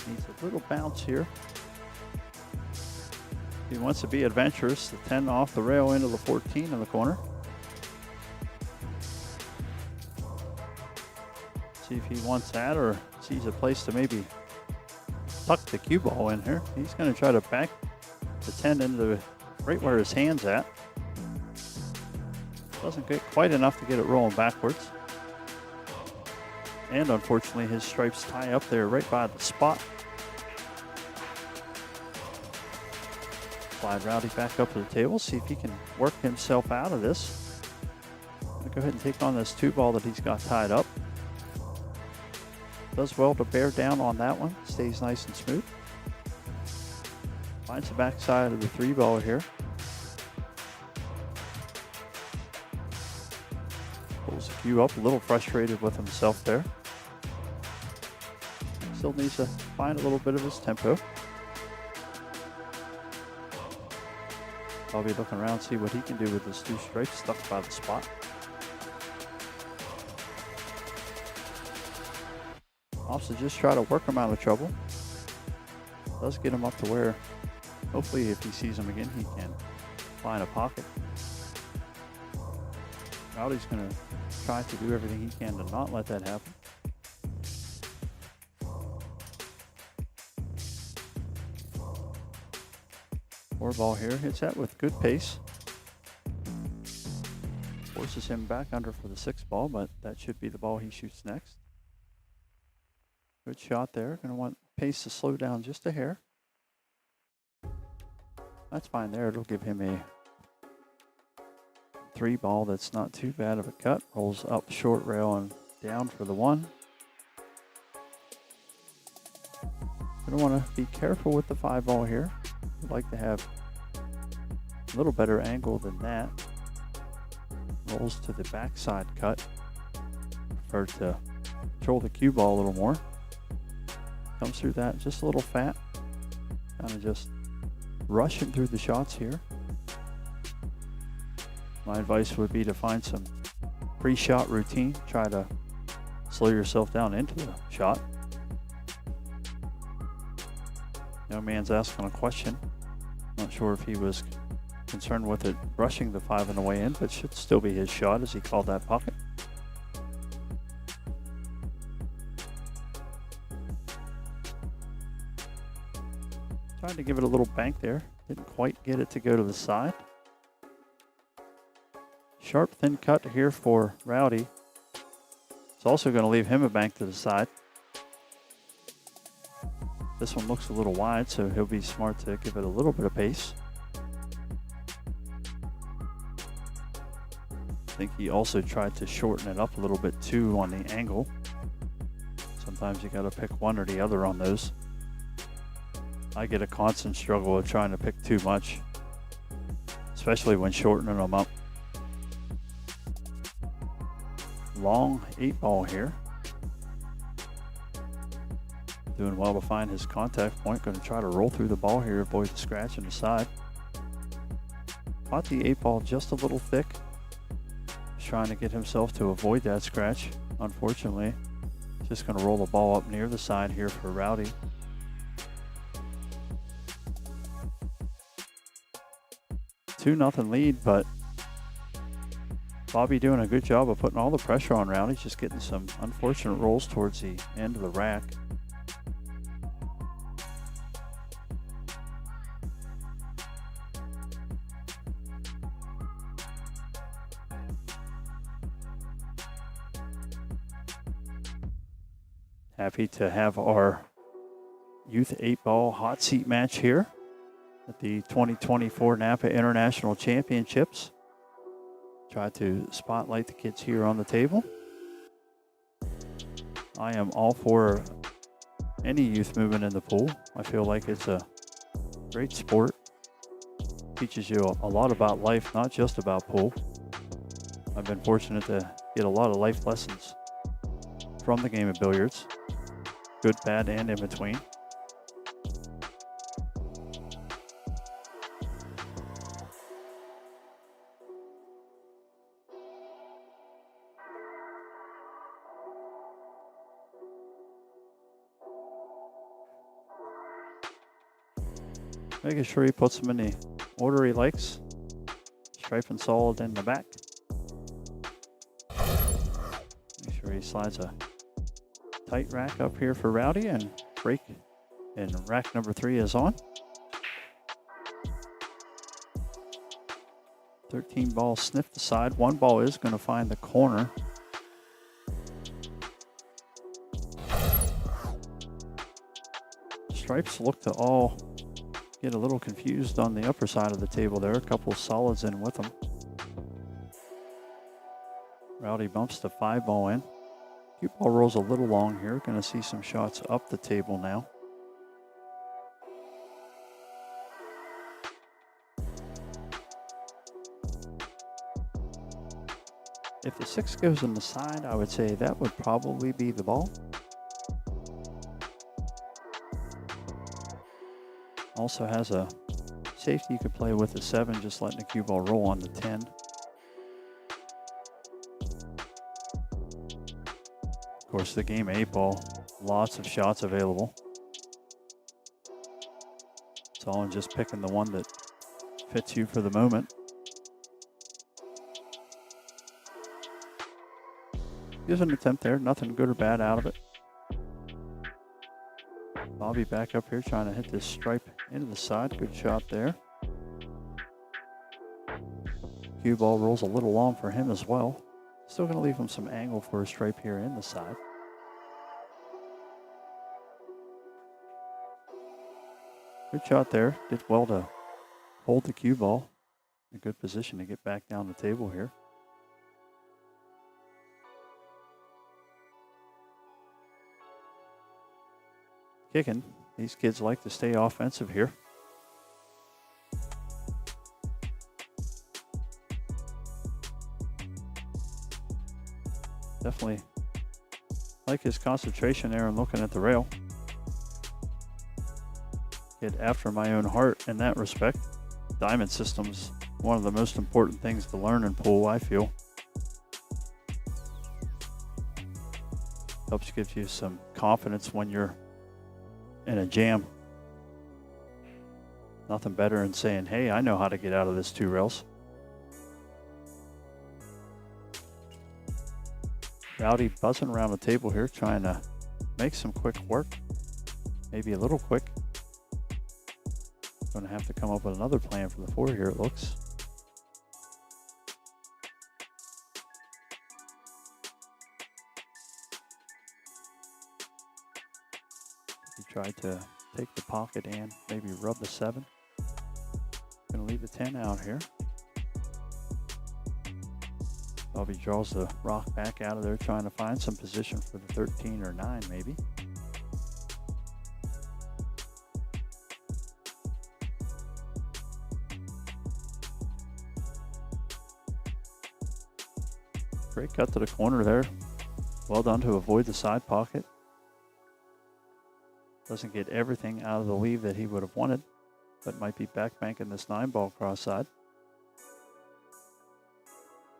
Needs a little bounce here. He wants to be adventurous. The 10 off the rail into the 14 in the corner. See if he wants that or sees a place to maybe tuck the cue ball in here. He's going to try to back the 10 into right where his hand's at. Doesn't get quite enough to get it rolling backwards. And unfortunately his stripes tie up there right by the spot. Slide Rowdy back up to the table, see if he can work himself out of this. I'm going to go ahead and take on this 2 ball that he's got tied up. Does well to bear down on that one, stays nice and smooth. Finds the backside of the 3 ball here. Pulls the cue up, a little frustrated with himself there. Still needs to find a little bit of his tempo. I'll be looking around, see what he can do with his 2 stripes stuck by the spot. Also just try to work him out of trouble. Does get him up to where, hopefully if he sees him again, he can find a pocket. Rowdy's going to try to do everything he can to not let that happen. Four ball here, hits that with good pace. Forces him back under for the 6 ball, but that should be the ball he shoots next. Good shot there. Going to want pace to slow down just a hair. That's fine there. It'll give him a 3 ball that's not too bad of a cut. Rolls up short rail and down for the 1. Going to want to be careful with the 5 ball here. Would like to have a little better angle than that. Rolls to the backside cut. Prefer to control the cue ball a little more. Comes through that just a little fat. Kind of just rushing through the shots here. My advice would be to find some pre-shot routine. Try to slow yourself down into the shot. Young man's asking a question. Not sure if he was concerned with it rushing the 5 on the way in, but should still be his shot as he called that pocket. Trying to give it a little bank there. Didn't quite get it to go to the side. Sharp, thin cut here for Rowdy. It's also going to leave him a bank to the side. This one looks a little wide, so he'll be smart to give it a little bit of pace. I think he also tried to shorten it up a little bit too on the angle. Sometimes you got to pick one or the other on those. I get a constant struggle with trying to pick too much, especially when shortening them up. Long 8 ball here. Doing well to find his contact point. Going to try to roll through the ball here, avoid the scratch in the side. Caught the 8 ball just a little thick. Just trying to get himself to avoid that scratch. Unfortunately, just going to roll the ball up near the side here for Rowdy. Two nothing lead, but Bobby doing a good job of putting all the pressure on Rowdy. Just getting some unfortunate rolls towards the end of the rack. Happy to have our youth 8 ball hot seat match here. at the 2024 NAPA International Championships. Try to spotlight the kids here on the table. I am all for any youth movement in the pool. I feel like it's a great sport. Teaches you a lot about life, not just about pool. I've been fortunate to get a lot of life lessons from the game of billiards, good, bad, and in between. Making sure he puts them in the order he likes. Stripe and solid in the back. Make sure he slides a tight rack up here for Rowdy, and break and rack number 3 is on. 13 balls sniff the side. 1 ball is going to find the corner. Stripes look to all get a little confused on the upper side of the table there. A couple of solids in with them. Rowdy bumps the 5 ball in. Cue ball rolls a little long here. Going to see some shots up the table now. If the 6 goes on the side, I would say that would probably be the ball. Also has a safety you could play with the 7, just letting the cue ball roll on the 10. Of course, the game 8 ball, lots of shots available. It's all in just picking the one that fits you for the moment. Gives an attempt there, nothing good or bad out of it. Bobby back up here trying to hit this stripe into the side. Good shot there. Cue ball rolls a little long for him as well. Still going to leave him some angle for a stripe here in the side. Good shot there. Did well to hold the cue ball. A good position to get back down the table here. Kicking. These kids like to stay offensive here. Definitely like his concentration there and looking at the rail. Kid after my own heart in that respect. Diamond system's one of the most important things to learn in pool, I feel. Helps give you some confidence when you're in a jam. Nothing better than saying, hey, I know how to get out of this 2 rails. Rowdy buzzing around the table here, trying to make some quick work. Maybe a little quick. Going to have to come up with another plan for the 4 here, it looks. He tried to take the pocket and maybe rub the 7. Going to leave the 10 out here. Bobby draws the rock back out of there, trying to find some position for the 13 or 9 maybe. Great cut to the corner there. Well done to avoid the side pocket. Doesn't get everything out of the leave that he would have wanted, but might be back banking this 9 ball cross side.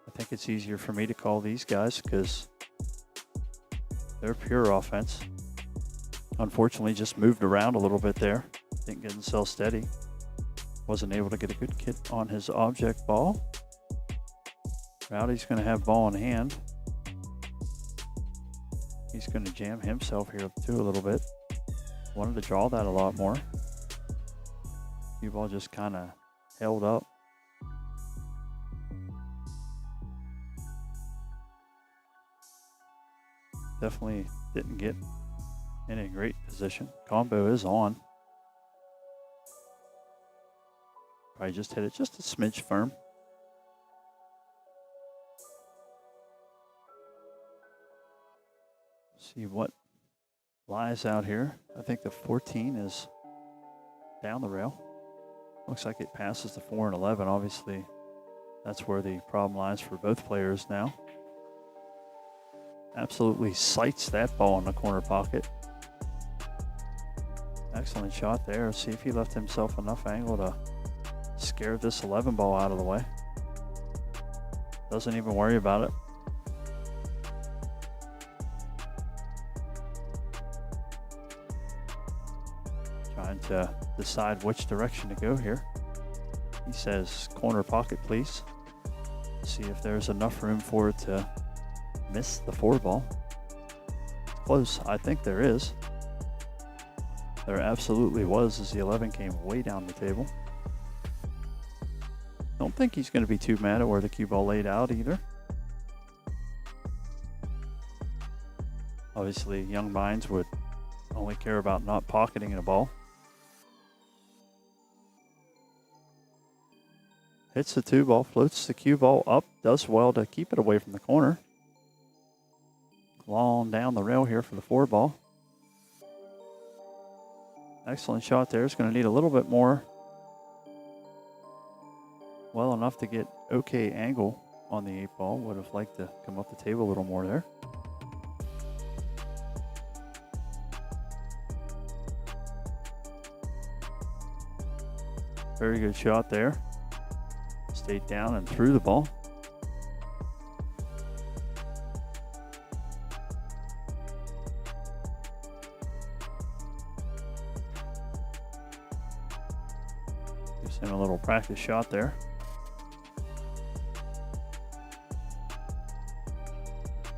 I think it's easier for me to call these guys because they're pure offense. Unfortunately, just moved around a little bit there. Didn't get himself steady. Wasn't able to get a good hit on his object ball. Rowdy's going to have ball in hand. He's going to jam himself here too a little bit. Wanted to draw that a lot more. Cue ball just kind of held up. Definitely didn't get in a great position. Combo is on. Probably just hit it just a smidge firm. See what lies out here. I think the 14 is down the rail. Looks like it passes the 4 and 11. Obviously, that's where the problem lies for both players now. Absolutely sights that ball in the corner pocket. Excellent shot there. See if he left himself enough angle to scare this 11 ball out of the way. Doesn't even worry about it. Trying to decide which direction to go here. He says, corner pocket, please. See if there's enough room for it to miss the 4 ball. It's close. I think there is. There absolutely was, as the 11 came way down the table. Don't think he's going to be too mad at where the cue ball laid out either. Obviously, young minds would only care about not pocketing a ball. Hits the 2 ball, floats the cue ball up, does well to keep it away from the corner. Long down the rail here for the 4 ball. Excellent shot there. It's going to need a little bit more. Well enough to get okay angle on the 8 ball. Would have liked to come up the table a little more there. Very good shot there. Stayed down and threw the ball. Gives him a little practice shot there.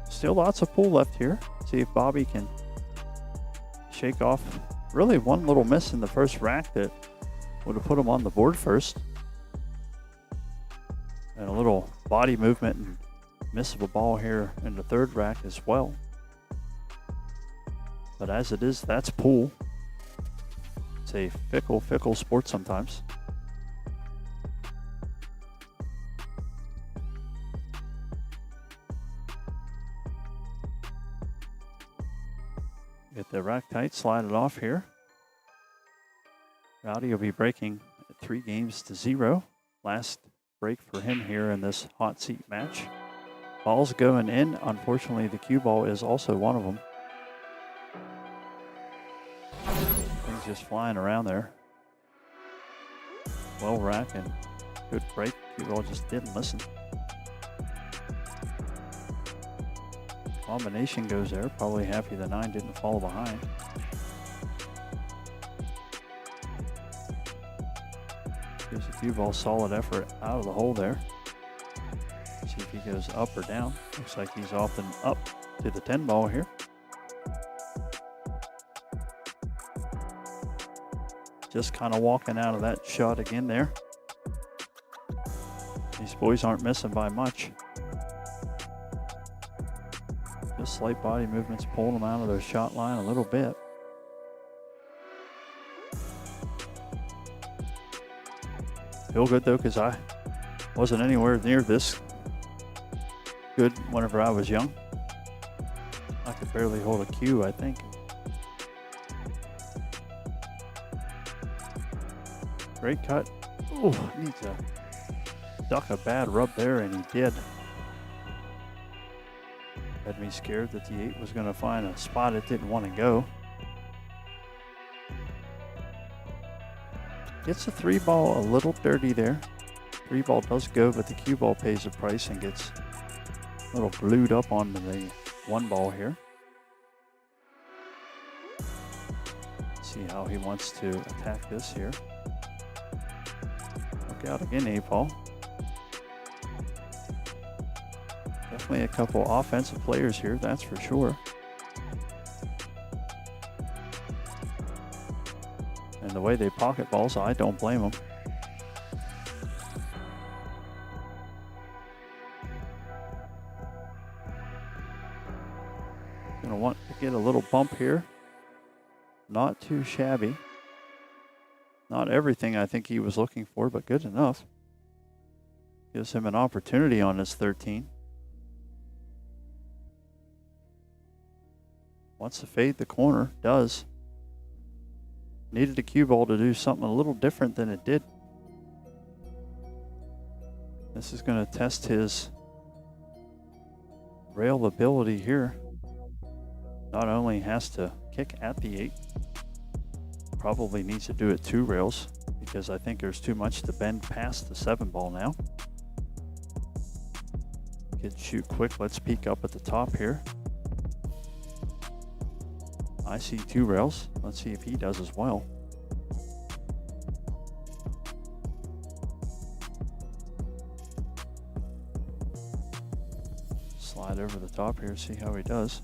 Still lots of pool left here. See if Bobby can shake off really one little miss in the first rack that would have put him on the board first. And a little body movement and miss of a ball here in the 3rd rack as well. But as it is, that's pool. It's a fickle sport sometimes. Get the rack tight, slide it off here. Rowdy will be breaking 3 games to 0. Last break for him here in this hot seat match. Balls going in. Unfortunately, the cue ball is also one of them. Things just flying around there. Well rack and good break. Cue ball just didn't listen. Combination goes there. Probably happy the 9 didn't fall behind. Gives a cue ball solid effort out of the hole there. See if he goes up or down. Looks like he's often up to the 10 ball here. Just kind of walking out of that shot again there. These boys aren't missing by much. Just slight body movements pulling them out of their shot line a little bit. Feel good though, because I wasn't anywhere near this good whenever I was young. I could barely hold a cue, I think. Great cut. Oh, needs to duck a bad rub there, and he did. Had me scared that the 8 was going to find a spot it didn't want to go. Gets the 3 ball a little dirty there. 3 ball does go, but the cue ball pays the price and gets a little blued up on the 1 ball here. See how he wants to attack this here. Look out again, 8 ball. Definitely a couple offensive players here, that's for sure. And the way they pocket balls, I don't blame them. Gonna want to get a little bump here. Not too shabby. Not everything I think he was looking for, but good enough. Gives him an opportunity on his 13. Wants to fade the corner, does. Needed a cue ball to do something a little different than it did. This is going to test his rail ability here. Not only has to kick at the 8, probably needs to do it 2 rails because I think there's too much to bend past the 7 ball now. Kid shoot quick. Let's peek up at the top here. I see 2 rails. Let's see if he does as well. Slide over the top here, see how he does.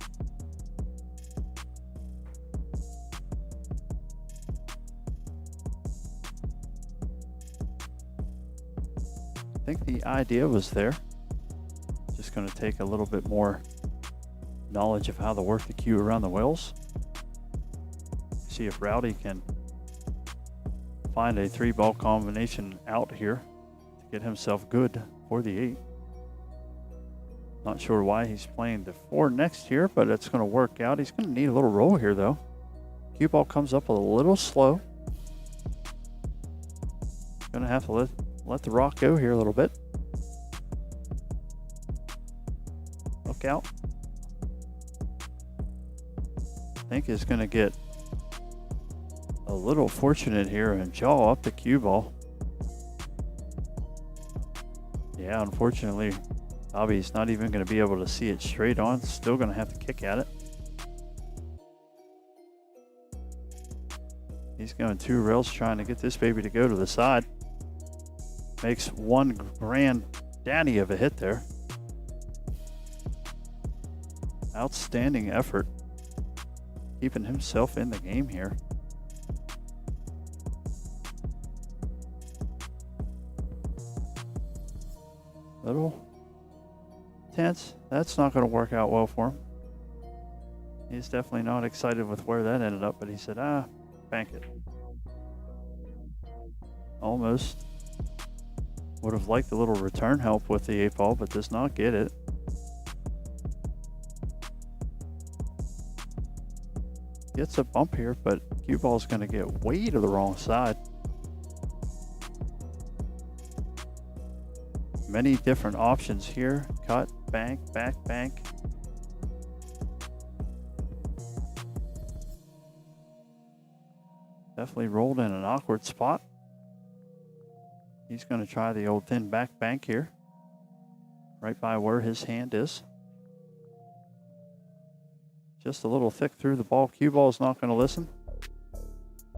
I think the idea was there. Just going to take a little bit more knowledge of how to work the cue around the wells. See if Rowdy can find a 3-ball combination out here to get himself good for the 8. Not sure why he's playing the 4 next here, but it's going to work out. He's going to need a little roll here, though. Cue ball comes up a little slow. Going to have to let the rock go here a little bit. Look out. I think he's going to get a little fortunate here and jaw up the cue ball. Yeah, unfortunately, Bobby's not even going to be able to see it straight on. Still going to have to kick at it. He's going 2 rails trying to get this baby to go to the side. Makes one grand daddy of a hit there. Outstanding effort. Keeping himself in the game here. Little tense. That's not going to work out well for him. He's definitely not excited with where that ended up, but he said, bank it. Almost would have liked a little return help with the 8 ball, but does not get it. Gets a bump here, but cue ball is going to get way to the wrong side. Many different options here. Cut, bank, back, bank. Definitely rolled in an awkward spot. He's going to try the old thin back bank here. Right by where his hand is. Just a little thick through the ball. Cue ball is not going to listen.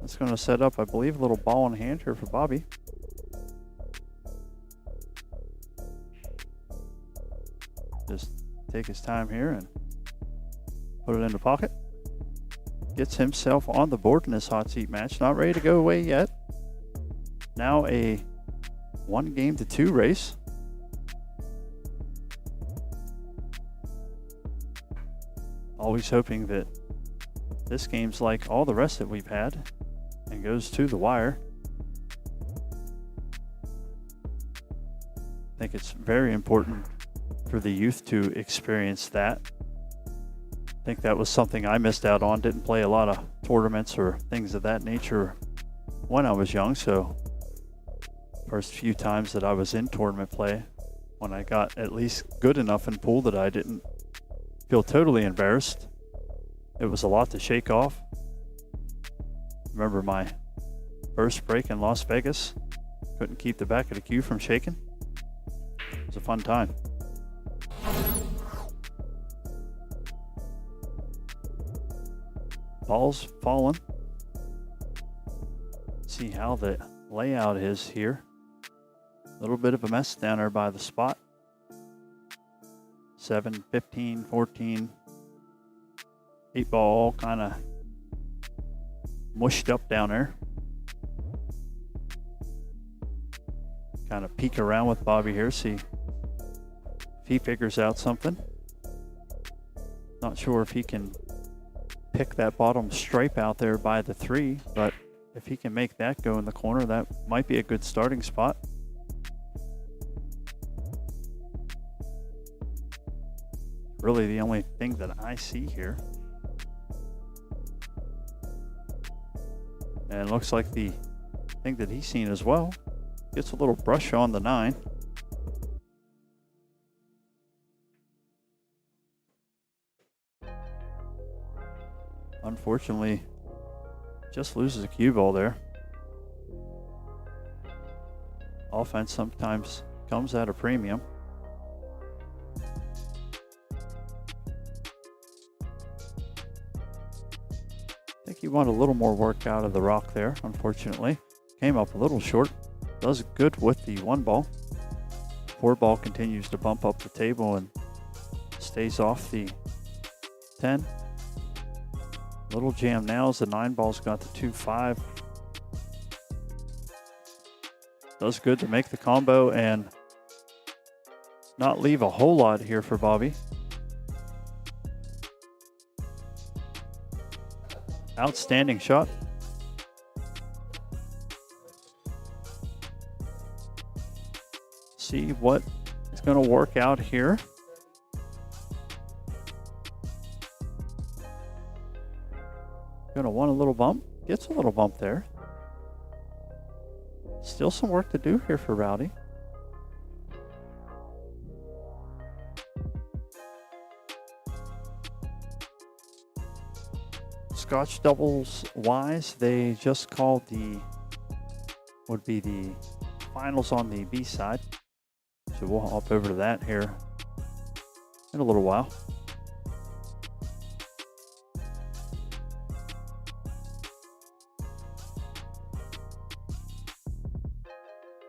That's going to set up, I believe, a little ball in hand here for Bobby. Just take his time here and put it in the pocket. Gets himself on the board in this hot seat match. Not ready to go away yet. Now a 1-game-to-2 race. Always hoping that this game's like all the rest that we've had and goes to the wire. I think it's very important for the youth to experience that. I think that was something I missed out on. Didn't play a lot of tournaments or things of that nature when I was young, so first few times that I was in tournament play, when I got at least good enough in pool that I didn't feel totally embarrassed. It was a lot to shake off. Remember my first break in Las Vegas. Couldn't keep the back of the cue from shaking. It was a fun time. Ball's falling. See how the layout is here. A little bit of a mess down there by the spot. 7, 15, 14. 8 ball all kind of mushed up down there. Kind of peek around with Bobby here, see if he figures out something. Not sure if he can pick that bottom stripe out there by the 3, but if he can make that go in the corner, that might be a good starting spot. Really the only thing that I see here. And it looks like the thing that he's seen as well. Gets a little brush on the 9. Unfortunately, just loses a cue ball there. Offense sometimes comes at a premium. I think he wanted a little more work out of the rock there, unfortunately. Came up a little short. Does good with the 1 ball. 4 ball continues to bump up the table and stays off the 10. Little jam now as the 9 ball's got the 2-5. Does good to make the combo and not leave a whole lot here for Bobby. Outstanding shot. See what is going to work out here. Going to want a little bump. Gets a little bump there. Still some work to do here for Rowdy. Scotch doubles wise, they just called would be the finals on the B side. So we'll hop over to that here in a little while.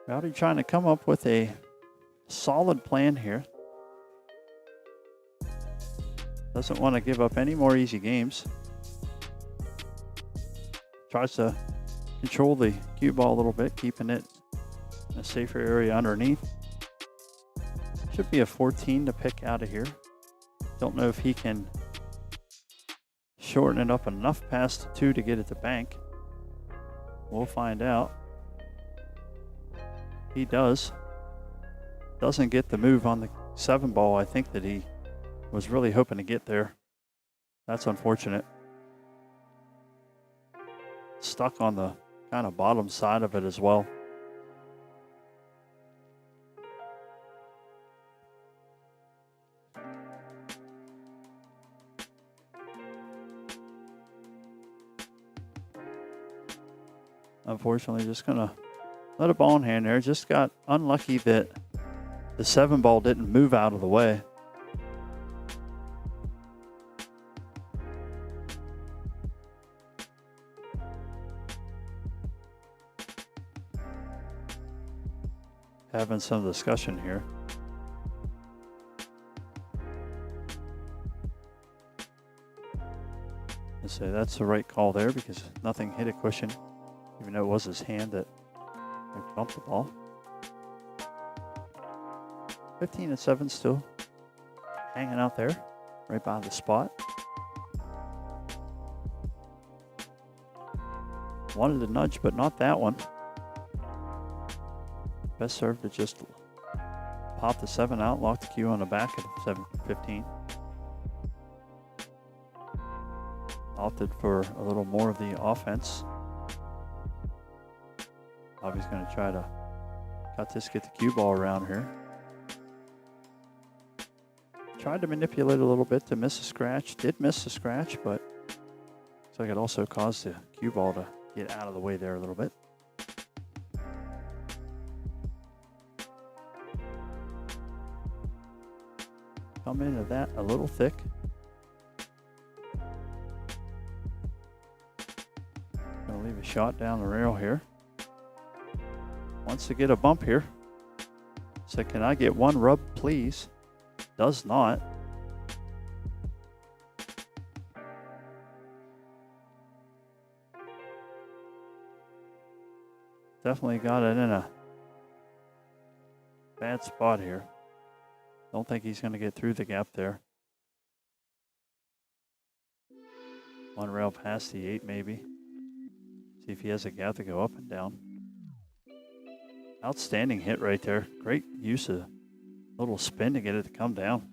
Rowdy trying to come up with a solid plan here. Doesn't want to give up any more easy games. Tries to control the cue ball a little bit, keeping it in a safer area underneath. Should be a 14 to pick out of here. Don't know if he can shorten it up enough past the 2 to get it to bank. We'll find out. He does. Doesn't get the move on the 7 ball. I think that he was really hoping to get there. That's unfortunate. Stuck on the kind of bottom side of it as well. Unfortunately, just gonna let a ball in hand there. Just got unlucky that the 7 ball didn't move out of the way. Having some discussion here. I say that's the right call there because nothing hit a cushion, even though it was his hand that bumped the ball. 15-7 still hanging out there, right by the spot. Wanted to nudge, but not that one. Best serve to just pop the 7 out, lock the cue on the back of 7-15. Opted for a little more of the offense. Bobby's going to try to cut this, get the cue ball around here. Tried to manipulate a little bit to miss a scratch. Did miss the scratch, but looks like it also caused the cue ball to get out of the way there a little bit. Come into that a little thick. Gonna leave a shot down the rail here. Wants to get a bump here. So can I get one rub, please? Does not. Definitely got it in a bad spot here. Don't think he's going to get through the gap there. One rail past the 8 maybe. See if he has a gap to go up and down. Outstanding hit right there. Great use of a little spin to get it to come down.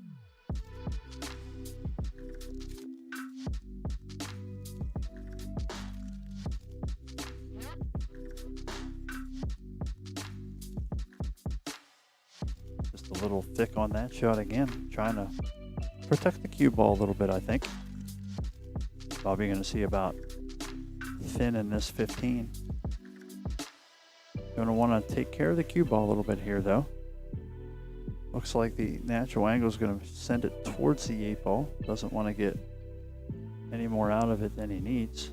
Just a little thick on that shot again. Trying to protect the cue ball a little bit, I think. Probably going to see about thin in this 15. Going to want to take care of the cue ball a little bit here, though. Looks like the natural angle is going to send it towards the 8 ball. Doesn't want to get any more out of it than he needs.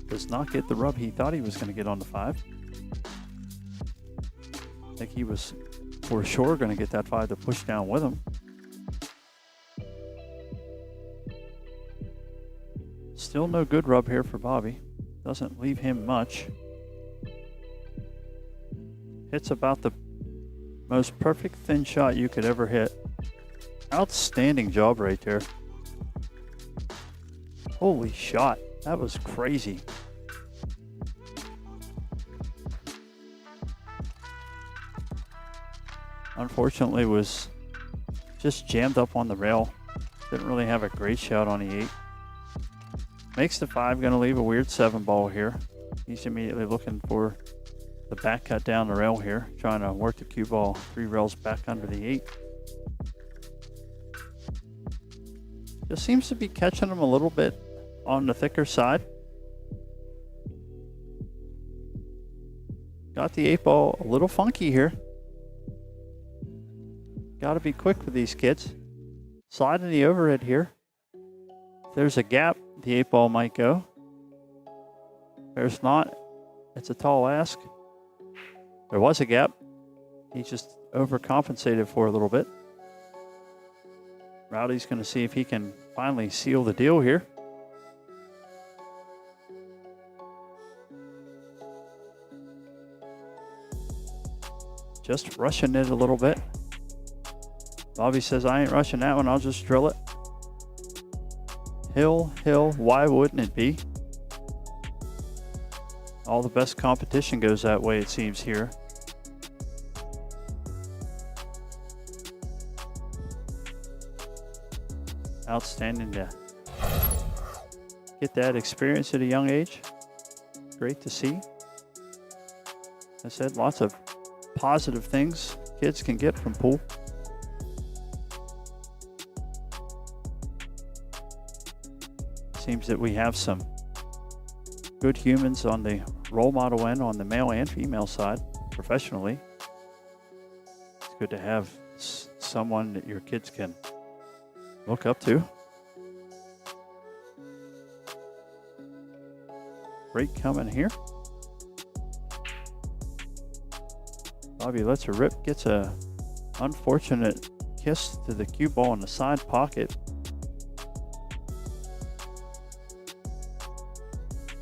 Does not get the rub he thought he was going to get on the 5. I think he was for sure going to get that 5 to push down with him. Still no good rub here for Bobby. Doesn't leave him much. Hits about the most perfect thin shot you could ever hit. Outstanding job right there. Holy shot. That was crazy. Unfortunately, was just jammed up on the rail. Didn't really have a great shot on the 8. Makes the 5, going to leave a weird 7 ball here. He's immediately looking for the back cut down the rail here, trying to work the cue ball 3 rails back under the 8. Just seems to be catching him a little bit on the thicker side. Got the 8 ball a little funky here. Got to be quick with these kids. Sliding the overhead here. If there's a gap, the 8 ball might go. If there's not, it's a tall ask. There was a gap. He just overcompensated for a little bit. Rowdy's going to see if he can finally seal the deal here. Just rushing it a little bit. Bobby says, I ain't rushing that one, I'll just drill it. Hill, why wouldn't it be? All the best competition goes that way, it seems here. Outstanding to get that experience at a young age. Great to see. I said, lots of positive things kids can get from pool. Seems that we have some good humans on the role model end, on the male and female side, professionally. It's good to have someone that your kids can look up to. Break coming here. Bobby lets her rip, gets a unfortunate kiss to the cue ball in the side pocket.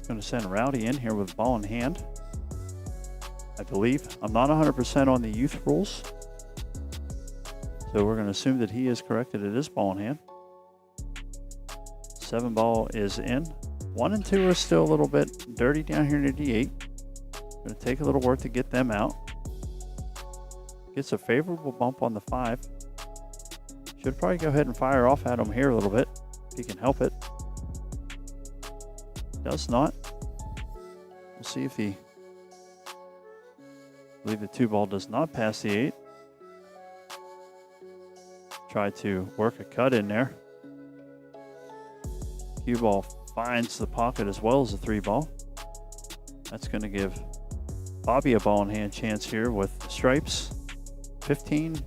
Going to send Rowdy in here with ball in hand, I believe. I'm not 100% on the youth rules, so we're going to assume that he is correct that it is ball in hand. 7 ball is in. 1 and 2 are still a little bit dirty down here near the 8. Going to take a little work to get them out. Gets a favorable bump on the 5. Should probably go ahead and fire off at him here a little bit if he can help it. Does not. We'll see if he, I believe the 2 ball does not pass the 8. Try to work a cut in there. Cue ball finds the pocket as well as the 3 ball. That's going to give Bobby a ball in hand chance here with stripes. 15.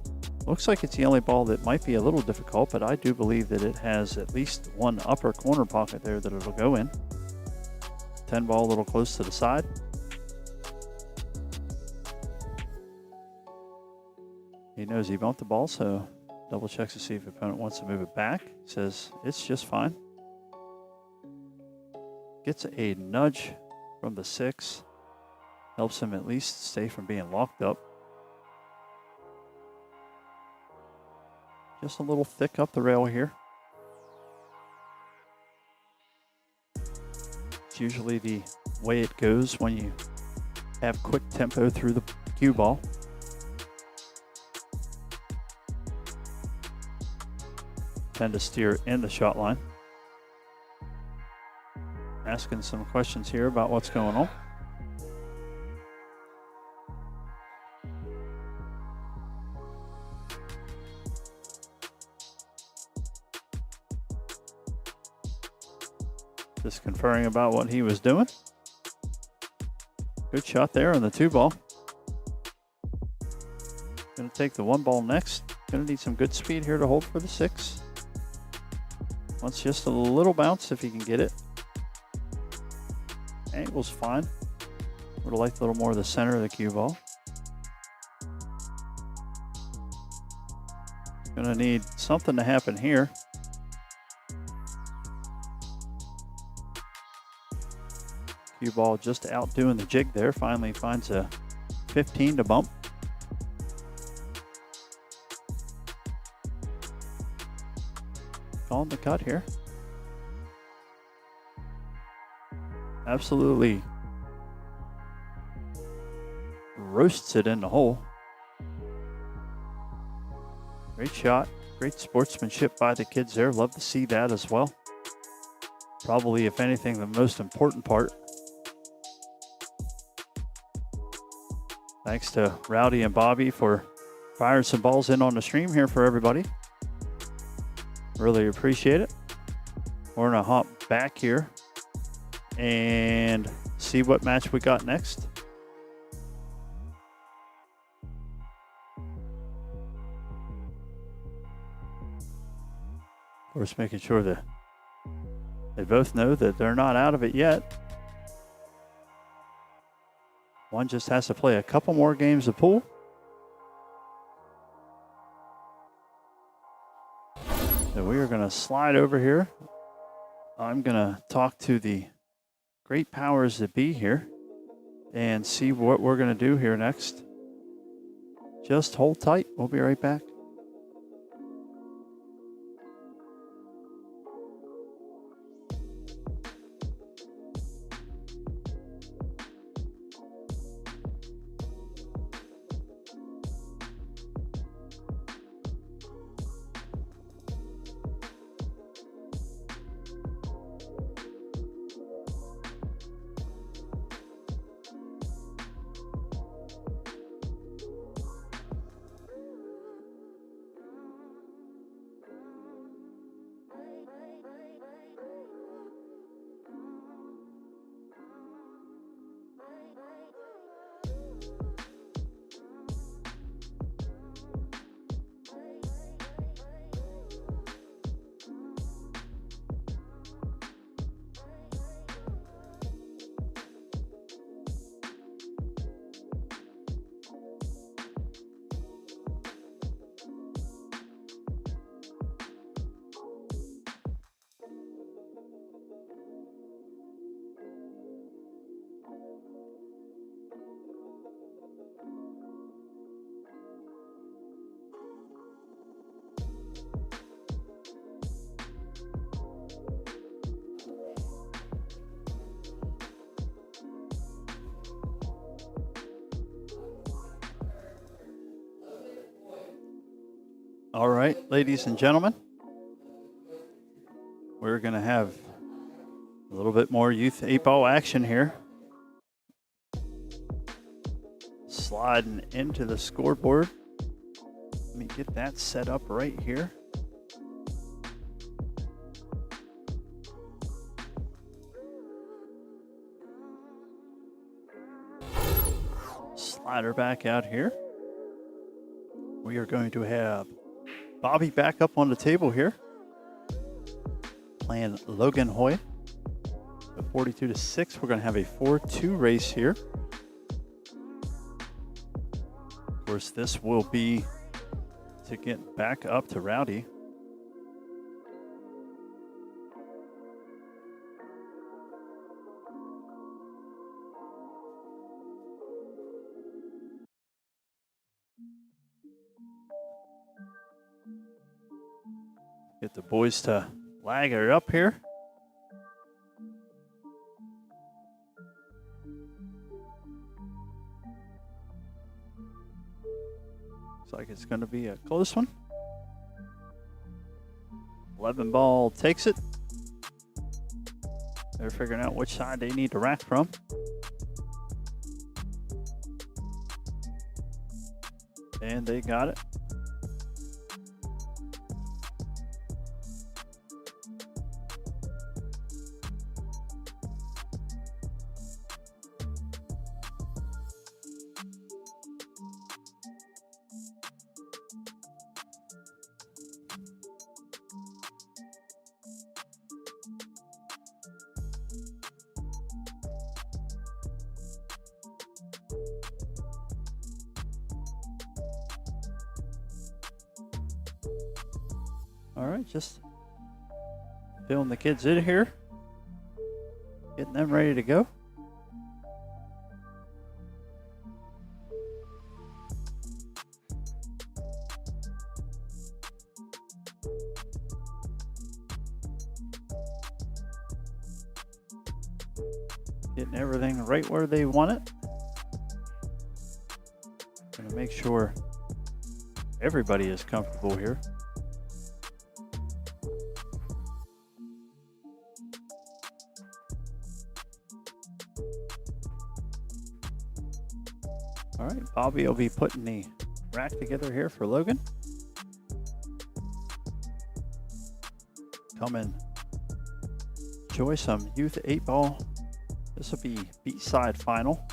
Looks like it's the only ball that might be a little difficult, but I do believe that it has at least one upper corner pocket there that it'll go in. 10 ball a little close to the side. He knows he bumped the ball, so double checks to see if the opponent wants to move it back. Says it's just fine. Gets a nudge from the 6. Helps him at least stay from being locked up. Just a little thick up the rail here. It's usually the way it goes when you have quick tempo through the cue ball. Tend to steer in the shot line. Asking some questions here about what's going on. Just conferring about what he was doing. Good shot there on the 2-ball. Gonna take the 1-ball next. Gonna need some good speed here to hold for the 6. Wants just a little bounce if he can get it. Angle's fine. Would have liked a little more of the center of the cue ball. Gonna need something to happen here. Cue ball just outdoing the jig there. Finally finds a 15 to bump. Calling the cut here. Absolutely roasts it in the hole. Great shot. Great sportsmanship by the kids there. Love to see that as well. Probably, if anything, the most important part. Thanks to Rowdy and Bobby for firing some balls in on the stream here for everybody. Really appreciate it. We're going to hop back here and see what match we got next. Of course, making sure that they both know that they're not out of it yet. One just has to play a couple more games of pool. So we are going to slide over here. I'm going to talk to the great powers that be here and see what we're going to do here next. Just hold tight. We'll be right back. All right, ladies and gentlemen, we're going to have a little bit more youth 8-ball action here. Sliding into the scoreboard. Let me get that set up right here. Slider back out here. We are going to have Bobby back up on the table here, playing Logan Hoy. A 42-6. We're going to have a 4-2 race here. Of course, this will be to get back up to Rowdy. Get the boys to lag her up here. Looks like it's going to be a close one. 11 ball takes it. They're figuring out which side they need to rack from. And they got it. All right, just filling the kids in here, getting them ready to go. Getting everything right where they want it. Gonna make sure everybody is comfortable here. All right, Bobby will be putting the rack together here for Logan. Come and enjoy some youth 8-ball. This will be B-side final.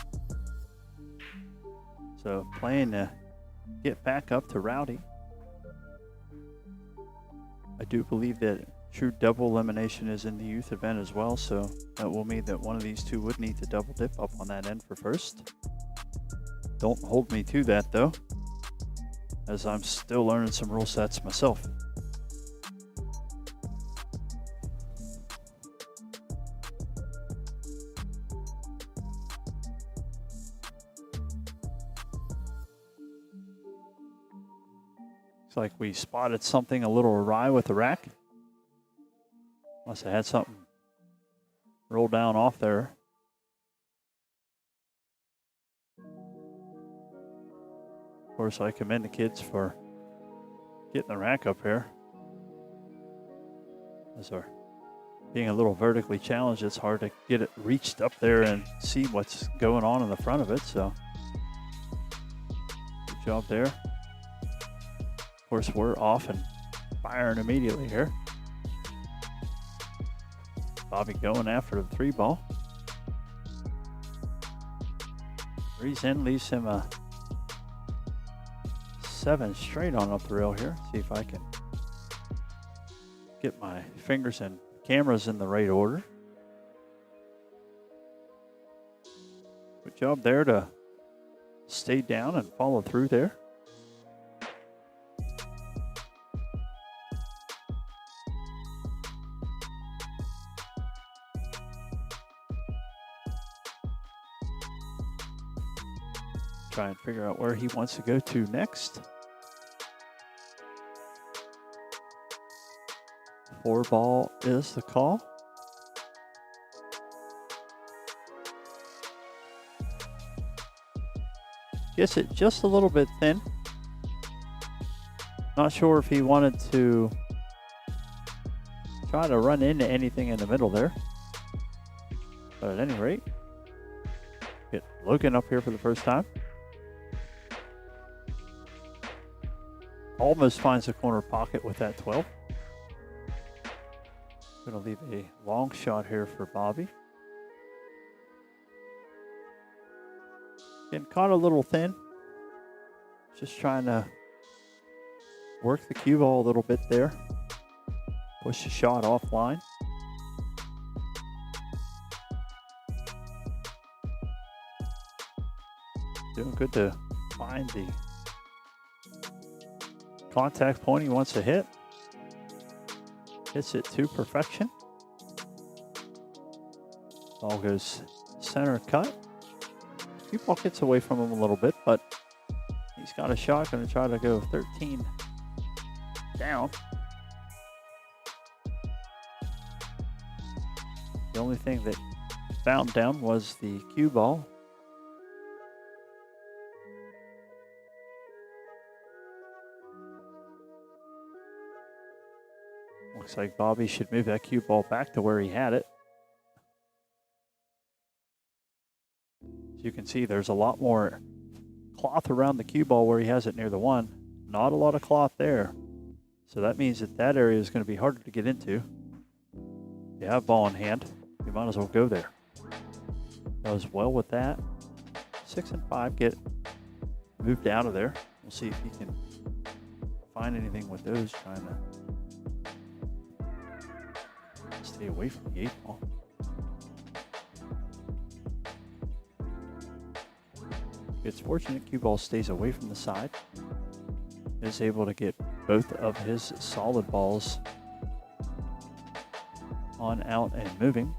So playing to get back up to Rowdy. I do believe that true double elimination is in the youth event as well, so that will mean that one of these two would need to double dip up on that end for first. Don't hold me to that though, as I'm still learning some rule sets myself. Looks like we spotted something a little awry with the rack. Must have had something roll down off there. Of course, I commend the kids for getting the rack up here. As they're being a little vertically challenged, it's hard to get it reached up there and see what's going on in the front of it. So, good job there. Of course, we're off and firing immediately here. Bobby going after the 3-ball. Three's in, leaves him a 7 straight on up the rail here. See if I can get my fingers and cameras in the right order. Good job there to stay down and follow through there. Try and figure out where he wants to go to next. 4-ball is the call. Gets it just a little bit thin. Not sure if he wanted to try to run into anything in the middle there. But at any rate, get Logan up here for the first time. Almost finds the corner pocket with that 12. Going to leave a long shot here for Bobby. Getting caught a little thin. Just trying to work the cue ball a little bit there. Push the shot offline. Doing good to find the contact point he wants to hit. Hits it to perfection. Ball goes center cut. Cue ball gets away from him a little bit, but he's got a shot. Going to try to go 13 down. The only thing that found down was the cue ball. Looks like Bobby should move that cue ball back to where he had it. As you can see, there's a lot more cloth around the cue ball where he has it near the one. Not a lot of cloth there. So that means that that area is going to be harder to get into. If you have ball in hand, you might as well go there. Does well with that. 6 and 5 get moved out of there. We'll see if he can find anything with those, trying to stay away from the 8 ball. It's fortunate cue ball stays away from the side. Is able to get both of his solid balls on, out, and moving.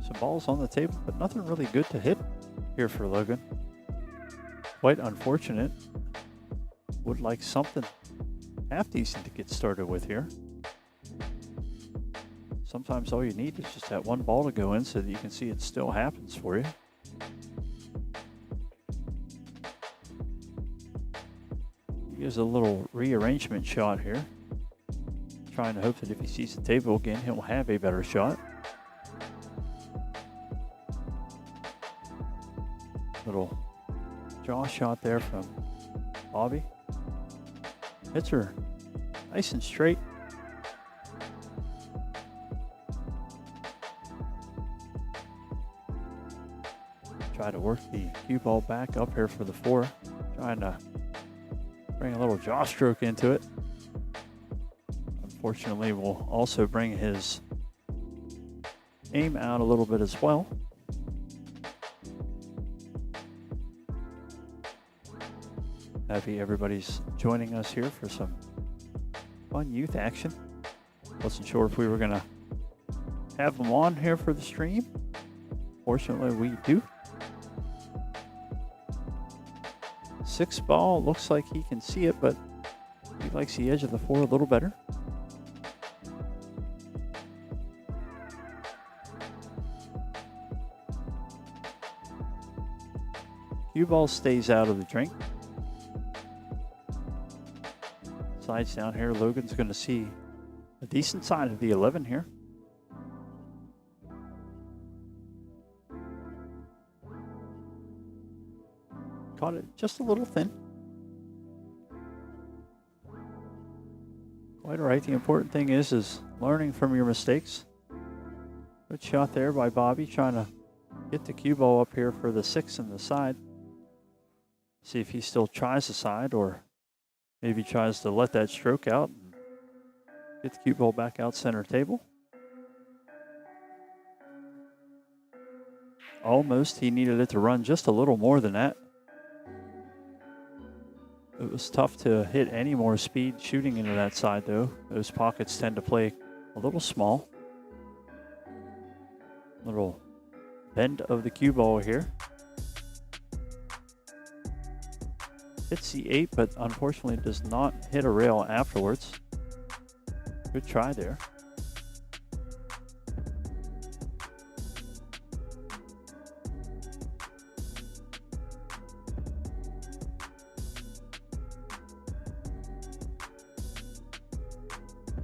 Some balls on the table, but nothing really good to hit here for Logan. Quite unfortunate. Would like something half decent to get started with here. Sometimes all you need is just that one ball to go in so that you can see it still happens for you. Here's a little rearrangement shot here. Trying to hope that if he sees the table again, he'll have a better shot. Little draw shot there from Bobby. Hits her nice and straight. Try to work the cue ball back up here for the 4. Trying to bring a little jaw stroke into it. Unfortunately, will also bring his aim out a little bit as well. Happy everybody's joining us here for some fun youth action. Wasn't sure if we were going to have them on here for the stream. Fortunately, we do. 6 ball, looks like he can see it, but he likes the edge of the 4 a little better. Cue ball stays out of the drink. Slides down here. Logan's going to see a decent side of the 11 here. Caught it just a little thin. Quite all right. The important thing is learning from your mistakes. Good shot there by Bobby, trying to get the cue ball up here for the 6 in the side. See if he still tries the side, or maybe tries to let that stroke out and get the cue ball back out center table. Almost. He needed it to run just a little more than that. It was tough to hit any more speed shooting into that side, though. Those pockets tend to play a little small. Little bend of the cue ball here. Hits the 8, but unfortunately does not hit a rail afterwards. Good try there.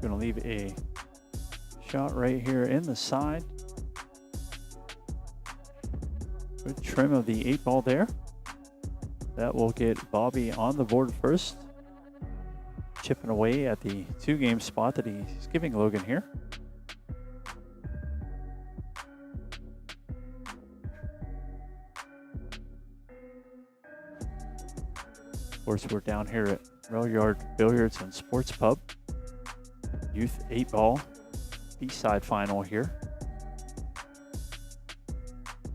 Going to leave a shot right here in the side. Good trim of the 8 ball there. That will get Bobby on the board first. Chipping away at the 2-game spot that he's giving Logan here. Of course, we're down here at Railyard Billiards and Sports Pub. Youth 8 ball B-side final here.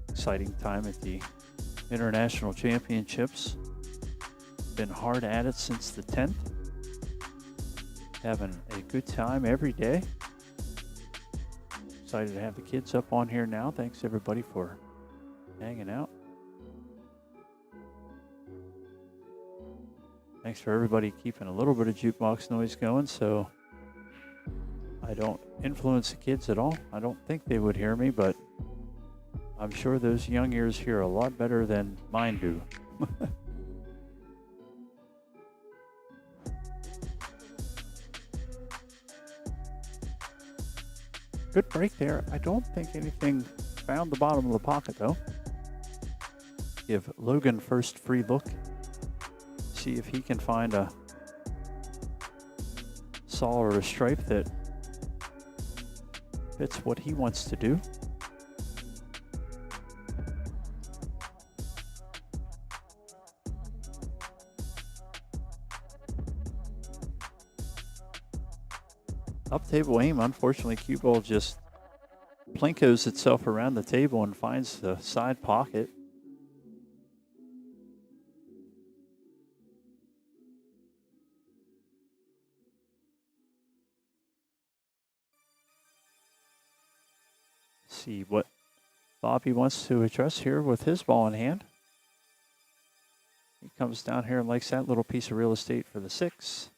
Exciting time at the International Championships. Been hard at it since the 10th. Having a good time every day. Excited to have the kids up on here now. Thanks everybody for hanging out. Thanks for everybody keeping a little bit of jukebox noise going so I don't influence the kids at all. I don't think they would hear me, but I'm sure those young ears hear a lot better than mine do. Good break there. I don't think anything found the bottom of the pocket though. Give Logan first free look. See if he can find a saw or a stripe that fits what he wants to do. Up table aim, unfortunately, cue ball just plinkos itself around the table and finds the side pocket. See what Bobby wants to address here with his ball in hand. He comes down here and likes that little piece of real estate for the 6.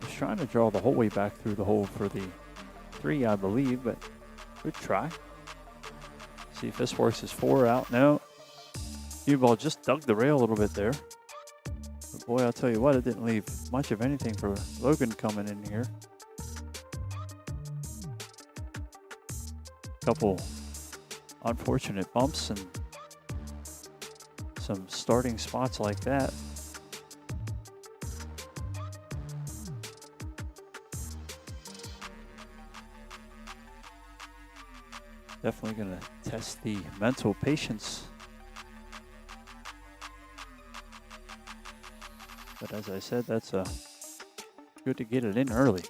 Was trying to draw the whole way back through the hole for the 3, I believe, but good try. See if this works. His 4 out. No. Cue ball just dug the rail a little bit there. But boy, I'll tell you what, it didn't leave much of anything for Logan coming in here. Couple unfortunate bumps and some starting spots like that. Definitely going to test the mental patience. But as I said, that's good to get it in early.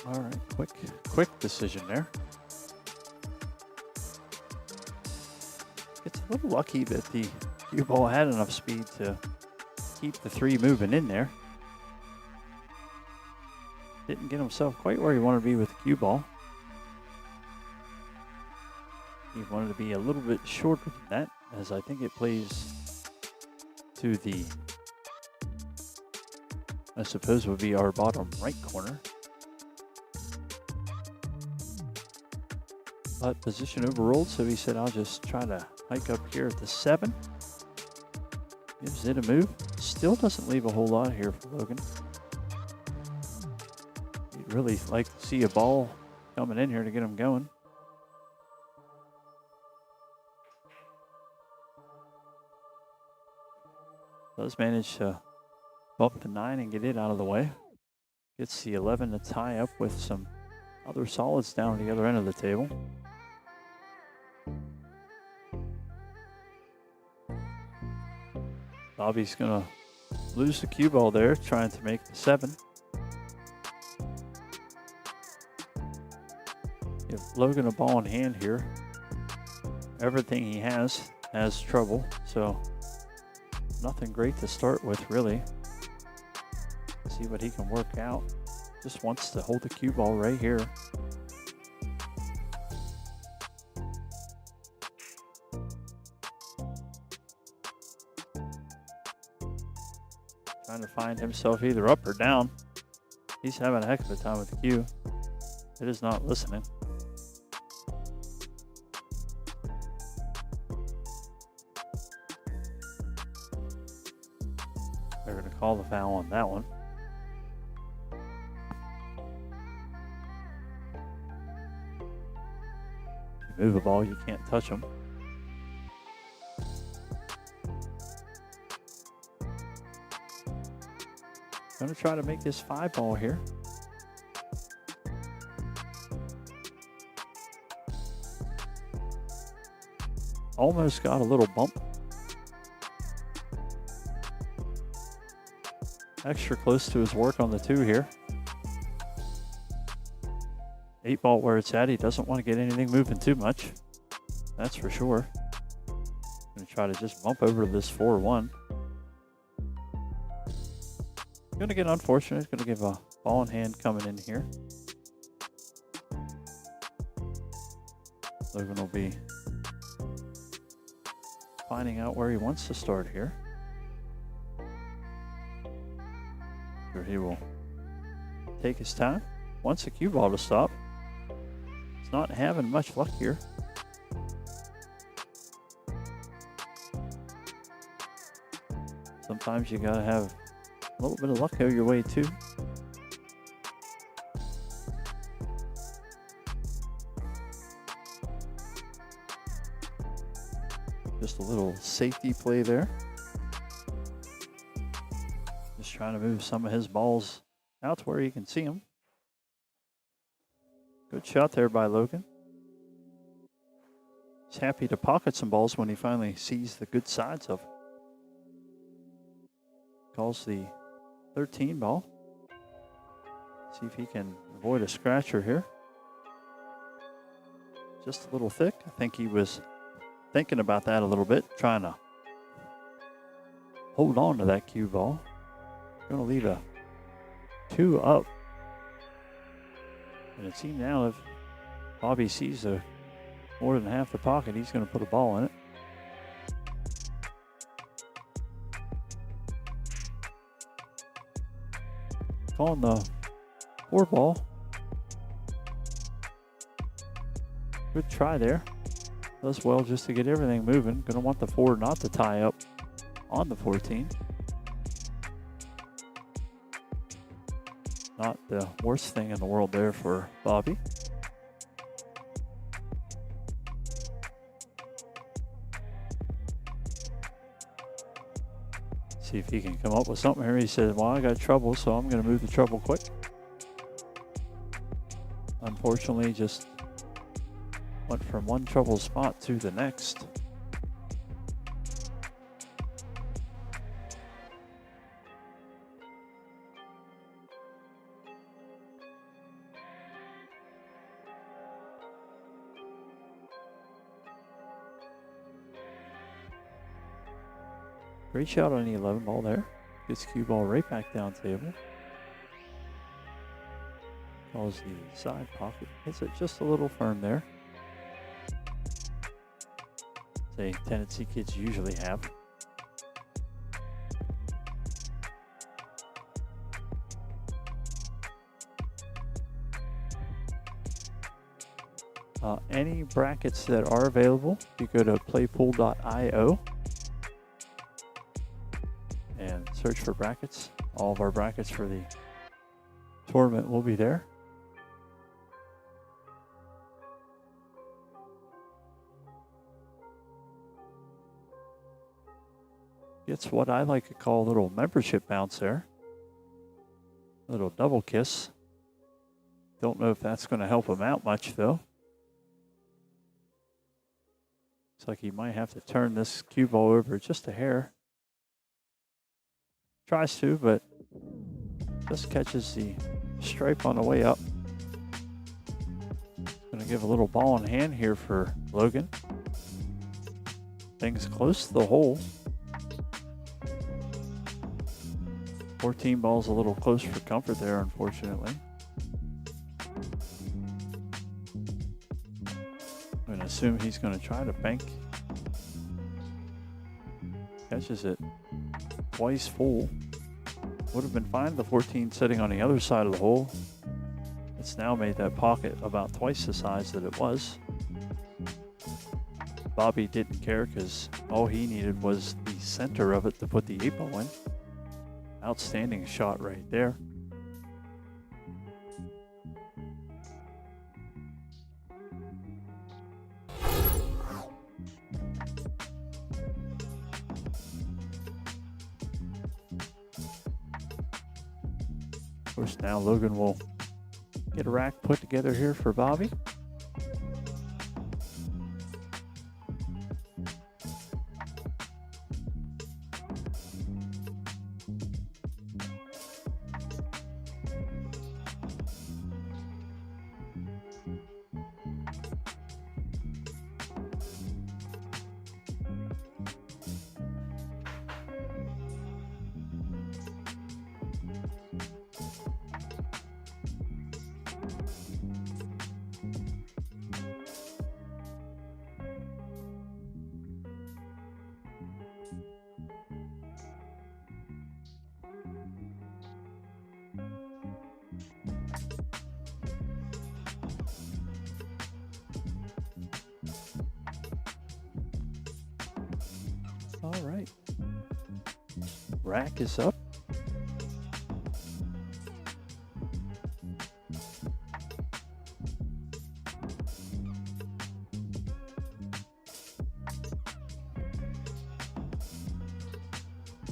All right, quick decision there. It's a little lucky that the cue ball had enough speed to keep the 3 moving in there. Didn't get himself quite where he wanted to be with the cue ball. He wanted to be a little bit shorter than that, as I think it plays to the, I suppose would be our bottom right corner. But position overruled, so he said, I'll just try to hike up here at the 7. Gives it a move. Still doesn't leave a whole lot here for Logan. He'd really like to see a ball coming in here to get him going. Does manage to bump the 9 and get it out of the way. Gets the 11 to tie up with some other solids down at the other end of the table. Bobby's gonna lose the cue ball there, trying to make the 7. Give Logan a ball in hand here. Everything he has trouble, so nothing great to start with, really. See what he can work out. Just wants to hold the cue ball right here. Trying to find himself either up or down. He's having a heck of a time with the cue. It is not listening. They're going to call the foul on that one. If you move a ball, you can't touch them. Going to try to make this 5 ball here. Almost got a little bump. Extra close to his work on the 2 here. 8 ball where it's at. He doesn't want to get anything moving too much. That's for sure. Gonna try to just bump over to this 4-1. Gonna get unfortunate. Gonna give a ball in hand coming in here. Logan will be finding out where he wants to start here. Sure, he will take his time. Wants a cue ball to stop. He's not having much luck here. Sometimes you gotta have a little bit of luck go your way too. Just a little safety play there. Just trying to move some of his balls out to where you can see them. Good shot there by Logan. He's happy to pocket some balls when he finally sees the good sides of. Calls the 13 ball. See if he can avoid a scratcher here. Just a little thick. I think he was thinking about that a little bit, trying to hold on to that cue ball. Going to leave a 2 up. And it seems now if Bobby sees more than half the pocket, he's going to put a ball in it. Calling the 4 ball. Good try there. Does well just to get everything moving. Going to want the 4 not to tie up on the 14. Not the worst thing in the world there for Bobby. See if he can come up with something here. He said, well, I got trouble, so I'm going to move the trouble quick. Unfortunately, just went from one trouble spot to the next. Great shot on the 11 ball there. Gets cue ball right back down table. Calls the side pocket. Hits it just a little firm there. It's a tendency kids usually have. Any brackets that are available, you go to playpool.io and search for brackets. All of our brackets for the tournament will be there. Gets what I like to call a little membership bounce there. A little double kiss. Don't know if that's going to help him out much though. Looks like he might have to turn this cue ball over just a hair. Tries to, but just catches the stripe on the way up. Going to give a little ball in hand here for Logan. Things close to the hole. 14 ball's a little close for comfort there, unfortunately. I'm going to assume he's going to try to bank. Catches it twice full. Would have been fine, the 14 sitting on the other side of the hole. It's now made that pocket about twice the size that it was. Bobby didn't care because all he needed was the center of it to put the 8 ball in. Outstanding shot right there. Of course, now Logan will get a rack put together here for Bobby. All right. Rack is up.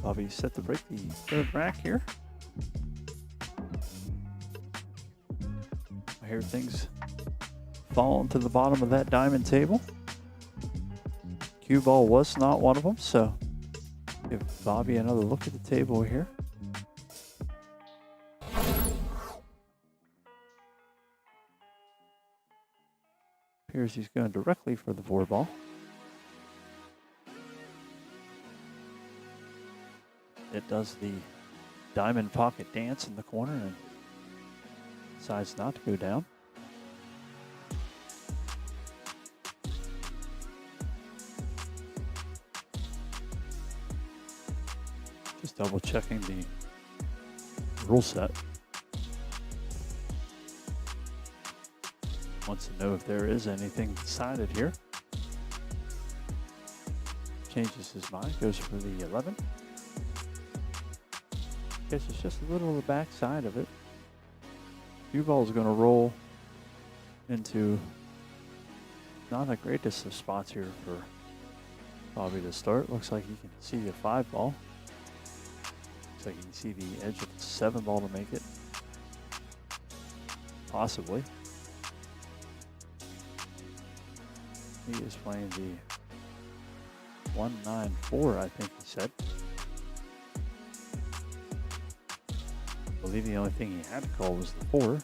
Bobby set to break the third rack here. I hear things falling to the bottom of that diamond table. Cue ball was not one of them, so give Bobby another look at the table here. Appears he's going directly for the 4-ball. It does the diamond pocket dance in the corner and decides not to go down. Just double checking the rule set. Wants to know if there is anything decided here. Changes his mind, goes for the 11. Guess it's just a little on the back side of it. Cue ball is going to roll into not the greatest of spots here for Bobby to start. Looks like you can see a 5-ball. Looks like you can see the edge of the 7-ball to make it. Possibly. He is playing the 1-9-4, I think he said. I believe the only thing he had to call was the 4.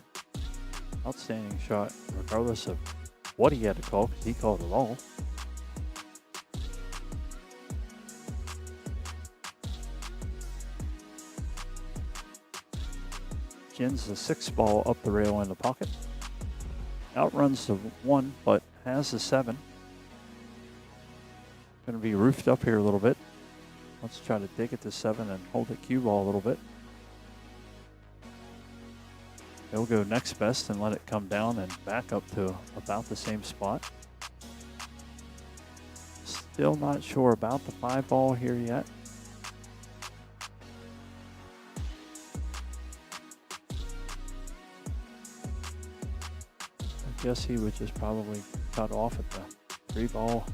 Outstanding shot, regardless of what he had to call, because he called it all. Gins the 6-ball up the rail in the pocket. Outruns the 1, but has the 7. Going to be roofed up here a little bit. Let's try to dig at the 7 and hold the cue ball a little bit. He'll go next best and let it come down and back up to about the same spot. Still not sure about the 5-ball here yet. I guess he would just probably cut off at the 3-ball.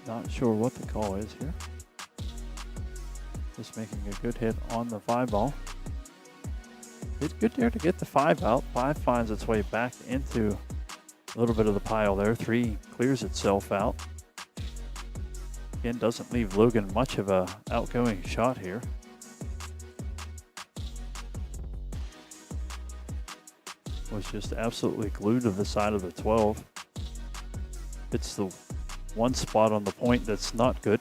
Not sure what the call is here. Just making a good hit on the 5-ball. Did good there to get the 5 out. 5 finds its way back into a little bit of the pile there. 3 clears itself out. Again, doesn't leave Logan much of a outgoing shot here. Was just absolutely glued to the side of the 12. It's the one spot on the point that's not good.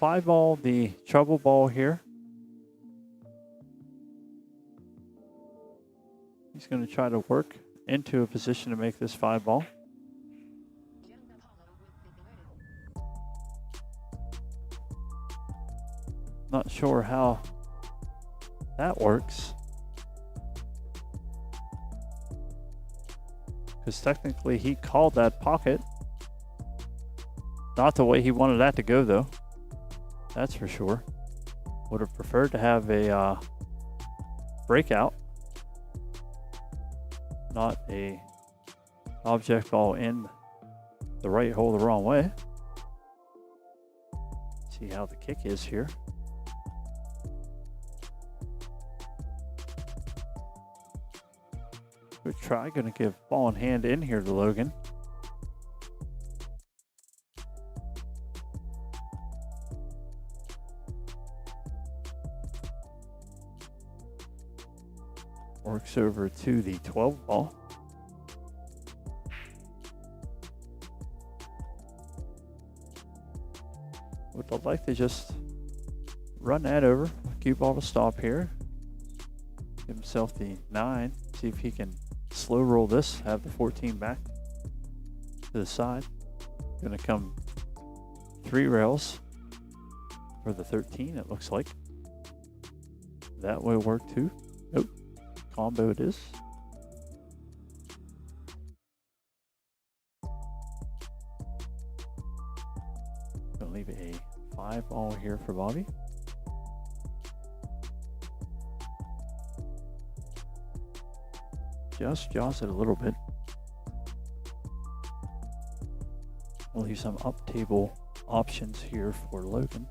5-ball, the trouble ball here. He's going to try to work into a position to make this 5-ball. Not sure how that works. Because technically he called that pocket. Not the way he wanted that to go though. That's for sure. Would have preferred to have a breakout. Not a object ball in the right hole the wrong way. See how the kick is here. Good try, gonna give ball in hand in here to Logan. Works over to the 12-ball. Would like to just run that over. Cue ball to stop here. Give himself the 9. See if he can slow roll this. Have the 14 back to the side. Gonna come 3 rails for the 13, it looks like. That will work too. Nope. Combo it is. high ball here for Bobby. Just jaws it a little bit. We'll leave some up table options here for Logan.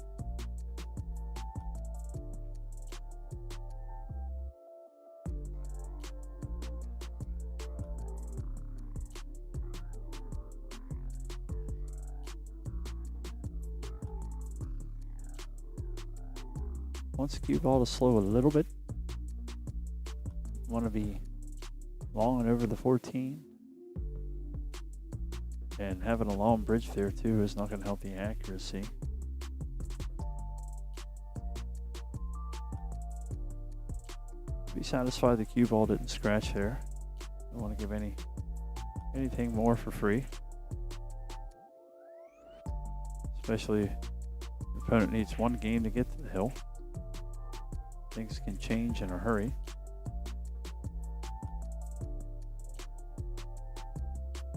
Wants cue ball to slow a little bit. Want to be long and over the 14. And having a long bridge there too is not going to help the accuracy. Be satisfied the cue ball didn't scratch there. Don't want to give anything more for free. Especially if the opponent needs one game to get to the hill. Things can change in a hurry.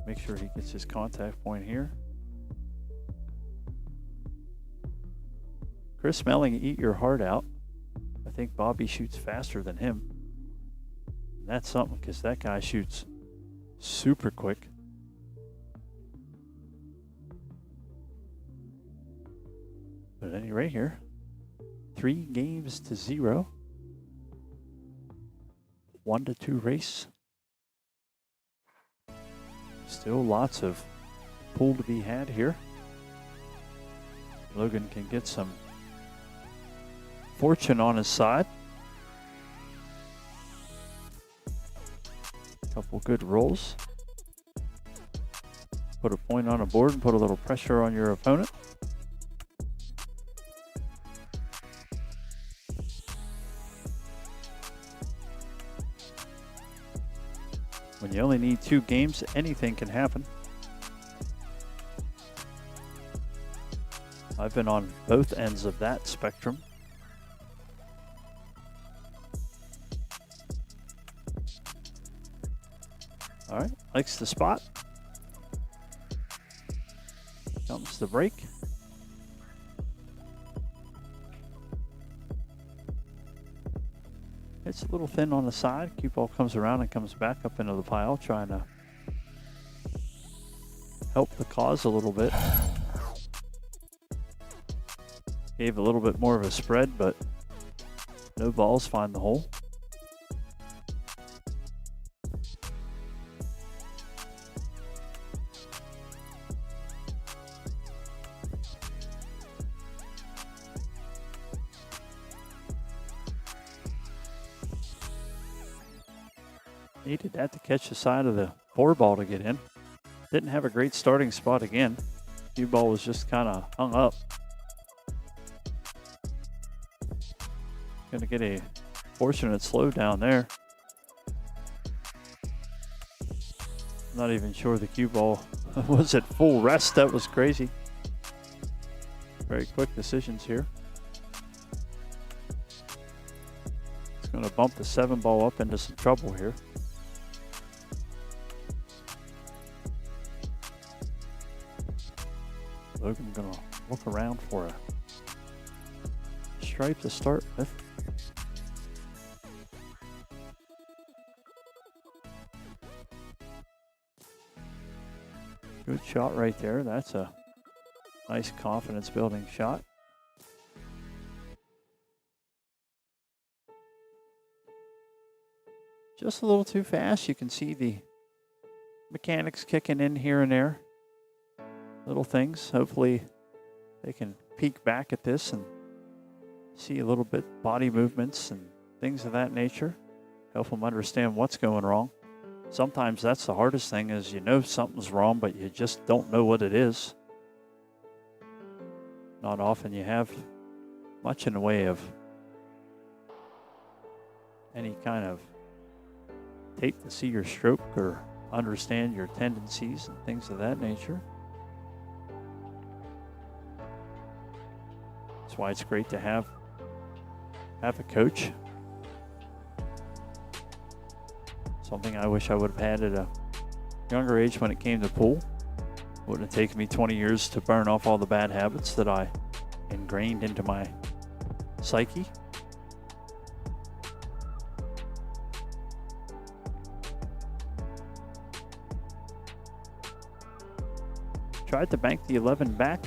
Make sure he gets his contact point here. Chris Smelling, eat your heart out. I think Bobby shoots faster than him. And that's something because that guy shoots super quick. But at any rate here, 3 games to 0. 1-2 race. Still lots of pool to be had here. Logan can get some fortune on his side. Couple good rolls. Put a point on a board and put a little pressure on your opponent. When you only need 2 games, anything can happen. I've been on both ends of that spectrum. All right, likes the spot. Comes the break. It's a little thin on the side. Cue ball comes around and comes back up into the pile, trying to help the cause a little bit. Gave a little bit more of a spread, but no balls find the hole. Needed that to catch the side of the 4 ball to get in. Didn't have a great starting spot again. Cue ball was just kind of hung up. Gonna get a fortunate slow down there. Not even sure the cue ball was at full rest. That was crazy. Very quick decisions here. It's gonna bump the 7 ball up into some trouble here. Logan gonna look around for a stripe to start with. Good shot right there. That's a nice confidence building shot. Just a little too fast. You can see the mechanics kicking in here and there. Little things. Hopefully they can peek back at this and see a little bit body movements and things of that nature. Help them understand what's going wrong. Sometimes that's the hardest thing, is you know something's wrong, but you just don't know what it is. Not often you have much in the way of any kind of tape to see your stroke or understand your tendencies and things of that nature. That's why it's great to have a coach. Something I wish I would have had at a younger age when it came to pool. Wouldn't have taken me 20 years to burn off all the bad habits that I ingrained into my psyche. Tried to bank the 11 back,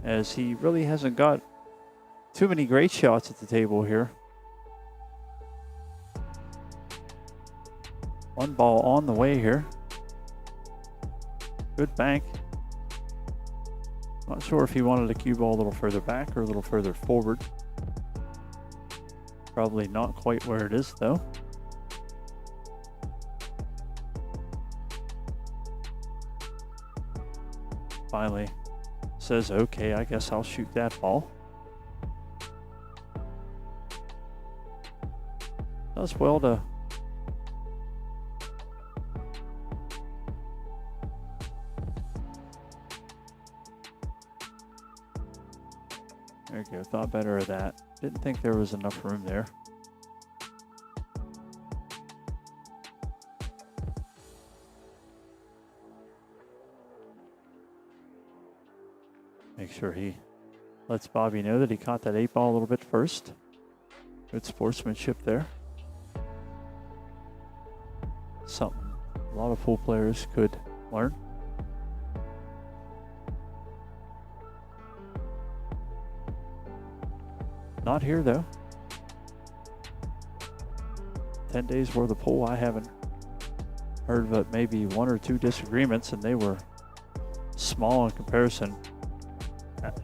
as he really hasn't got too many great shots at the table here. One ball on the way here. Good bank. Not sure if he wanted a cue ball a little further back or a little further forward. Probably not quite where it is though. Finally says, okay, I guess I'll shoot that ball. Does well to there you go, thought better of that. Didn't think there was enough room there. Make sure he lets Bobby know that he caught that 8 ball a little bit first. Good sportsmanship there. Something a lot of pool players could learn. Not here though. 10 days worth of pool, I haven't heard but maybe 1 or 2 disagreements, and they were small in comparison.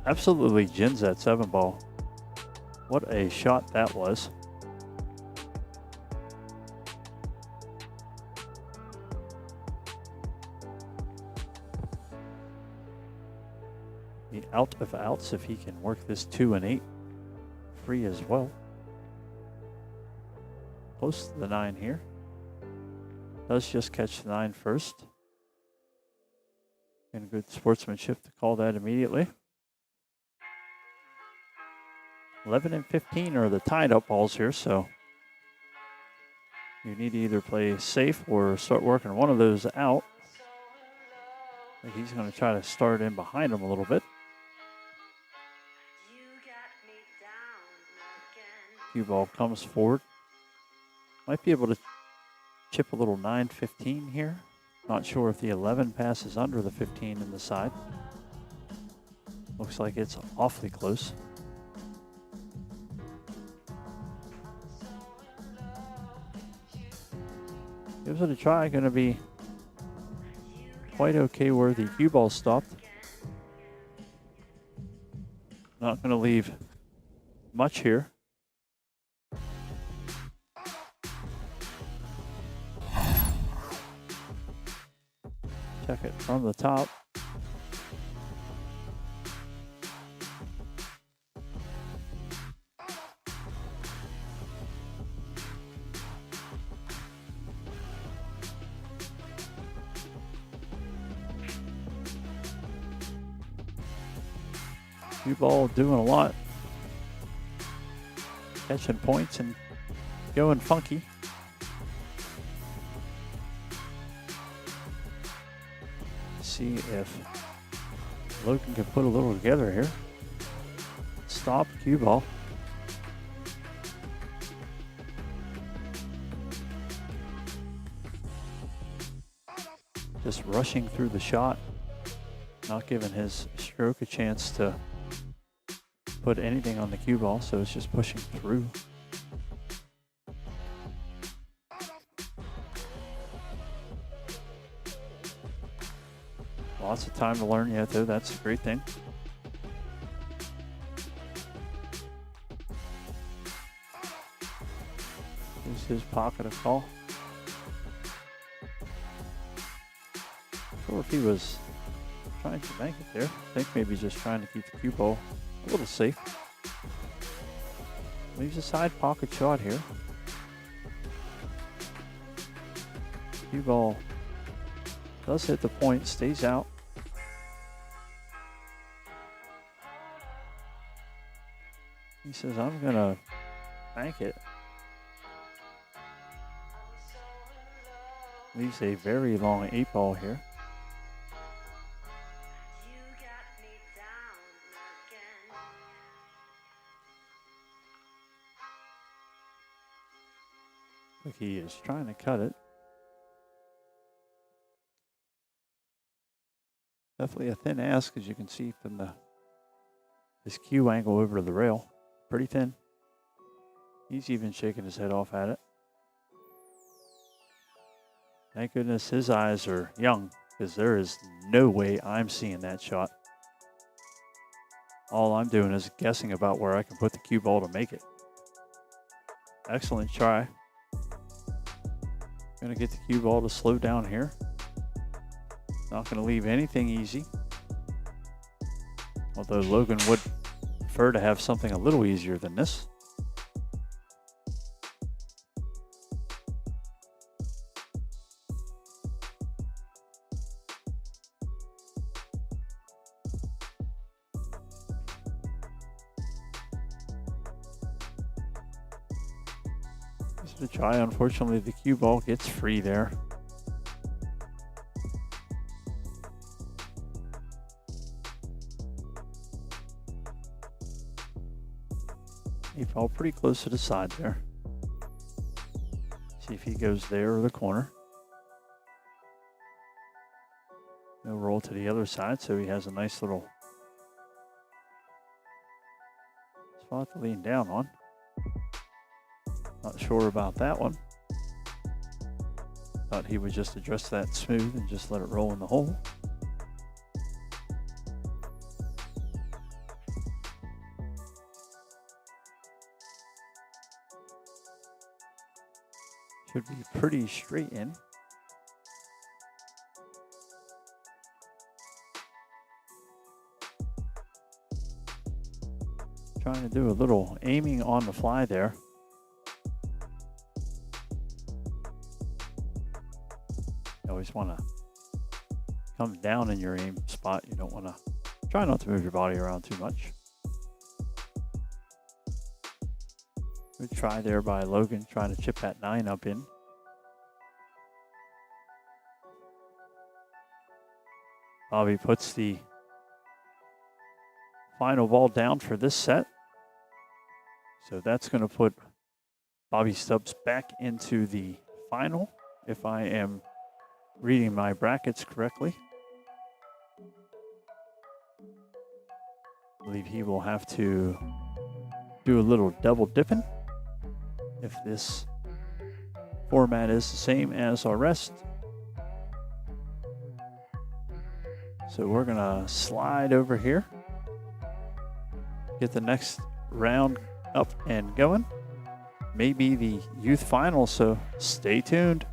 Absolutely gins that 7 ball. What a shot that was. The out of outs, if he can work this 2 and 8 free as well. Close to the 9 here. Does just catch the 9 first. And good sportsmanship to call that immediately. 11 and 15 are the tied up balls here, so you need to either play safe or start working one of those out. I think he's going to try to start in behind him a little bit. Cue ball comes forward. Might be able to chip a little 9-15 here. Not sure if the 11 passes under the 15 in the side. Looks like it's awfully close. Gives it a try. Going to be quite okay where the cue ball stopped. Not going to leave much here. Check it from the top. Cue ball doing a lot. Catching points and going funky. See if Logan can put a little together here. Stop, cue ball. Just rushing through the shot, not giving his stroke a chance to put anything on the cue ball, so it's just pushing through. Lots of time to learn yet, though. That's a great thing. Here's his pocket of call. Not sure if he was trying to bank it there. I think maybe just trying to keep the cue ball a little safe. Leaves a side pocket shot here. Cue ball does hit the point, stays out. He says, I'm going to bank it. Leaves a very long 8 ball here. Like he is trying to cut it. Definitely a thin ask, as you can see from this cue angle over to the rail. Pretty thin. He's even shaking his head off at it. Thank goodness his eyes are young, because there is no way I'm seeing that shot. All I'm doing is guessing about where I can put the cue ball to make it. Excellent try. Gonna get the cue ball to slow down here. Not gonna leave anything easy. Although Logan would prefer to have something a little easier than this. This is a try. Unfortunately, the cue ball gets free there. He fell pretty close to the side there. See if he goes there or the corner. No roll to the other side, so he has a nice little spot to lean down on. Not sure about that one. Thought he would just address that smooth and just let it roll in the hole. Should be pretty straight in. Trying to do a little aiming on the fly there. You always want to come down in your aim spot. You don't want to try not to move your body around too much. Good try there by Logan, trying to chip that 9 up in. Bobby puts the final ball down for this set. So that's going to put Bobby Stubbs back into the final, if I am reading my brackets correctly. I believe he will have to do a little double dipping if this format is the same as our rest. So we're gonna slide over here, get the next round up and going. Maybe the youth final, so stay tuned.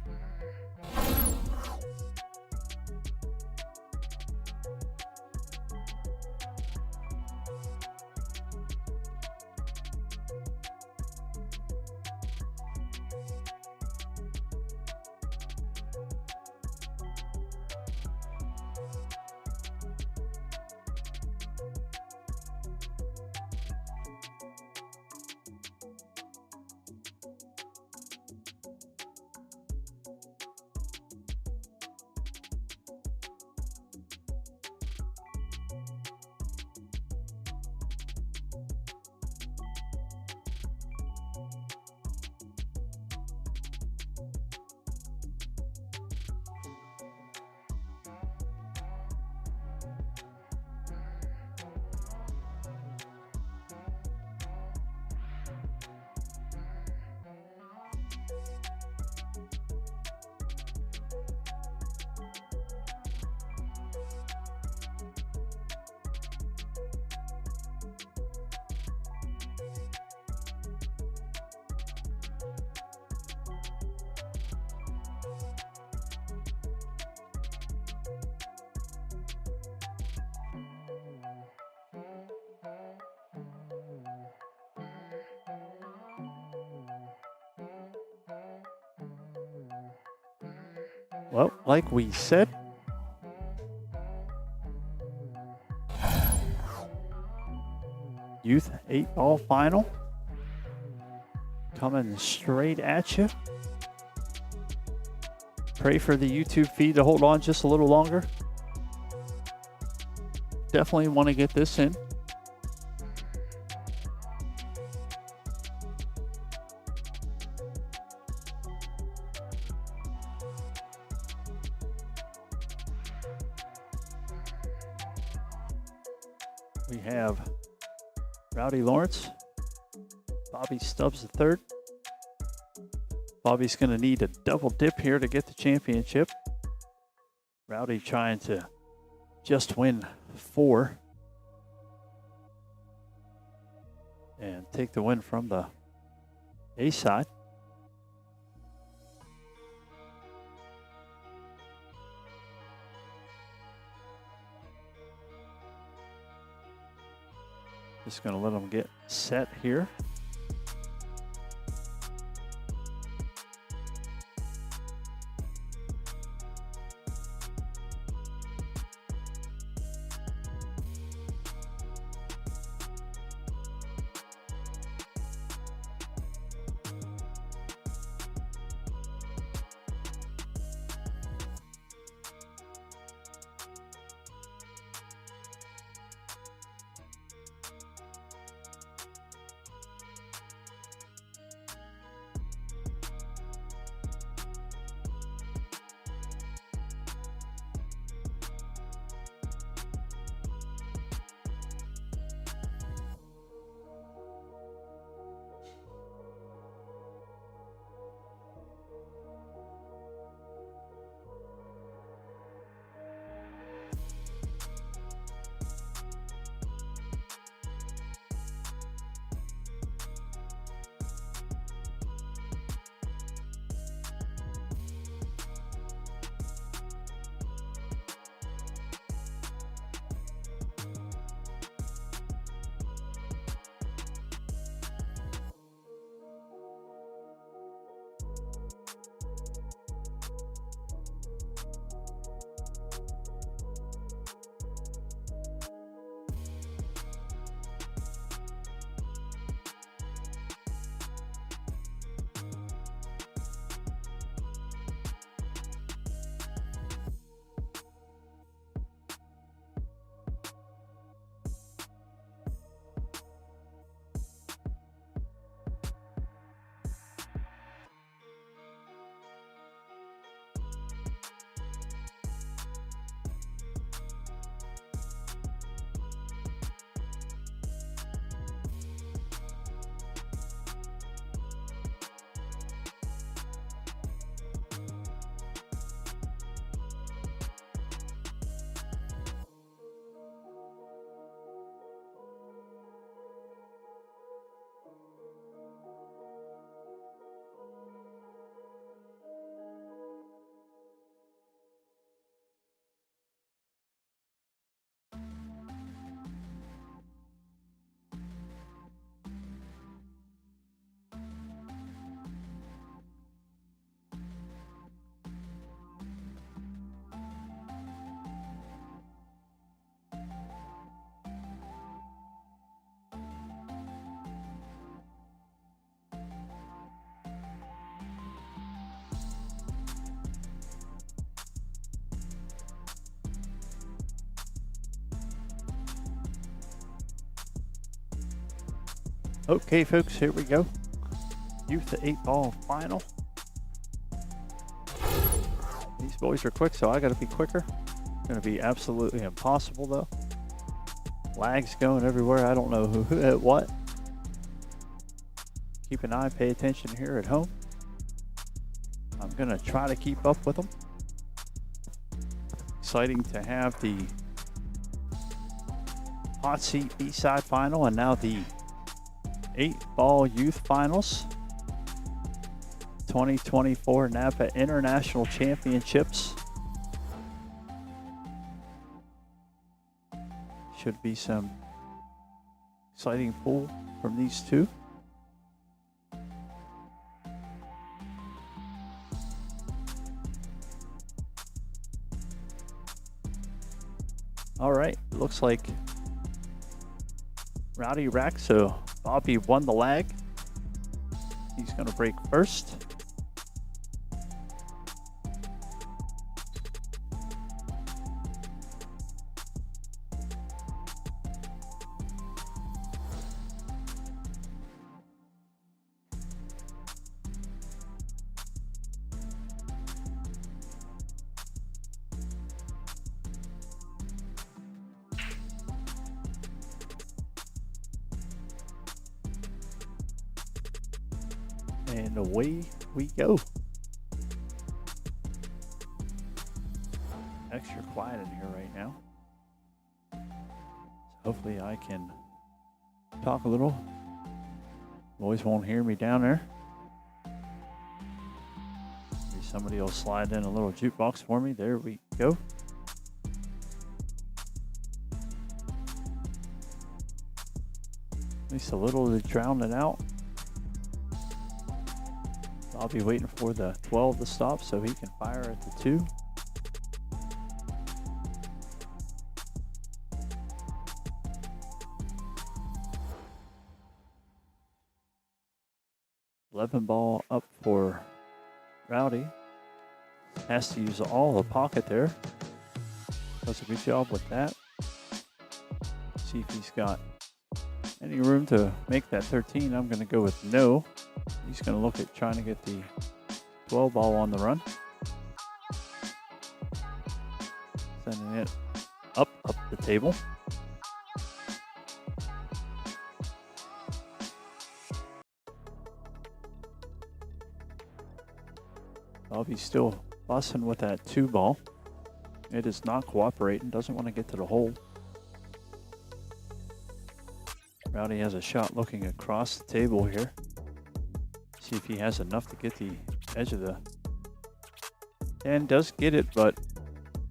Well, like we said, youth 8-ball final coming straight at you. Pray for the YouTube feed to hold on just a little longer. Definitely want to get this in. We have Rowdy Lawrence, Bobby Stubbs III. Bobby's going to need a double dip here to get the championship. Rowdy trying to just win 4 and take the win from the A side. Just going to let them get set here. Okay, folks, here we go. Youth 8-ball final. These boys are quick, so I got to be quicker. Going to be absolutely impossible, though. Lags going everywhere. I don't know who at what. Keep an eye, pay attention here at home. I'm going to try to keep up with them. Exciting to have the hot seat B-side final and now the 8-ball youth finals. 2024 NAPA International Championships. Should be some exciting pool from these two. All right, looks like Rowdy racked, so Bobby won the lag. He's going to break first. And away we go. Extra quiet in here right now. So hopefully I can talk a little. Boys won't hear me down there. Maybe somebody will slide in a little jukebox for me. There we go. At least a little to drown it out. I'll be waiting for the 12 to stop so he can fire at the 2. Ball up for Rowdy. Has to use all the pocket there. Does a good job with that. See if he's got any room to make that 13. I'm going to go with no. He's going to look at trying to get the 12 ball on the run. Sending it up the table. Bobby's still fussing with that 2 ball. It is not cooperating, doesn't want to get to the hole. Rowdy has a shot looking across the table here. See if he has enough to get the edge of the... And does get it, but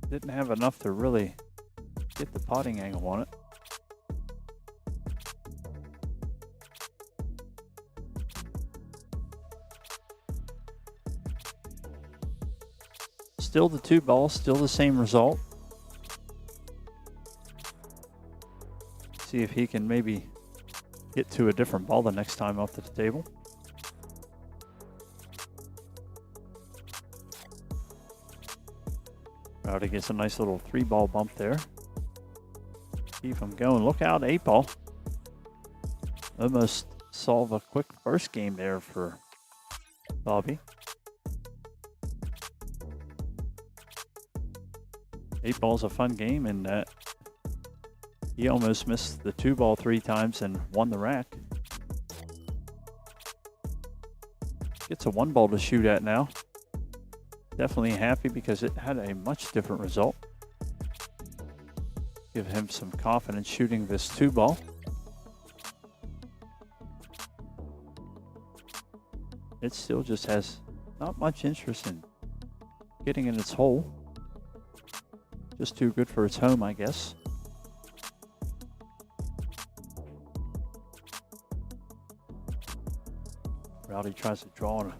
didn't have enough to really get the potting angle on it. Still the 2 ball, still the same result. See if he can maybe get to a different ball the next time up to the table. Rowdy gets a nice little 3 ball bump there. Keep him going. Look out, 8 ball. Almost solve a quick first game there for Bobby. 8 ball's a fun game, and he almost missed the 2 ball 3 times and won the rack. Gets a 1 ball to shoot at now. Definitely happy because it had a much different result. Give him some confidence shooting this 2 ball. It still just has not much interest in getting in its hole. Just too good for its home, I guess. Rowdy tries to draw in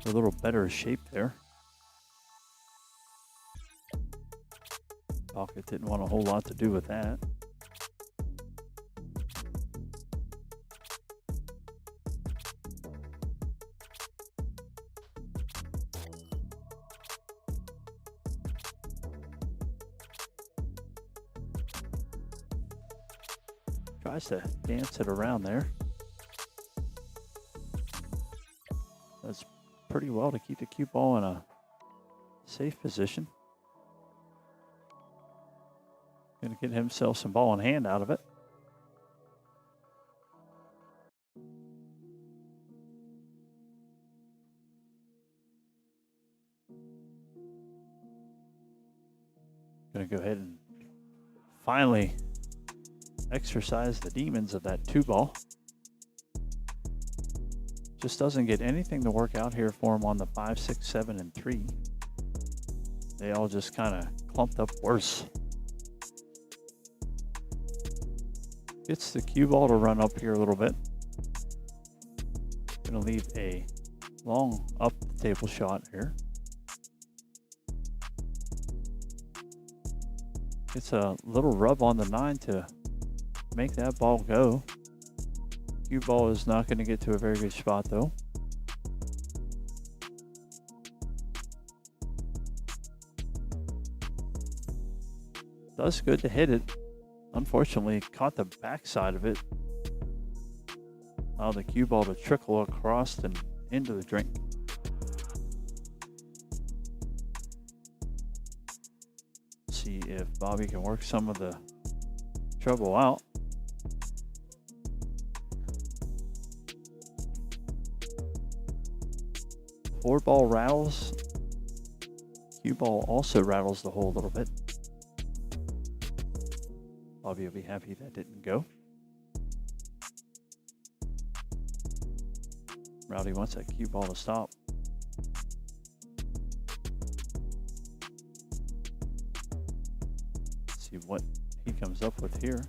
a little better shape there. Pocket didn't want a whole lot to do with that. Tries to dance it around there. Does pretty well to keep the cue ball in a safe position. Going to get himself some ball in hand out of it. Going to go ahead and finally exercise the demons of that 2 ball. Just doesn't get anything to work out here for him on the 5, 6, 7, and 3. They all just kind of clumped up worse. Gets the cue ball to run up here a little bit. Gonna leave a long up the table shot here. Gets a little rub on the 9 to make that ball go. Cue ball is not going to get to a very good spot though. Does good to hit it. Unfortunately, caught the backside of it. Allowed the cue ball to trickle across and into the drink. See if Bobby can work some of the trouble out. 4 ball rattles. Cue ball also rattles the hole a little bit. Bobby will be happy that didn't go. Rowdy wants that cue ball to stop. Let's see what he comes up with here.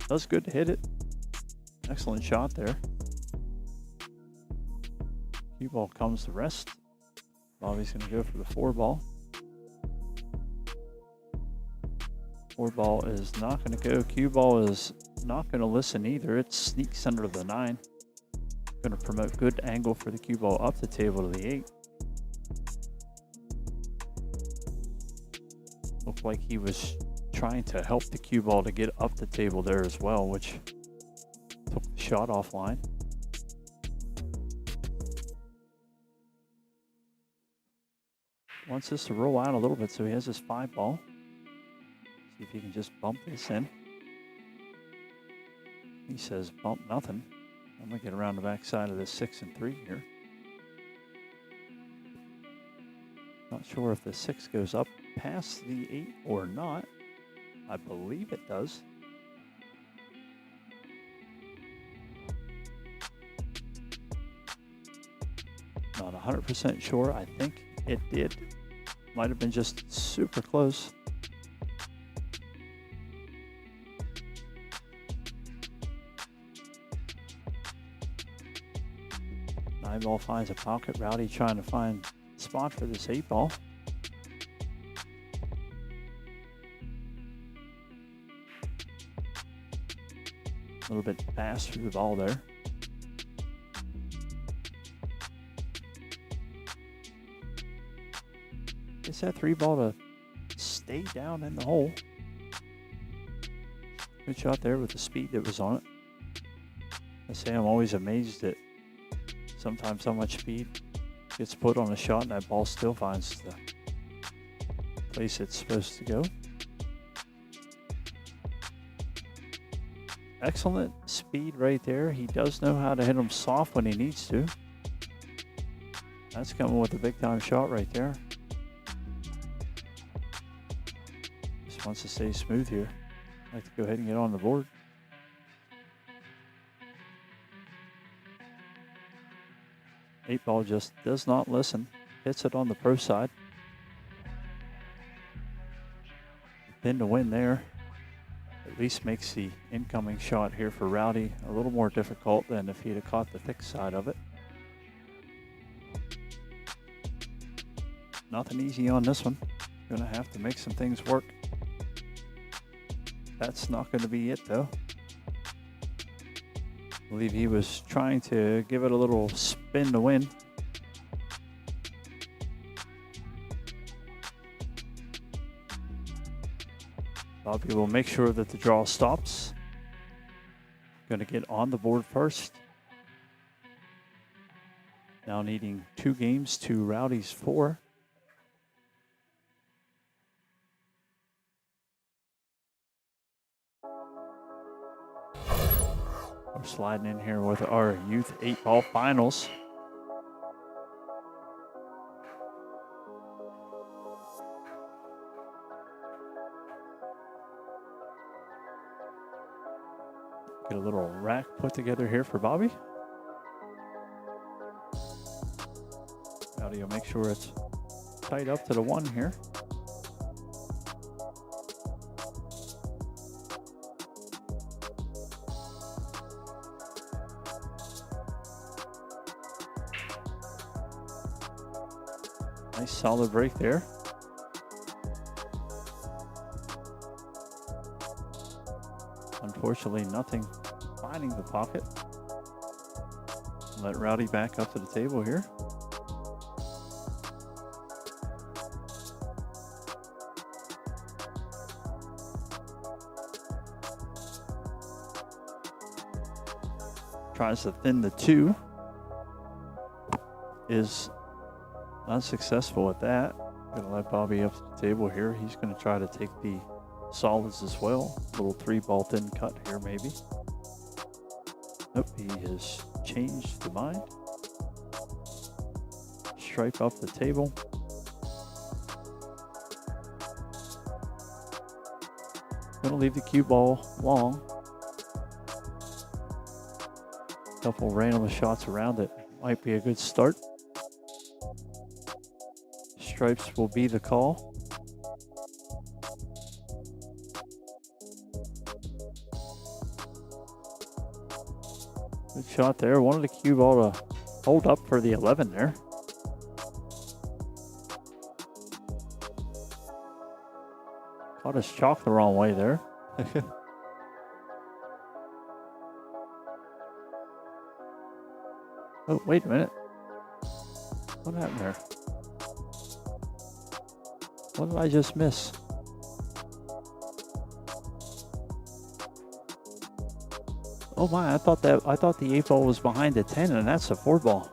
Does good to hit it. Excellent shot there. Cue ball comes to rest. Bobby's going to go for the 4 ball. 4 ball is not going to go. Cue ball is not going to listen either. It sneaks under the 9. Going to promote good angle for the cue ball up the table to the 8. Looked like he was trying to help the cue ball to get up the table there as well, which took the shot offline. Wants this to roll out a little bit, so he has his 5 ball. See if he can just bump this in. He says bump nothing. I'm gonna get around the back side of this 6 and 3 here. Not sure if the 6 goes up past the 8 or not. I believe it does. Not 100% sure. I think it did. Might have been just super close. Nine ball finds a pocket. Rowdy trying to find a spot for this 8 ball. A little bit fast through the ball there. Gets that 3 ball to stay down in the hole. Good shot there with the speed that was on it. I say I'm always amazed at sometimes how much speed gets put on a shot and that ball still finds the place it's supposed to go. Excellent speed right there. He does know how to hit them soft when he needs to. That's coming with a big time shot right there. Just wants to stay smooth here. I'd like to go ahead and get on the board. Eight ball just does not listen. Hits it on the pro side. Pin to win there. At least makes the incoming shot here for Rowdy a little more difficult than if he'd have caught the thick side of it. Nothing easy on this one. Gonna have to make some things work. That's not gonna be it though. I believe he was trying to give it a little spin to win. Bobby will make sure that the draw stops. Going to get on the board first. Now needing 2 games to Rowdy's 4. We're sliding in here with our youth 8 ball finals. Get a little rack put together here for Bobby. Rowdy will make sure it's tight up to the 1 here. Nice solid break there. Unfortunately, nothing finding the pocket. Let Rowdy back up to the table here. Tries to thin the 2. Is unsuccessful at that. Gonna let Bobby up to the table here. He's gonna try to take the solids as well. Little 3 ball thin cut here maybe. Nope, he has changed the mind. stripe up the table. Gonna leave the cue ball long. Couple random shots around it might be a good start. Stripes will be the call. Good shot there. Wanted the cue ball to hold up for the 11 there. Caught his chalk the wrong way there. Oh, wait a minute. What happened there? What did I just miss? Oh my, I thought the 8 ball was behind the 10 and that's the 4 ball.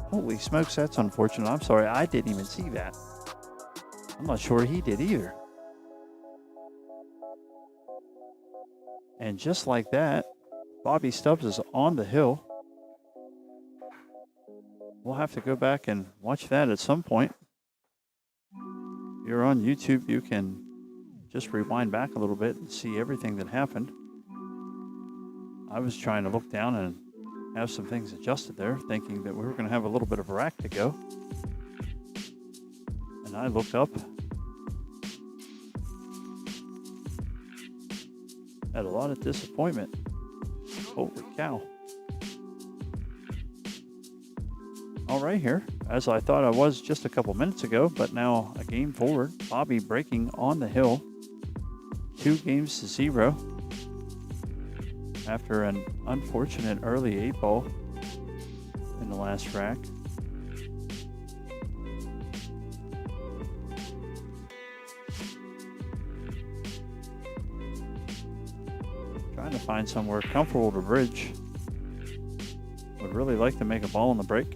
Holy smokes, that's unfortunate. I'm sorry, I didn't even see that. I'm not sure he did either. And just like that, Bobby Stubbs is on the hill. We'll have to go back and watch that at some point. If you're on YouTube, you can just rewind back a little bit and see everything that happened. I was trying to look down and have some things adjusted there, thinking that we were going to have a little bit of a rack to go. And I looked up at a lot of disappointment. Holy cow. All right here, as I thought I was just a couple minutes ago, but now a game forward. Bobby breaking on the hill. 2 games to 0. After an unfortunate early 8 ball in the last rack. Trying to find somewhere comfortable to bridge. Would really like to make a ball on the break.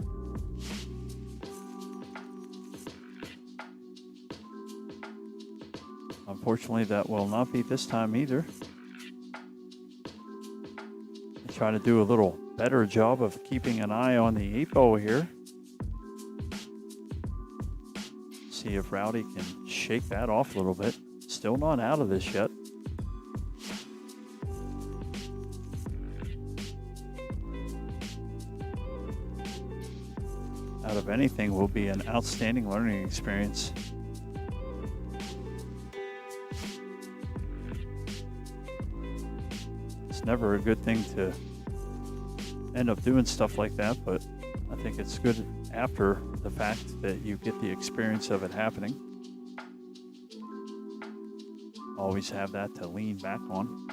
Unfortunately, that will not be this time either. Try to do a little better job of keeping an eye on the 8 ball here. See if Rowdy can shake that off a little bit. Still not out of this yet. Out of anything will be an outstanding learning experience. Never a good thing to end up doing stuff like that, but I think it's good after the fact that you get the experience of it happening. Always have that to lean back on.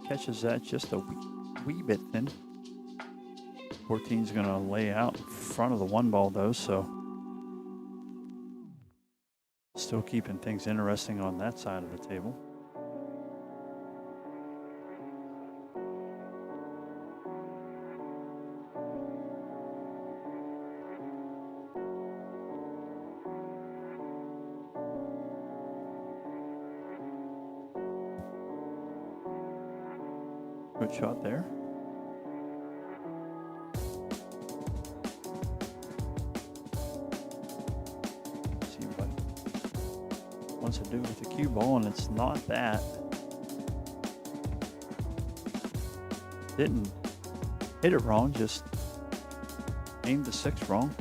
Catches that just a wee bit thin. 14's going to lay out in front of the 1 ball though, so still keeping things interesting on that side of the table. Good shot there. To do with the cue ball, and it's not that. Didn't hit it wrong, just aimed the 6 wrong.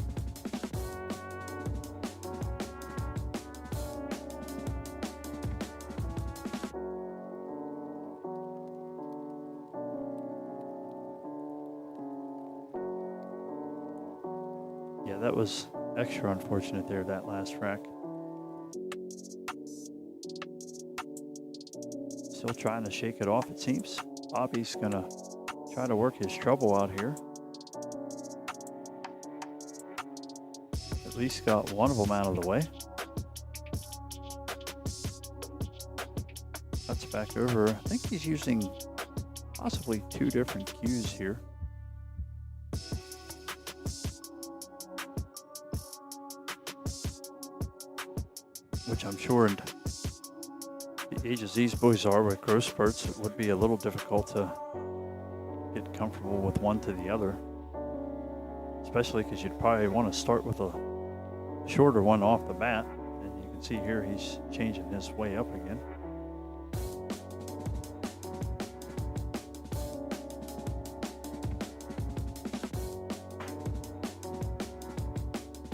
Yeah, that was extra unfortunate there, that last rack. Still trying to shake it off, it seems. Bobby's gonna try to work his trouble out here. At least got one of them out of the way. Cuts back over. I think he's using possibly 2 different cues here. Which I'm sure The ages these boys are with growth spurts, it would be a little difficult to get comfortable with one to the other. Especially because you'd probably want to start with a shorter one off the bat. And you can see here he's changing his way up again.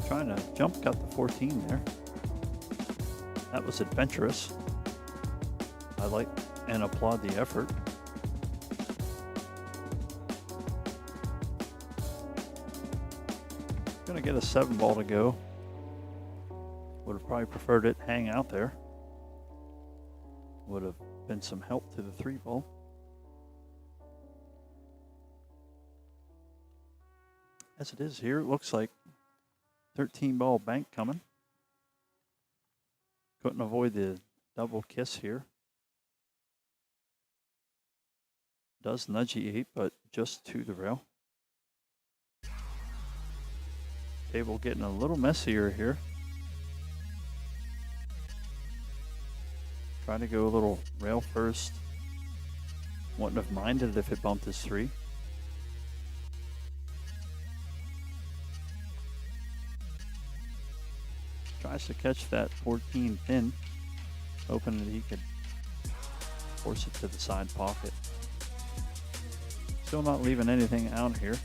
Trying to jump cut the 14 there. That was adventurous. I like and applaud the effort. Gonna get a 7 ball to go. Would have probably preferred it hang out there. Would have been some help to the 3 ball. As it is here, it looks like 13 ball bank coming. Couldn't avoid the double kiss here. Does nudge the 8, but just to the rail. Table getting a little messier here. Trying to go a little rail first. Wouldn't have minded if it bumped his 3. Tries to catch that 14 pin, hoping that he could force it to the side pocket. Still not leaving anything out here.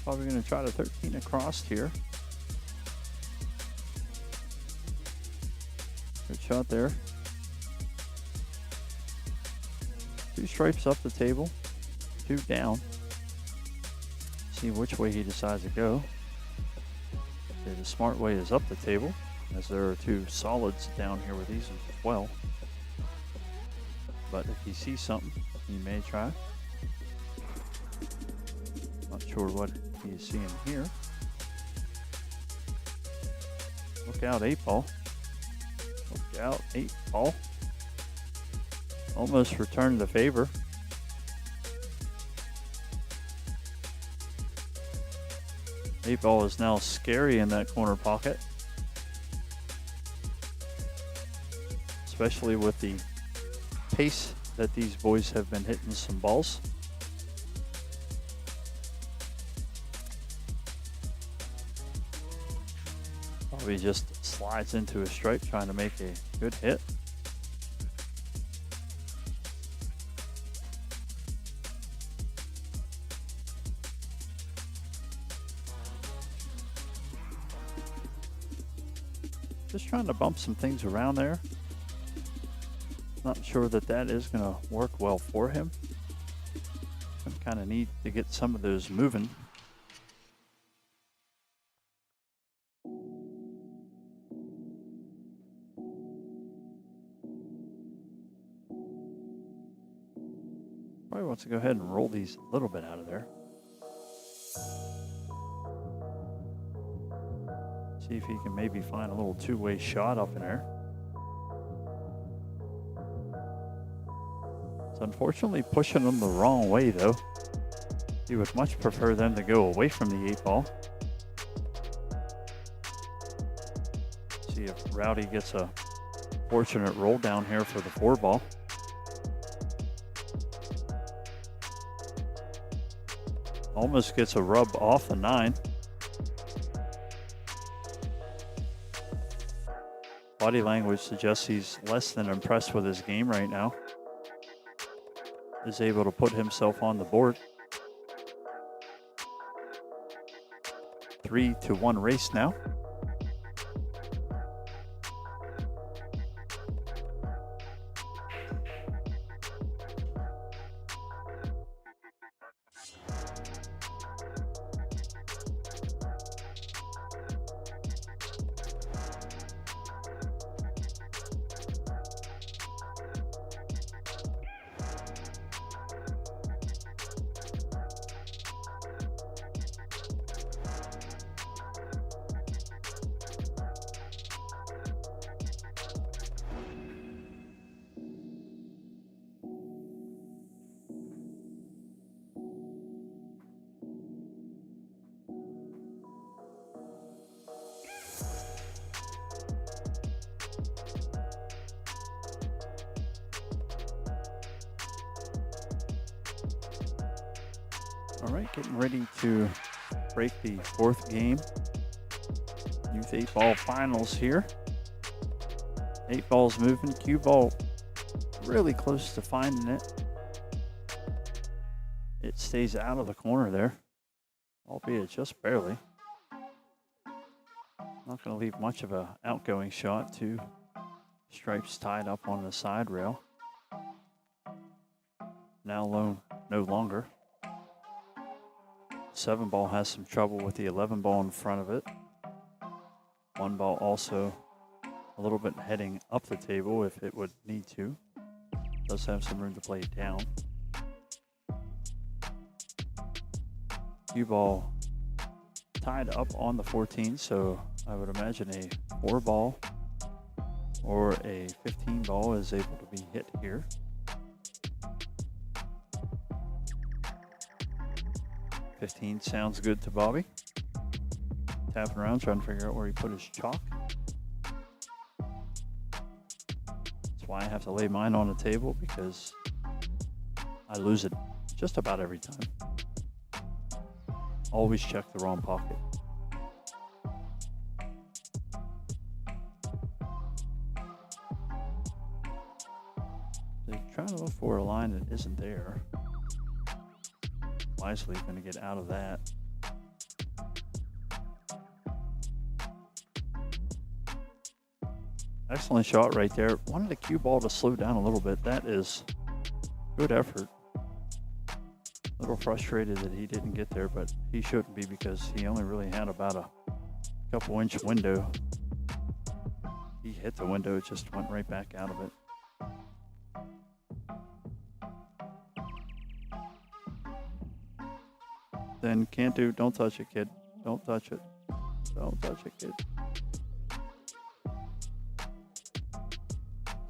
Probably going to try to 13 across here. Good shot there. 2 stripes up the table, 2 down. See which way he decides to go. Okay, the smart way is up the table, as there are 2 solids down here with these as well. But if he sees something, he may try. Not sure what he's seeing here. Look out, 8 ball. Look out, 8 ball. Almost returned the favor. Eight ball is now scary in that corner pocket, especially with the pace that these boys have been hitting some balls. Probably just slides into a stripe trying to make a good hit. Just trying to bump some things around there. Not sure that that is going to work well for him. Kind of need to get some of those moving. Probably wants to go ahead and roll these a little bit out of there. See if he can maybe find a little 2-way shot up in there. It's unfortunately pushing them the wrong way though. He would much prefer them to go away from the 8 ball. See if Rowdy gets a fortunate roll down here for the 4 ball. Almost gets a rub off the 9. Body language suggests he's less than impressed with his game right now. Is able to put himself on the board. 3-1 race now. All right, getting ready to break the fourth game. Youth 8-ball finals here. 8-ball's moving. Cue ball really close to finding it. It stays out of the corner there, albeit just barely. Not going to leave much of an outgoing shot. Two stripes tied up on the side rail. Now no longer. 7-ball has some trouble with the 11-ball in front of it. 1-ball also a little bit heading up the table if it would need to. Does have some room to play it down. Cue ball tied up on the 14, so I would imagine a 4-ball or a 15-ball is able to be hit here. $15 sounds good to Bobby. Tapping around, trying to figure out where he put his chalk. That's why I have to lay mine on the table, because I lose it just about every time. Always check the wrong pocket. They're trying to look for a line that isn't there. Wisely going to get out of that. Excellent shot right there. Wanted the cue ball to slow down a little bit. That is good effort. A little frustrated that he didn't get there, but he shouldn't be, because he only really had about a couple-inch window. He hit the window, it just went right back out of it. Then can't do, don't touch it, kid. Don't touch it. Don't touch it, kid.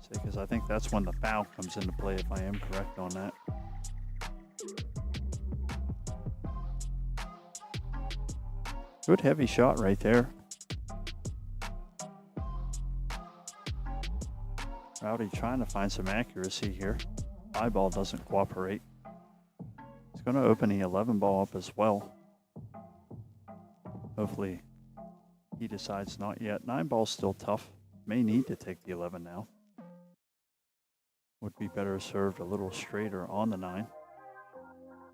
See, because I think that's when the foul comes into play, if I am correct on that. Good heavy shot right there. Rowdy trying to find some accuracy here. 5-ball doesn't cooperate. It's going to open the 11-ball up as well. Hopefully he decides not yet. 9-ball's still tough. May need to take the 11 now. Would be better served a little straighter on the 9.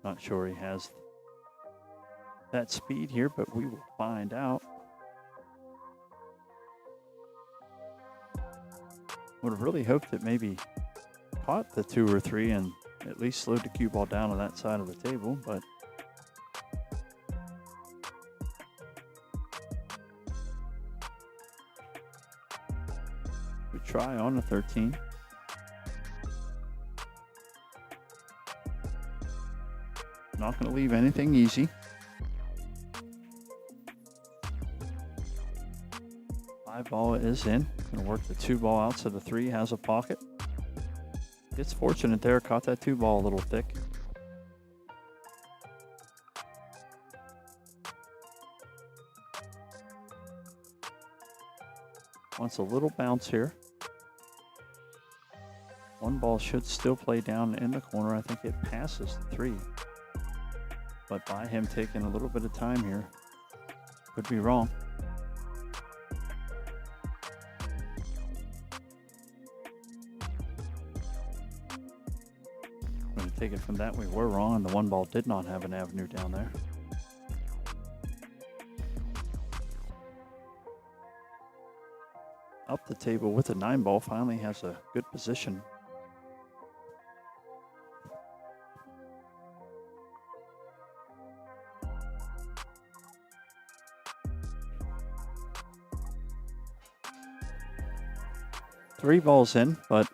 Not sure he has that speed here, but we will find out. Would have really hoped that maybe caught the 2 or 3 and at least slowed the cue ball down on that side of the table, but we try on the 13. Not going to leave anything easy. 5-ball is in. Going to work the 2-ball out, so the 3 has a pocket. Gets fortunate there, caught that 2-ball a little thick. Wants a little bounce here. 1-ball should still play down in the corner. I think it passes the 3. But by him taking a little bit of time here, could be wrong. I'm going to take it from that we were wrong, and the 1-ball did not have an avenue down there. Up the table with the 9-ball, finally has a good position. Three balls in, but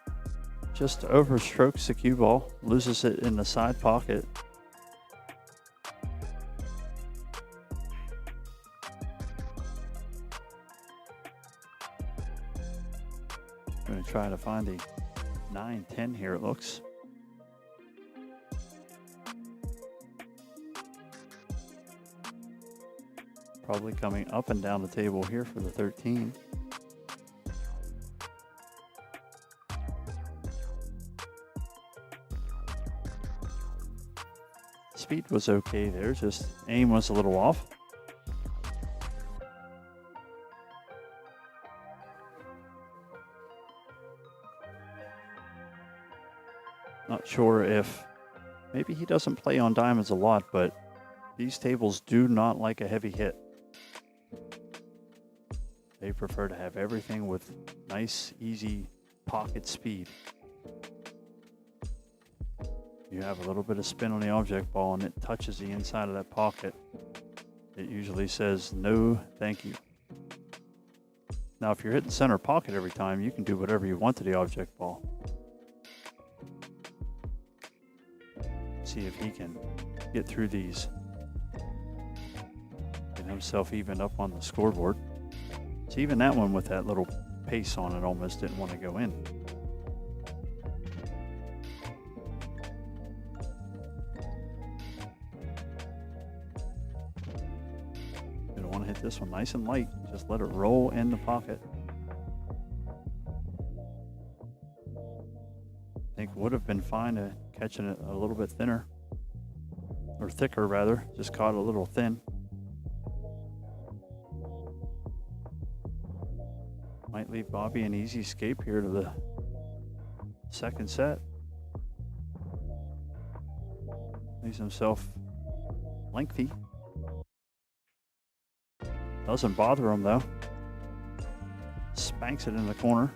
just overstrokes the cue ball, loses it in the side pocket. I'm going to try to find the 9-10 here, it looks. Probably coming up and down the table here for the 13. Speed was okay there, just aim was a little off. Not sure if, maybe he doesn't play on diamonds a lot, but these tables do not like a heavy hit. They prefer to have everything with nice, easy pocket speed. You have a little bit of spin on the object ball and it touches the inside of that pocket. It usually says, no, thank you. Now, if you're hitting center pocket every time, you can do whatever you want to the object ball. See if he can get through these. Get himself even up on the scoreboard. So even that one with that little pace on it almost didn't want to go in. You don't want to hit this one nice and light. Just let it roll in the pocket. I think would have been fine to catching it a little bit thinner. Or thicker rather. Just caught it a little thin. Might leave Bobby an easy escape here to the second set. Leaves himself lengthy. Doesn't bother him though. Spanks it in the corner.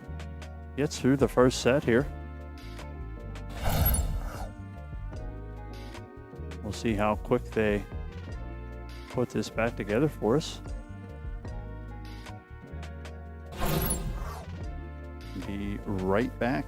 Gets through the first set here. We'll see how quick they put this back together for us. Be right back.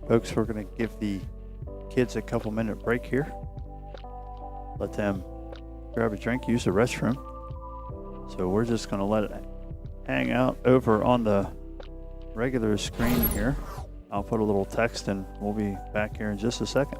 Folks, we're going to give the kids a couple-minute break here. Let them grab a drink, use the restroom. So we're just going to let it hang out over on the regular screen here. I'll put a little text and we'll be back here in just a second.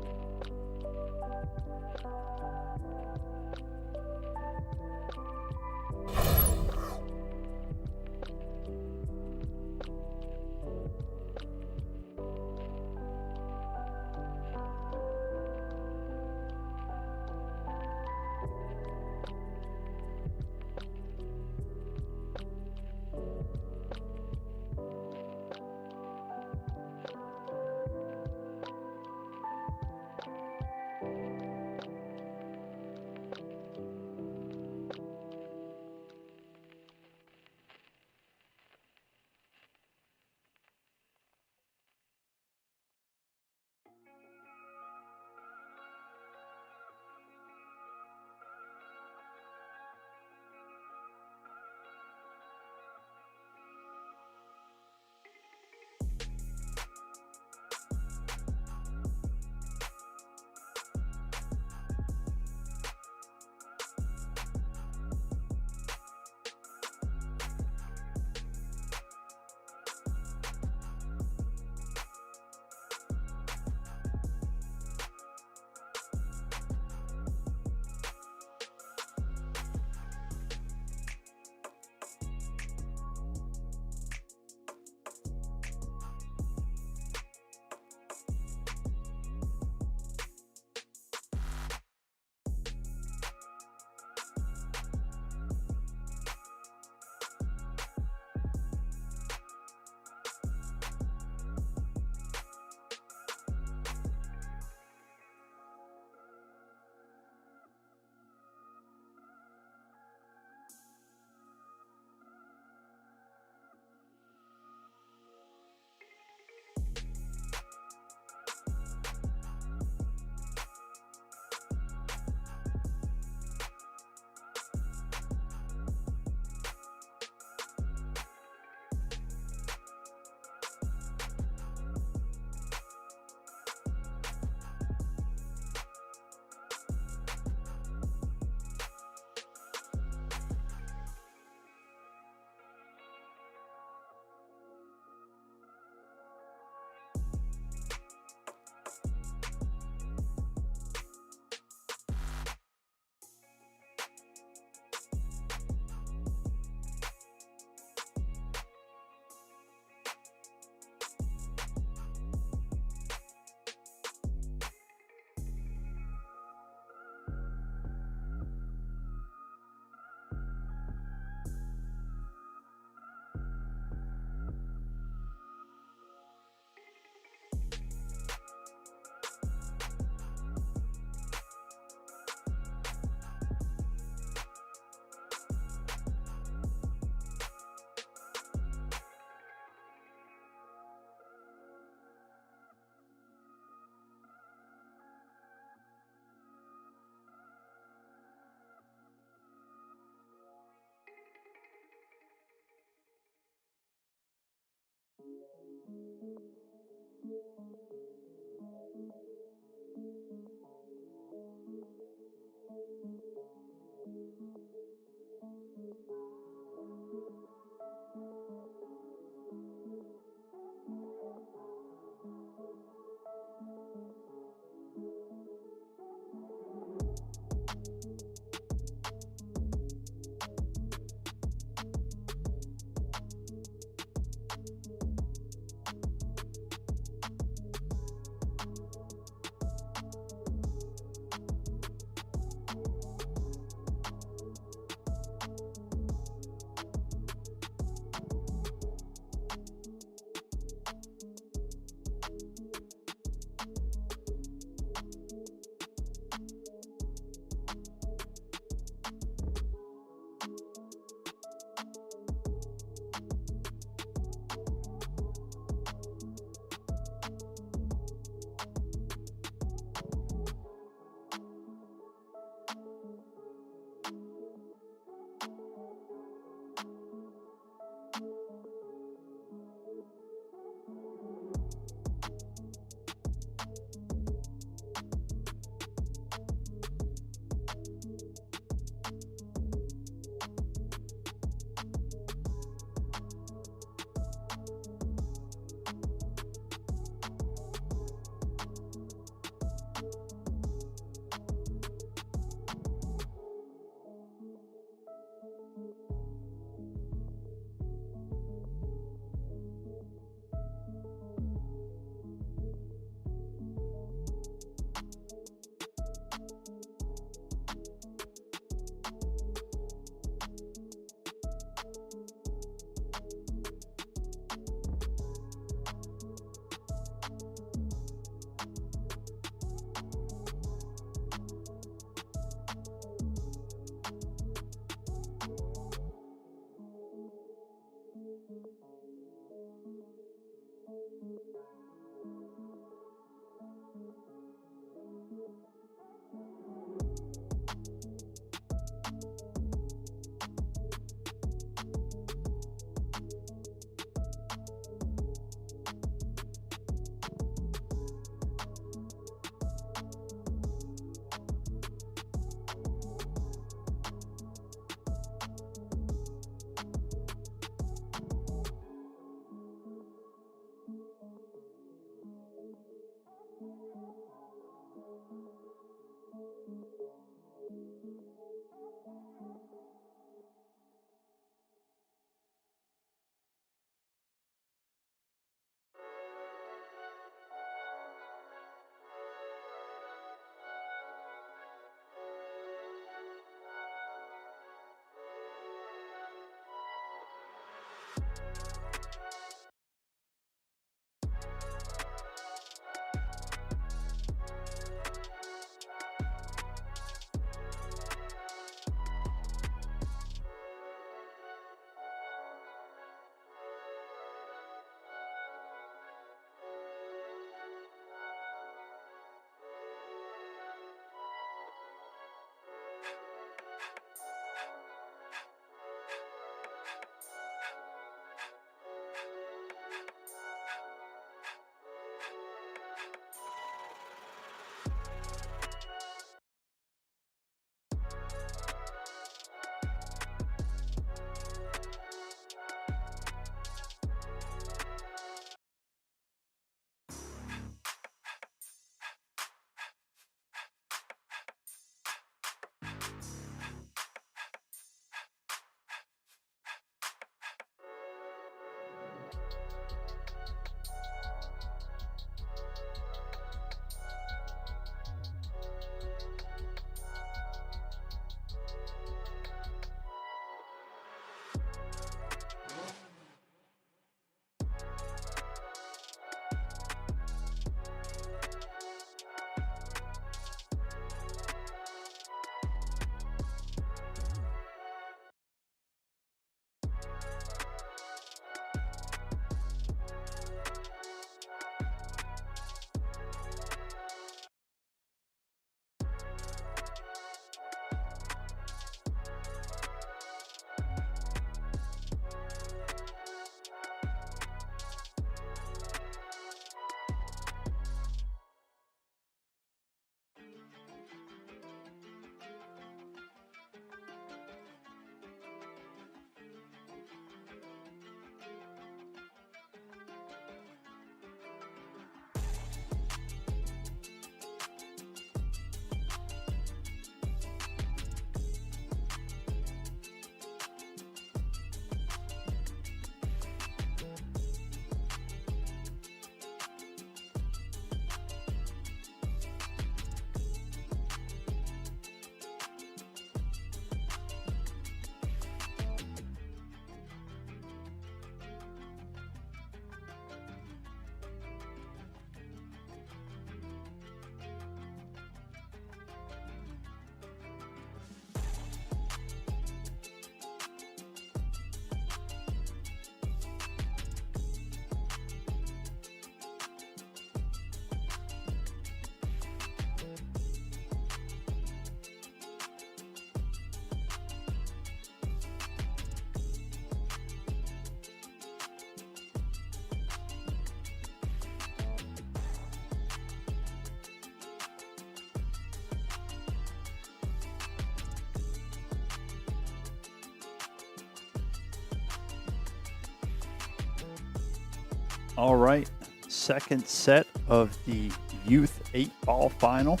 All right, second set of the Youth 8-ball final.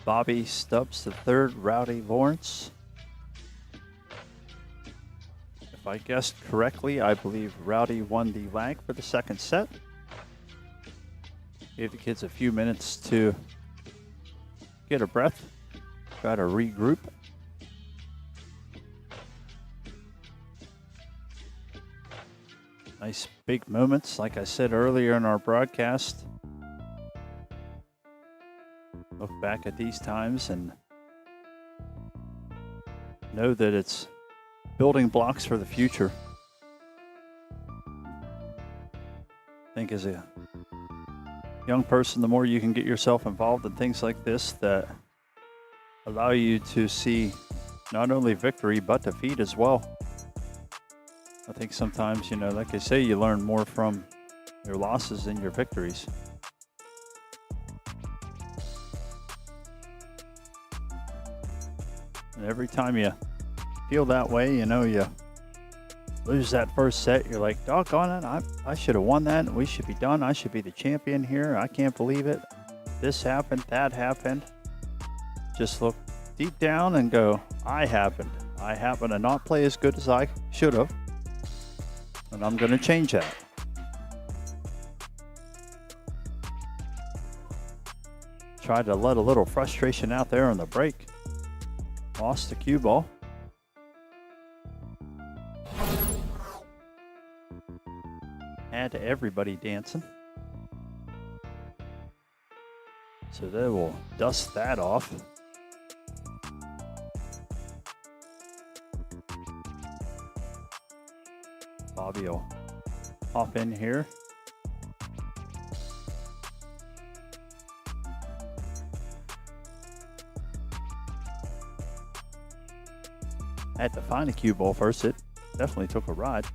Bobby Stubbs III, Rowdy Lawrence. If I guessed correctly, I believe Rowdy won the lag for the second set. Gave the kids a few minutes to get a breath, try to regroup. Nice big moments, like I said earlier in our broadcast. Look back at these times and know that it's building blocks for the future. I think as a young person, the more you can get yourself involved in things like this that allow you to see not only victory but defeat as well. I think sometimes, you know, like they say, you learn more from your losses than your victories. And every time you feel that way, you know, you lose that first set, you're like, doggone it, I should have won that. We should be done. I should be the champion here. I can't believe it. This happened, that happened. Just look deep down and go, I happened to not play as good as I should have. And I'm going to change that. Try to let a little frustration out there on the break. Lost the cue ball. Had everybody dancing. So they will dust that off. Bobby will hop in here. Had to find a cue ball first. It definitely took a ride.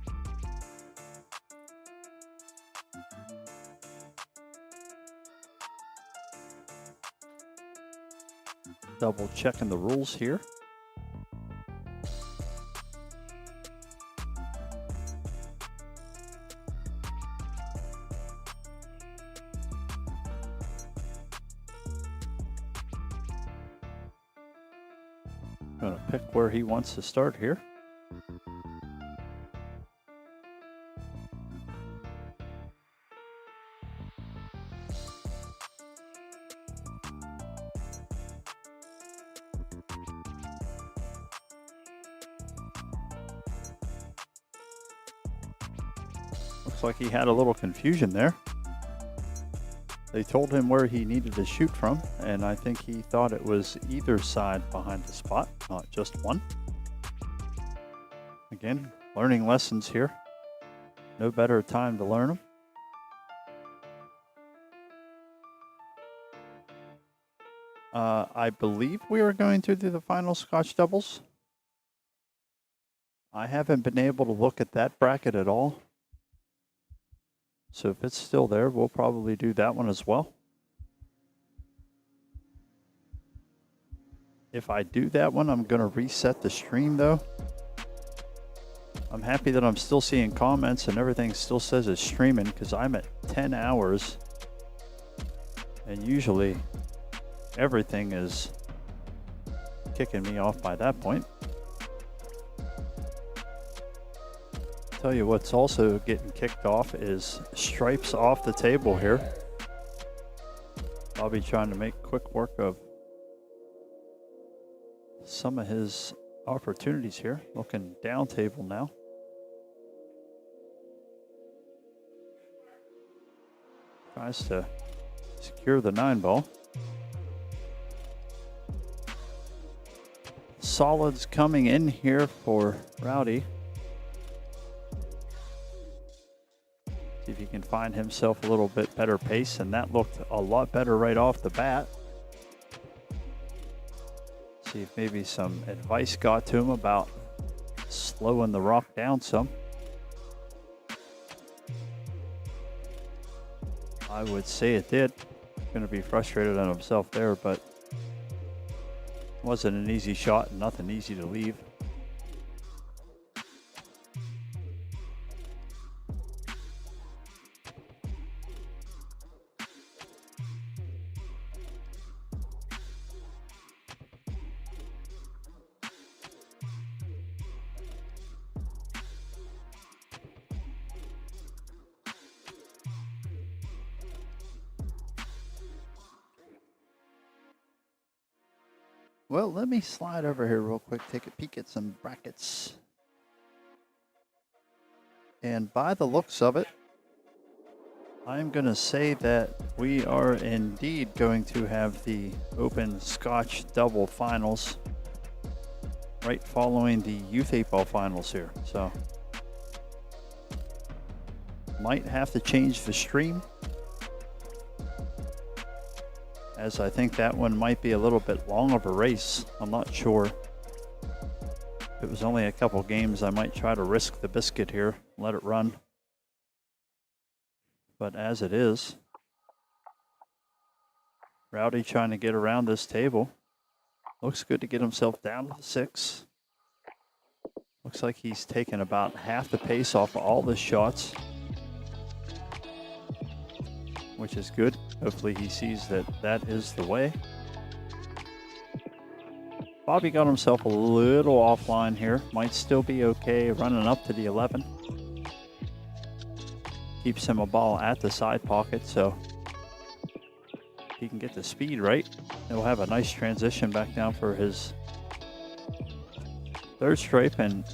Double checking the rules here. Gonna pick where he wants to start here. Looks like he had a little confusion there. They told him where he needed to shoot from, and I think he thought it was either side behind the spot, not just one. Again, learning lessons here. No better time to learn them. I believe we are going to do the final Scotch doubles. I haven't been able to look at that bracket at all. So if it's still there, we'll probably do that one as well. If I do that one, I'm going to reset the stream though. I'm happy that I'm still seeing comments and everything still says it's streaming because I'm at 10 hours. And usually everything is kicking me off by that point. Tell you what's also getting kicked off is stripes off the table here. I'll be trying to make quick work of some of his opportunities here. Looking down table now. Tries to secure the 9 ball. Solids coming in here for Rowdy. See if he can find himself a little bit better pace, and that looked a lot better right off the bat. See if maybe some advice got to him about slowing the rock down some. I would say it did. Going to be frustrated on himself there, but wasn't an easy shot and nothing easy to leave. Well, let me slide over here real quick, take a peek at some brackets. And by the looks of it, I'm going to say that we are indeed going to have the Open Scotch double finals right following the Youth 8-Ball finals here. So, might have to change the stream, as I think that one might be a little bit long of a race. I'm not sure. If it was only a couple games, I might try to risk the biscuit here, let it run. But as it is, Rowdy trying to get around this table. Looks good to get himself down to the 6. Looks like he's taken about half the pace off of all the shots, which is good. Hopefully he sees that that is the way. Bobby got himself a little offline here. Might still be okay running up to the 11. Keeps him a ball at the side pocket, so he can get the speed right. He'll have a nice transition back down for his third stripe, and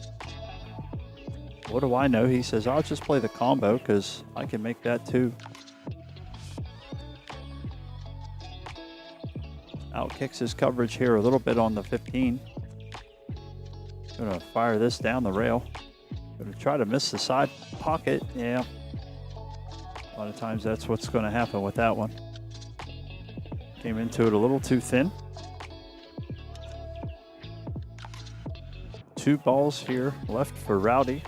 what do I know? He says, I'll just play the combo because I can make that too. Outkicks his coverage here a little bit on the 15. Gonna fire this down the rail. Gonna try to miss the side pocket. Yeah. A lot of times that's what's gonna happen with that one. Came into it a little too thin. 2 balls here left for Rowdy.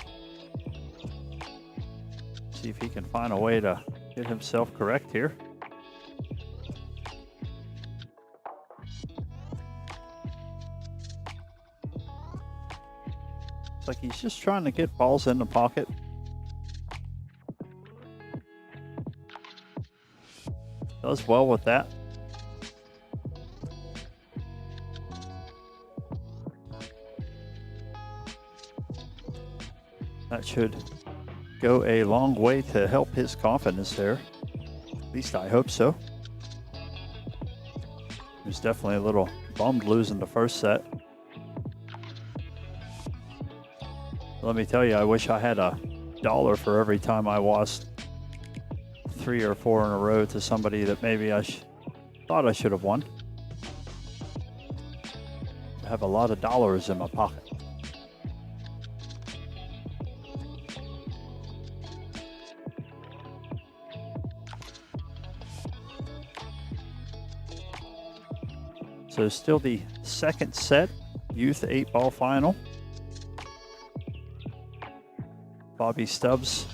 See if he can find a way to get himself correct here. It's like he's just trying to get balls in the pocket. Does well with that. That should go a long way to help his confidence there. At least I hope so. He was definitely a little bummed losing the first set. Let me tell you, I wish I had $1 for every time I lost 3 or 4 in a row to somebody that maybe I thought I should have won. I have a lot of dollars in my pocket. So still the second set, youth 8-ball final. Bobby Stubbs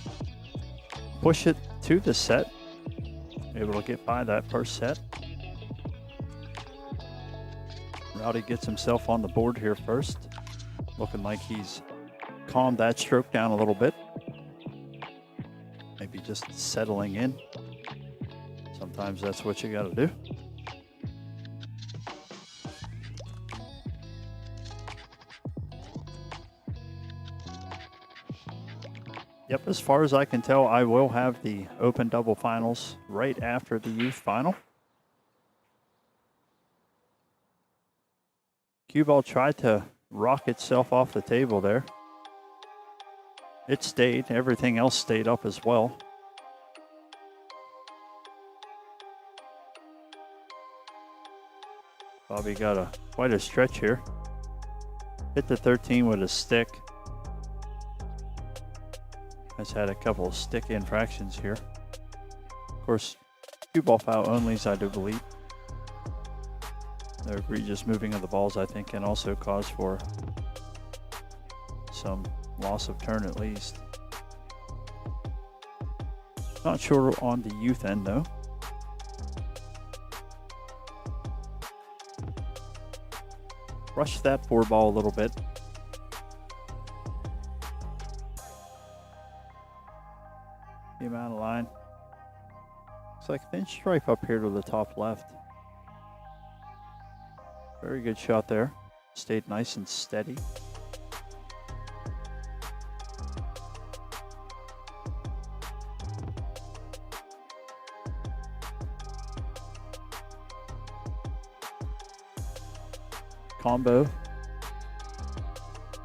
push it to the set, able to get by that first set. Rowdy gets himself on the board here first, looking like he's calmed that stroke down a little bit. Maybe just settling in. Sometimes that's what you got to do. Yep, as far as I can tell, I will have the open double finals right after the youth final. Cue ball tried to rock itself off the table there. It stayed, everything else stayed up as well. Bobby got quite a stretch here. Hit the 13 with a stick. Has had a couple of stick infractions here. Of course, cue ball foul onlys, I do believe. The egregious moving of the balls, I think, can also cause for some loss of turn at least. Not sure on the youth end though. Rush that 4-ball a little bit. Came out of line. Looks like thin stripe up here to the top left. Very good shot there. Stayed nice and steady. Combo.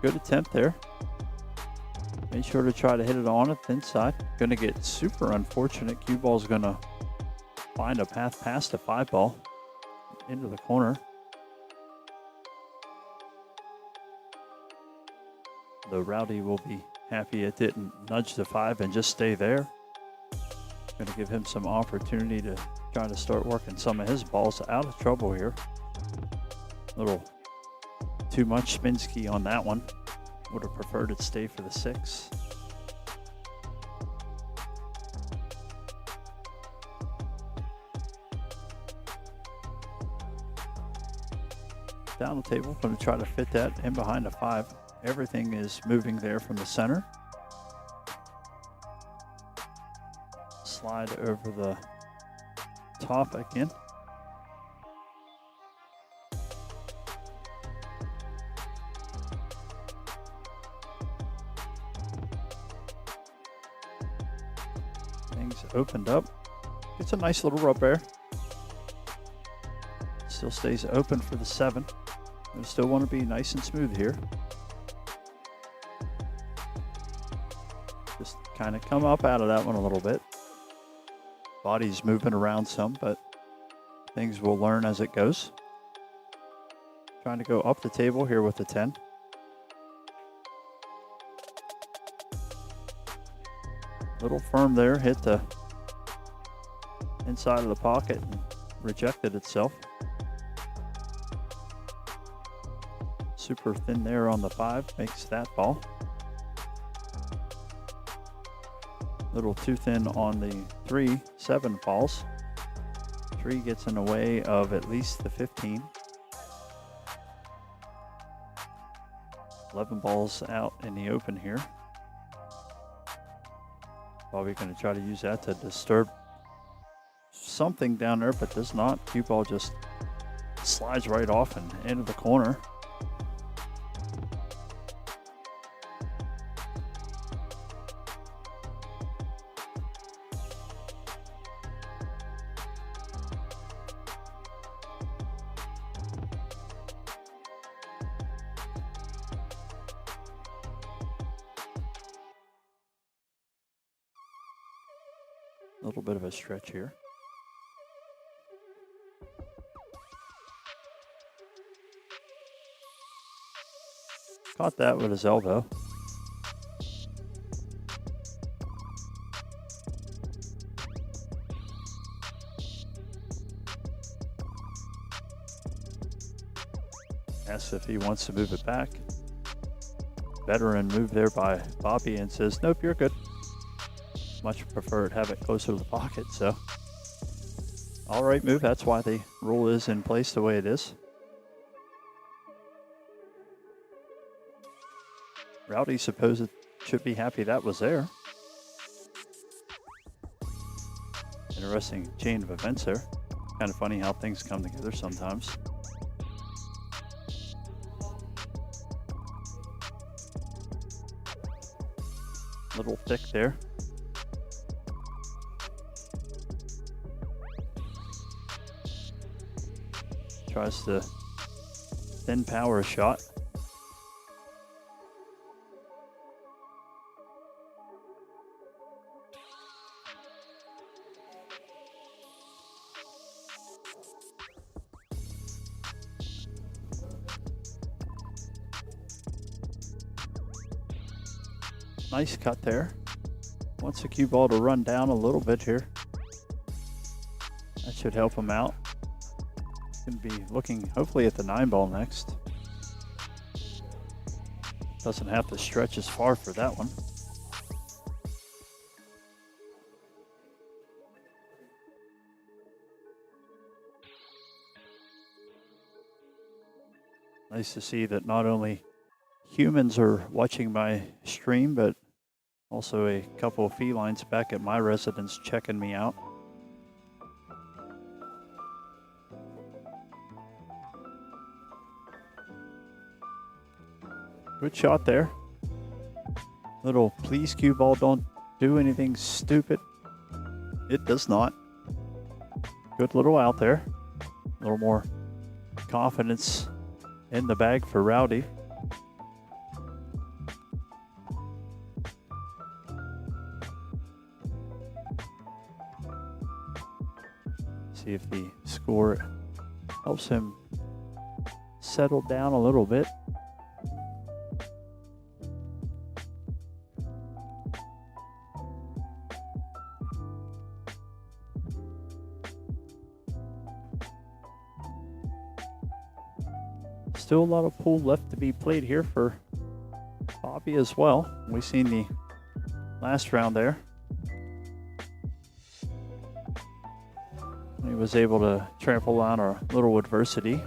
Good attempt there. Made sure to try to hit it on a thin side. Going to get super unfortunate. Cue ball's going to find a path past the 5-ball into the corner. Though Rowdy will be happy it didn't nudge the 5 and just stay there. Going to give him some opportunity to try to start working some of his balls out of trouble here. A little too much spin ski on that one. Would have preferred it stay for the 6. Down the table, going to try to fit that in behind the 5. Everything is moving there from the center. Slide over the top again. Opened up. It's a nice little rub there. Still stays open for the 7. We still want to be nice and smooth here. kind of come up out of that one a little bit. Body's moving around some, but things will learn as it goes. Trying to go up the table here with the 10. Little firm there, hit the inside of the pocket and rejected itself. Super thin there on the 5 makes that ball. Little too thin on the 3, 7 falls. 3 gets in the way of at least the 15. 11 balls out in the open here. Probably going to try to use that to disturb something down there, but does not. Cue ball just slides right off and into the corner. A little bit of a stretch here. Caught that with his elbow. Asks if he wants to move it back. Veteran move there by Bobby and says, nope, you're good. Much prefer to have it closer to the pocket, so. All right move, that's why the rule is in place the way it is. Rowdy supposed should be happy that was there. Interesting chain of events there. Kind of funny how things come together sometimes. Little thick there. Tries to thin power shot. Nice cut there. Wants the cue ball to run down a little bit here. That should help him out. Going to be looking hopefully at the 9 ball next. Doesn't have to stretch as far for that one. Nice to see that not only humans are watching my stream, but also a couple of felines back at my residence checking me out. Good shot there. Little please cue ball, don't do anything stupid. It does not. Good little out there. A little more confidence in the bag for Rowdy. See if the score helps him settle down a little bit. Still a lot of pool left to be played here for Bobby as well. We've seen the last round there. He was able to trample on a little adversity.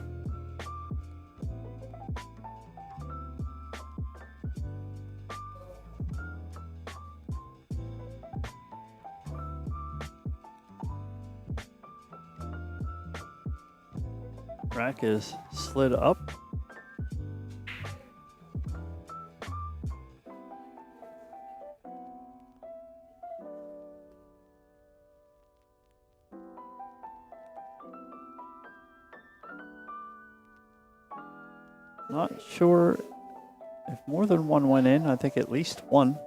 Rack is slid up. Not sure if more than one went in. I think at least one.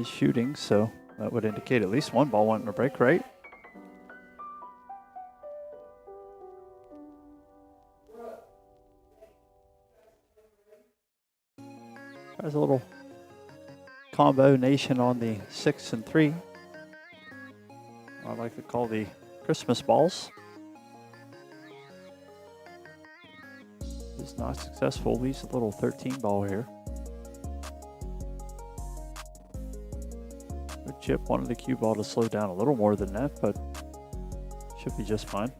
is shooting, so that would indicate at least one ball went in a break, right? Tries a little combination on the 6 and 3. I like to call the Christmas balls. Is not successful. Leaves a little 13 ball here. Good chip. Wanted the cue ball to slow down a little more than that, but should be just fine.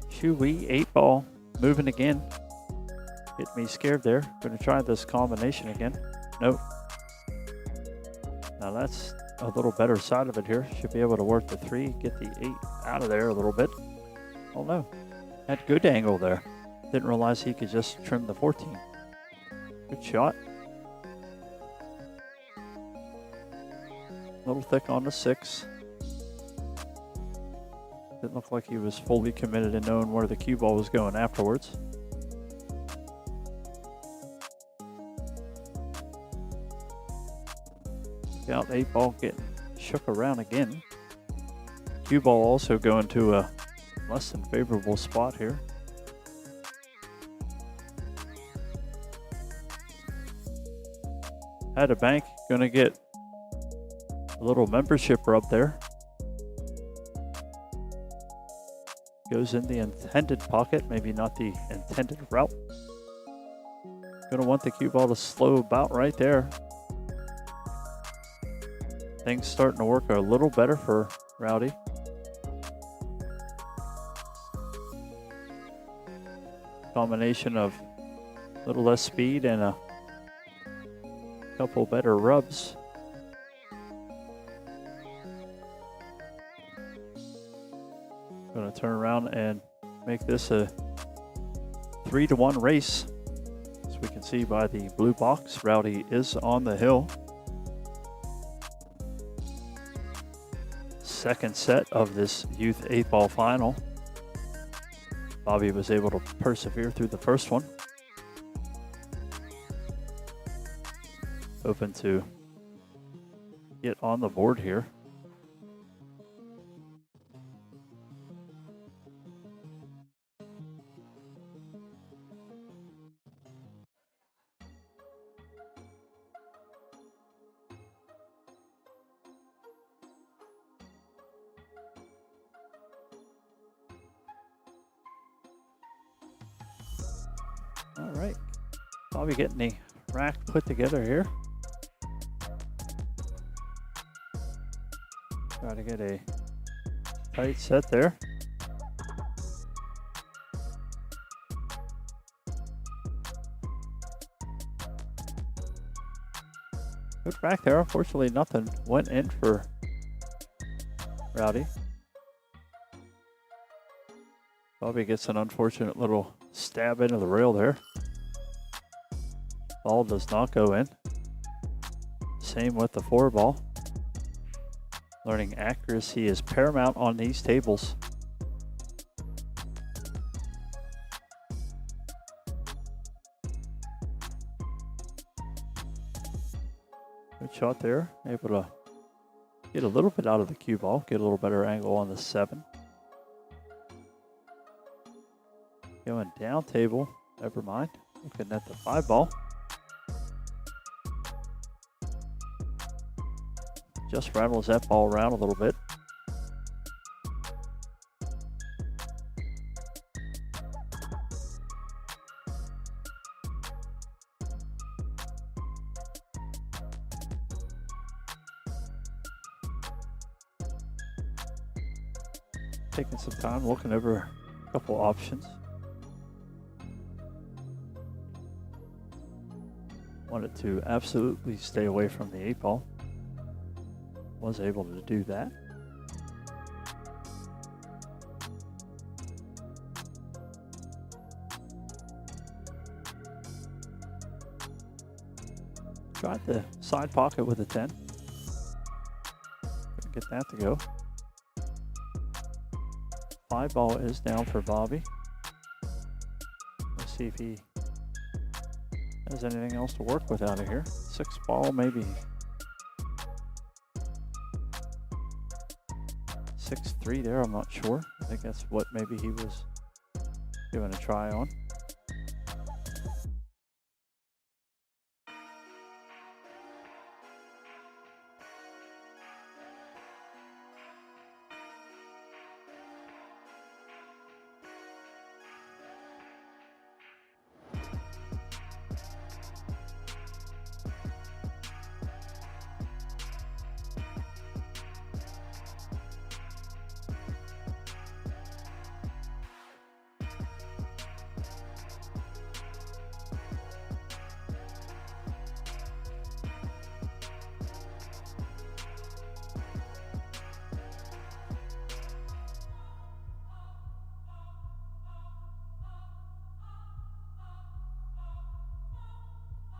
Chewy 8 ball, moving again. Get me scared there. Going to try this combination again. Nope. Now that's a little better side of it here. Should be able to work the 3, get the 8 out of there a little bit. Oh no, had good angle there. Didn't realize he could just trim the 14. Good shot. A little thick on the 6. Didn't look like he was fully committed in knowing where the cue ball was going afterwards. Look out, 8 ball getting shook around again. Cue ball also going to a less than favorable spot here. Had a bank, gonna get a little membership rub there. Goes in the intended pocket, maybe not the intended route. Gonna want the cue ball to slow about right there. Things starting to work a little better for Rowdy. Combination of a little less speed and a couple better rubs. Going to turn around and make this a 3-1 race. As we can see by the blue box, Rowdy is on the hill. Second set of this youth 8 ball final. Bobby was able to persevere through the first one. Hoping to get on the board here. All right, Bobby getting the rack put together here. Try to get a tight set there. Good rack there. Unfortunately, nothing went in for Rowdy. Bobby gets an unfortunate little stab into the rail there. Ball does not go in. Same with the 4 ball. Learning accuracy is paramount on these tables. Good shot there. Able to get a little bit out of the cue ball, get a little better angle on the 7. Going down table, never mind. Looking at the 5 ball. Just rattles that ball around a little bit. Taking some time, looking over a couple options. Wanted to absolutely stay away from the 8 ball. Was able to do that. Tried the side pocket with a 10. Couldn't get that to go. 5 ball is down for Bobby. Let's see if he has anything else to work with out of here. 6 ball, maybe 6-3 there, I'm not sure. I think that's what maybe he was giving a try on.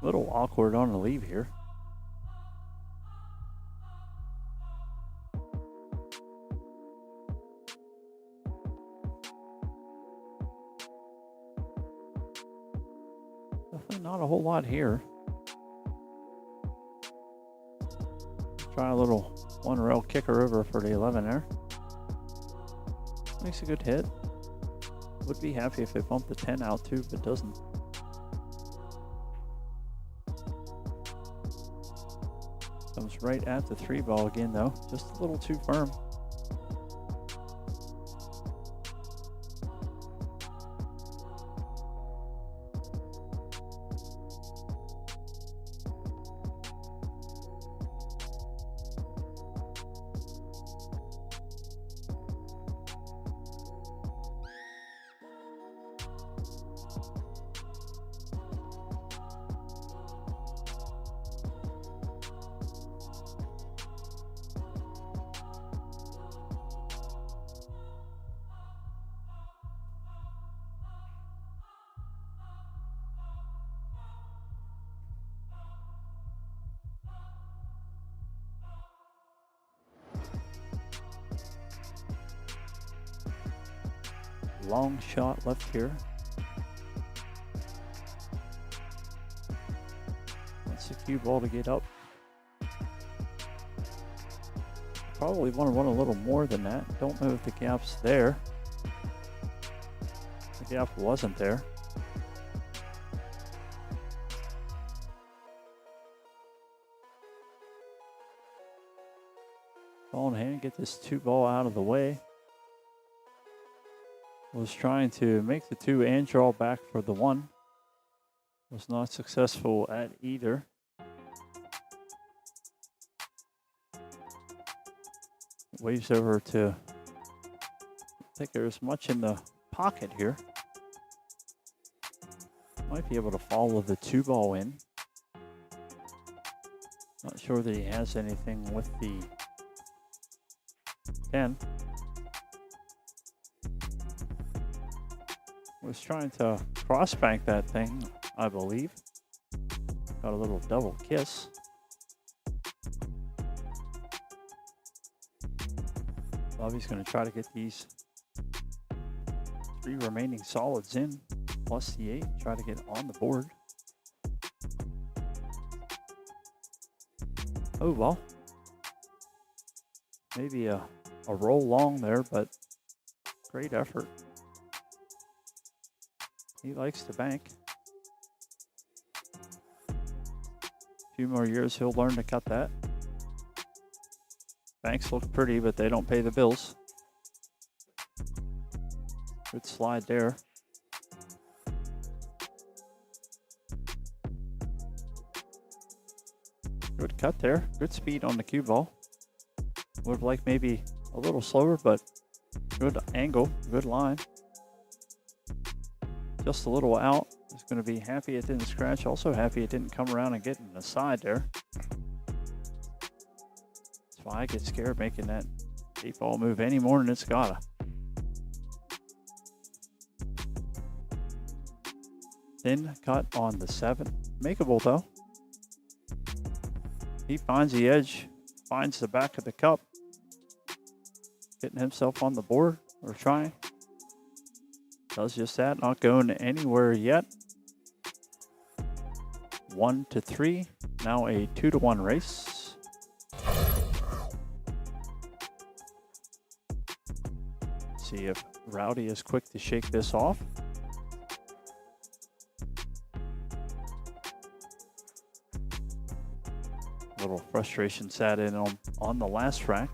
A little awkward on the leave here. Definitely not a whole lot here. Try a little one rail kicker over for the 11 there. Makes a good hit. Would be happy if it bumped the 10 out too, but doesn't. Comes right at the 3 ball again though, just a little too firm. Long shot left here. Wants the cue ball to get up. Probably want to run a little more than that. Don't know if the gap's there. The gap wasn't there. Ball in hand, get this 2 ball out of the way. Was trying to make the 2 and draw back for the 1. Was not successful at either. Waves over to, I think there's much in the pocket here. Might be able to follow the 2 ball in. Not sure that he has anything with the 10. Was trying to cross bank that thing, I believe. Got a little double kiss. Bobby's going to try to get these 3 remaining solids in, plus the 8, try to get on the board. Oh well. Maybe a roll long there, but great effort. He likes to bank. A few more years, he'll learn to cut that. Banks look pretty, but they don't pay the bills. Good slide there. Good cut there. Good speed on the cue ball. Would have liked maybe a little slower, but good angle, good line. Just a little out. He's going to be happy it didn't scratch. Also happy it didn't come around and get in the side there. That's why I get scared making that 8 ball move any more than it's gotta. Thin cut on the 7. Makeable though. He finds the edge, finds the back of the cup, getting himself on the board, or trying. Does just that, not going anywhere yet. 1-3, now a 2-1 race. See if Rowdy is quick to shake this off. A little frustration sat in on the last rack.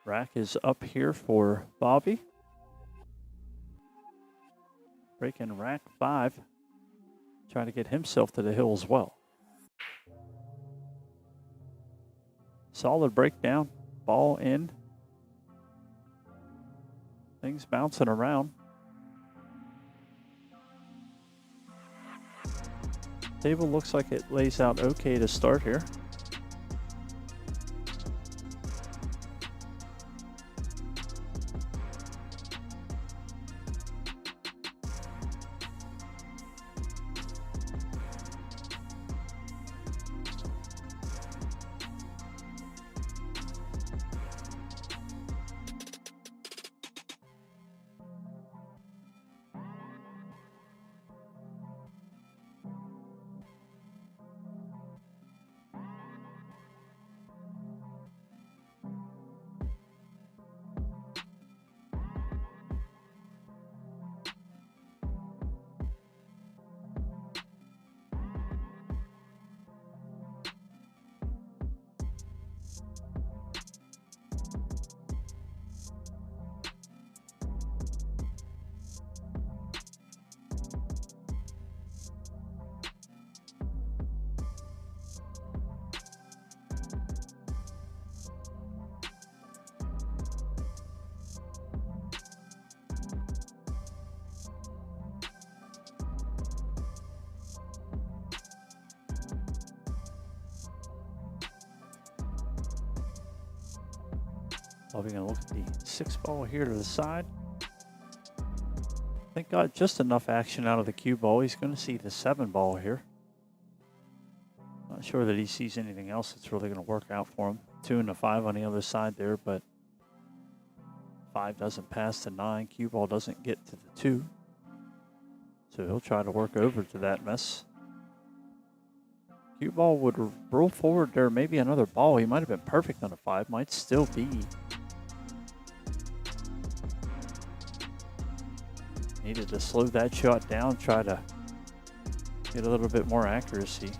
Rack is up here for Bobby. Breaking rack 5. Trying to get himself to the hill as well. Solid breakdown. Ball in. Things bouncing around. Table looks like it lays out okay to start here. We're going to look at the 6 ball here to the side. I think got just enough action out of the cue ball. He's going to see the 7 ball here. Not sure that he sees anything else that's really going to work out for him. 2 and a 5 on the other side there, but 5 doesn't pass the 9. Cue ball doesn't get to the 2. So he'll try to work over to that mess. Cue ball would roll forward there, maybe another ball. He might have been perfect on a 5, might still be. Needed to slow that shot down, try to get a little bit more accuracy.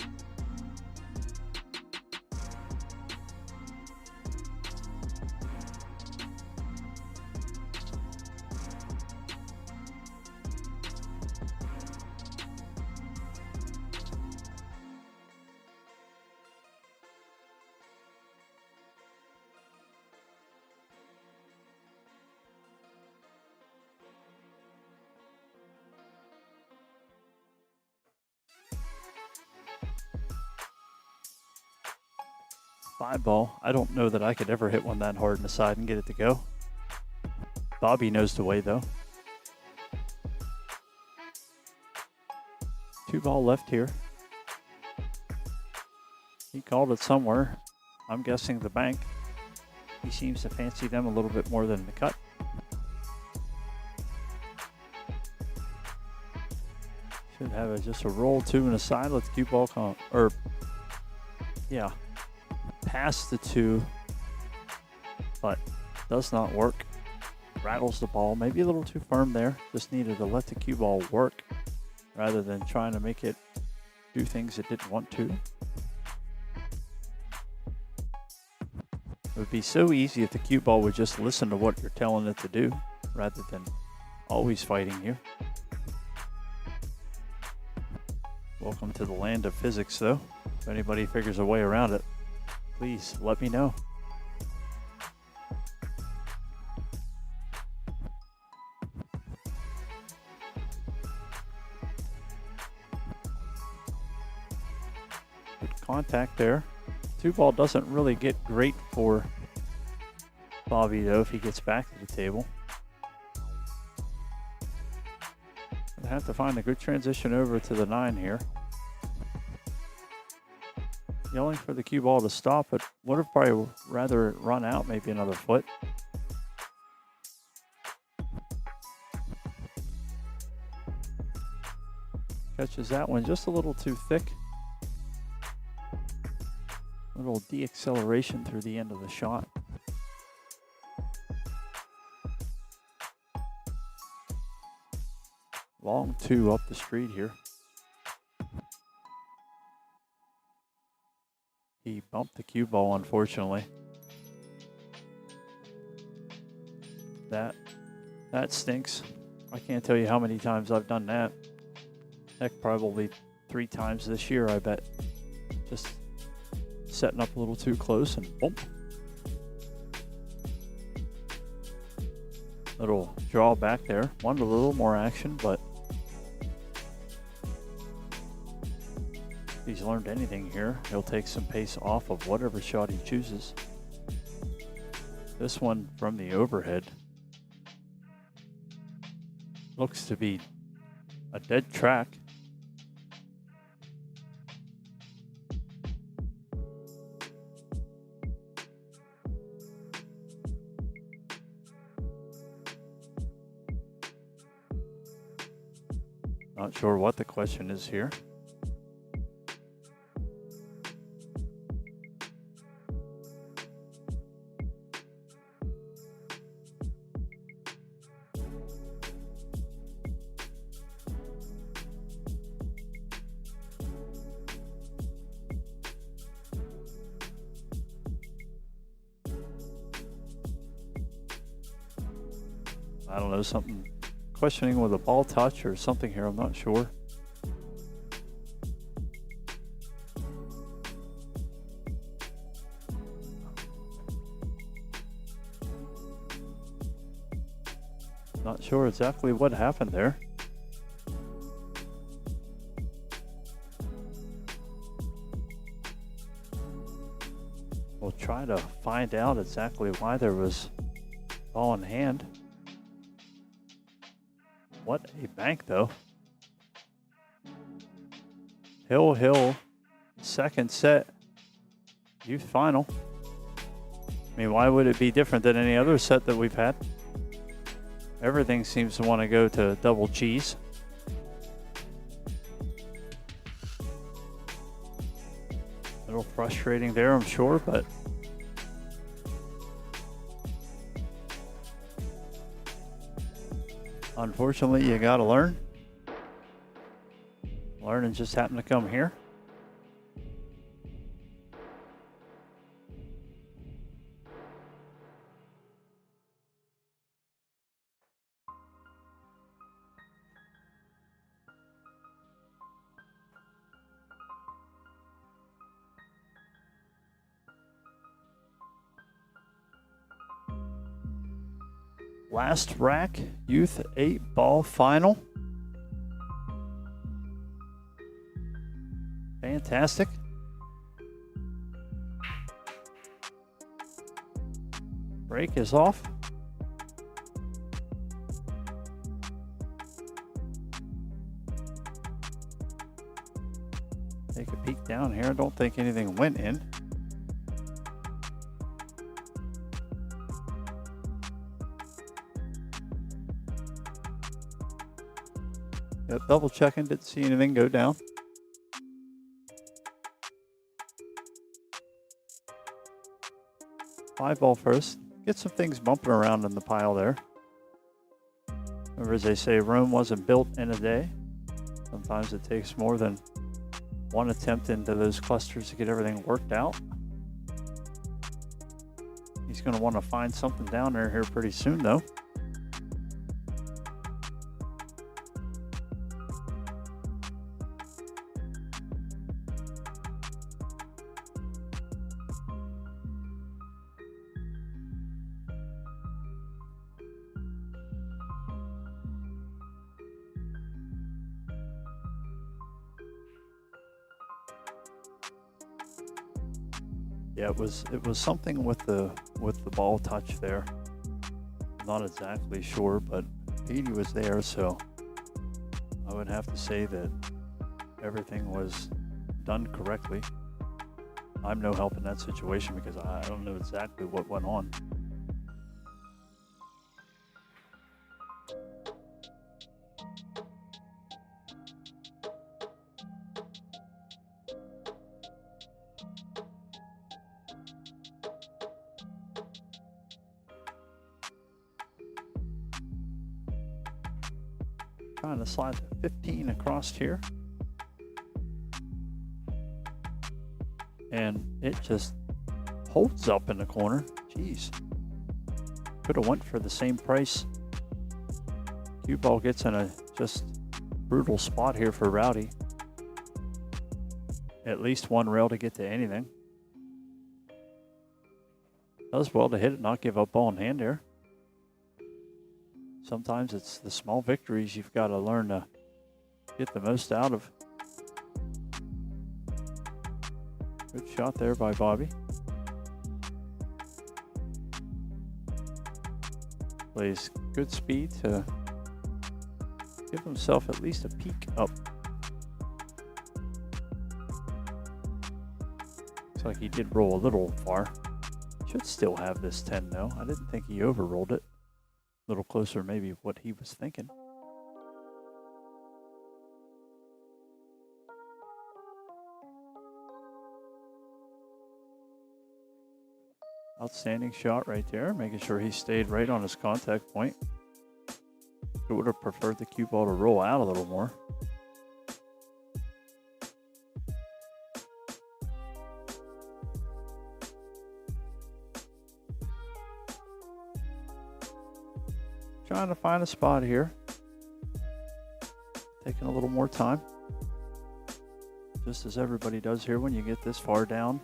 Five ball. I don't know that I could ever hit one that hard in the side and get it to go. Bobby knows the way though. 2 ball left here. He called it somewhere. I'm guessing the bank. He seems to fancy them a little bit more than the cut. Should have just a roll 2 and a side. Let the cue ball come, or yeah, past the 2, but does not work. Rattles the ball, maybe a little too firm there. Just needed to let the cue ball work rather than trying to make it do things it didn't want to. It would be so easy if the cue ball would just listen to what you're telling it to do rather than always fighting you. Welcome to the land of physics though. If anybody figures a way around it, please let me know. Good contact there. Two ball doesn't really get great for Bobby though if he gets back to the table. I have to find a good transition over to the 9 here. Yelling for the cue ball to stop, but would have probably rather it run out maybe another foot. Catches that one just a little too thick. A little deacceleration through the end of the shot. Long 2 up the street here. He bumped the cue ball, unfortunately. That stinks. I can't tell you how many times I've done that. Heck, probably 3 times this year, I bet. Just setting up a little too close and boom. Little draw back there. Wanted a little more action, but if he's learned anything here, he'll take some pace off of whatever shot he chooses. This one from the overhead looks to be a dead track. Not sure what the question is here. I don't know, something questioning with a ball touch or something here, I'm not sure. Not sure exactly what happened there. We'll try to find out exactly why there was ball in hand. What a bank, though. Hill, second set, youth final. I mean, why would it be different than any other set that we've had? Everything seems to want to go to double cheese. A little frustrating there, I'm sure, but unfortunately, you got to learn. Learning just happened to come here. Last rack, youth 8-ball final. Fantastic. Break is off. Take a peek down here. I don't think anything went in. Yep, double checking, didn't see anything go down. Five ball first. Get some things bumping around in the pile there. Remember, as they say, Rome wasn't built in a day. Sometimes it takes more than one attempt into those clusters to get everything worked out. He's going to want to find something down there here pretty soon, though. Yeah, it was something with the ball touch there. Not exactly sure, but Petey was there, so I would have to say that everything was done correctly. I'm no help in that situation because I don't know exactly what went on. Trying to slide the 15 across here. And it just holds up in the corner. Jeez. Could have went for the same price. Cue ball gets in a just brutal spot here for Rowdy. At least one rail to get to anything. Does well to hit it, not give up ball in hand there. Sometimes it's the small victories you've got to learn to get the most out of. Good shot there by Bobby. Plays good speed to give himself at least a peek up. Looks like he did roll a little far. Should still have this 10 though. I didn't think he overrolled it. A little closer maybe what he was thinking. Outstanding shot right there, making sure he stayed right on his contact point. I would have preferred the cue ball to roll out a little more. Trying to find a spot here. Taking a little more time. Just as everybody does here when you get this far down.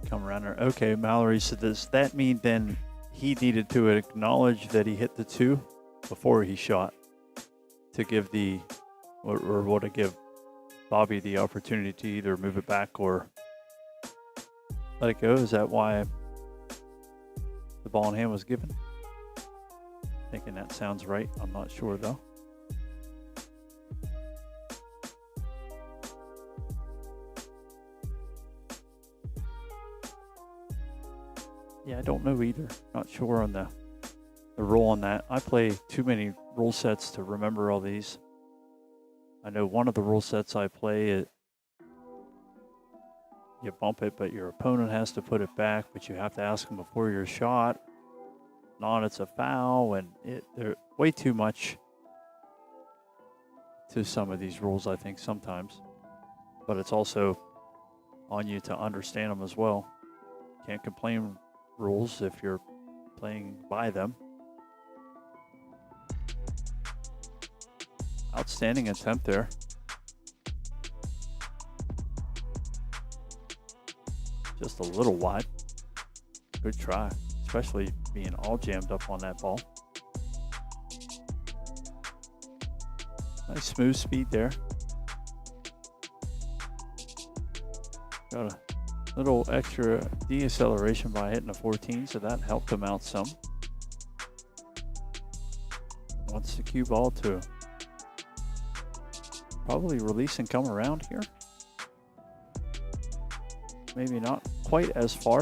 Come around there. Okay, Mallory said, does that mean then he needed to acknowledge that he hit the 2 before he shot to give the, or what to give Bobby the opportunity to either move it back or let it go? Is that why the ball in hand was given? Thinking that sounds right. I'm not sure though. Yeah, I don't know either. Not sure on the rule on that. I play too many rule sets to remember all these. I know one of the rule sets I play, you bump it, but your opponent has to put it back, but you have to ask them before your shot. Not, it's a foul, and they're way too much to some of these rules, I think, sometimes. But it's also on you to understand them as well. Can't complain rules if you're playing by them. Outstanding attempt there. Just a little wide. Good try, especially being all jammed up on that ball. Nice smooth speed there. Got a little extra deceleration by hitting a 14, so that helped him out some. Wants the cue ball to probably release and come around here. Maybe not quite as far.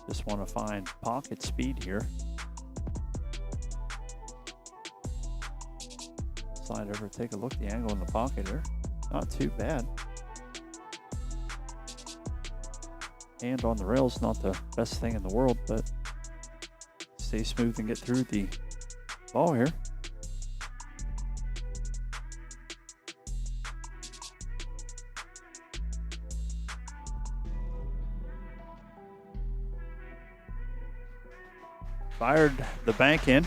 Just want to find pocket speed here. Slide over, take a look at the angle in the pocket here. Not too bad. Hand on the rail's not the best thing in the world, but stay smooth and get through the ball here. fired the bank in.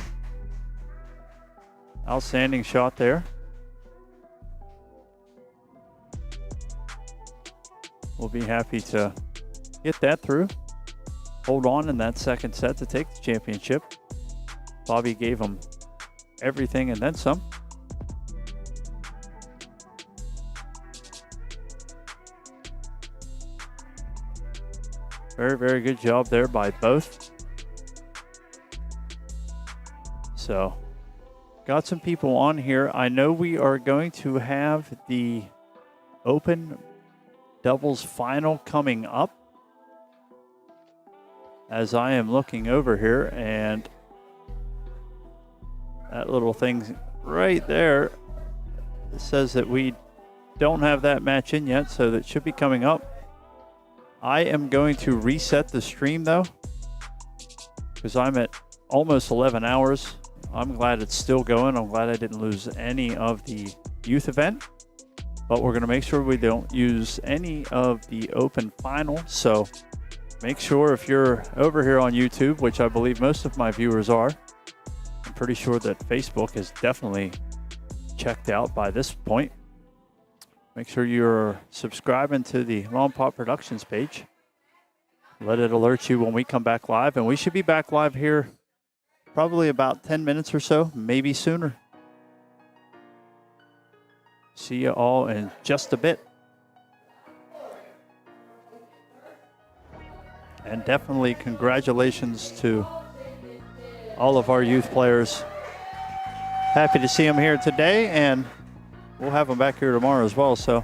Outstanding shot there. We'll be happy to get that through. Hold on in that second set to take the championship. Bobby gave him everything and then some. Very, very good job there by both. So, got some people on here. I know we are going to have the Open doubles final coming up. As I am looking over here, and that little thing right there says that we don't have that match in yet, so that should be coming up. I am going to reset the stream though, because I'm at almost 11 hours. I'm glad it's still going. I'm glad I didn't lose any of the youth event, but we're going to make sure we don't use any of the Open final. So make sure if you're over here on YouTube, which I believe most of my viewers are, I'm pretty sure that Facebook is definitely checked out by this point. Make sure you're subscribing to the Long Pot Productions page. Let it alert you when we come back live. And we should be back live here probably about 10 minutes or so, maybe sooner. See you all in just a bit. And definitely congratulations to all of our youth players. Happy to see them here today, and we'll have them back here tomorrow as well. So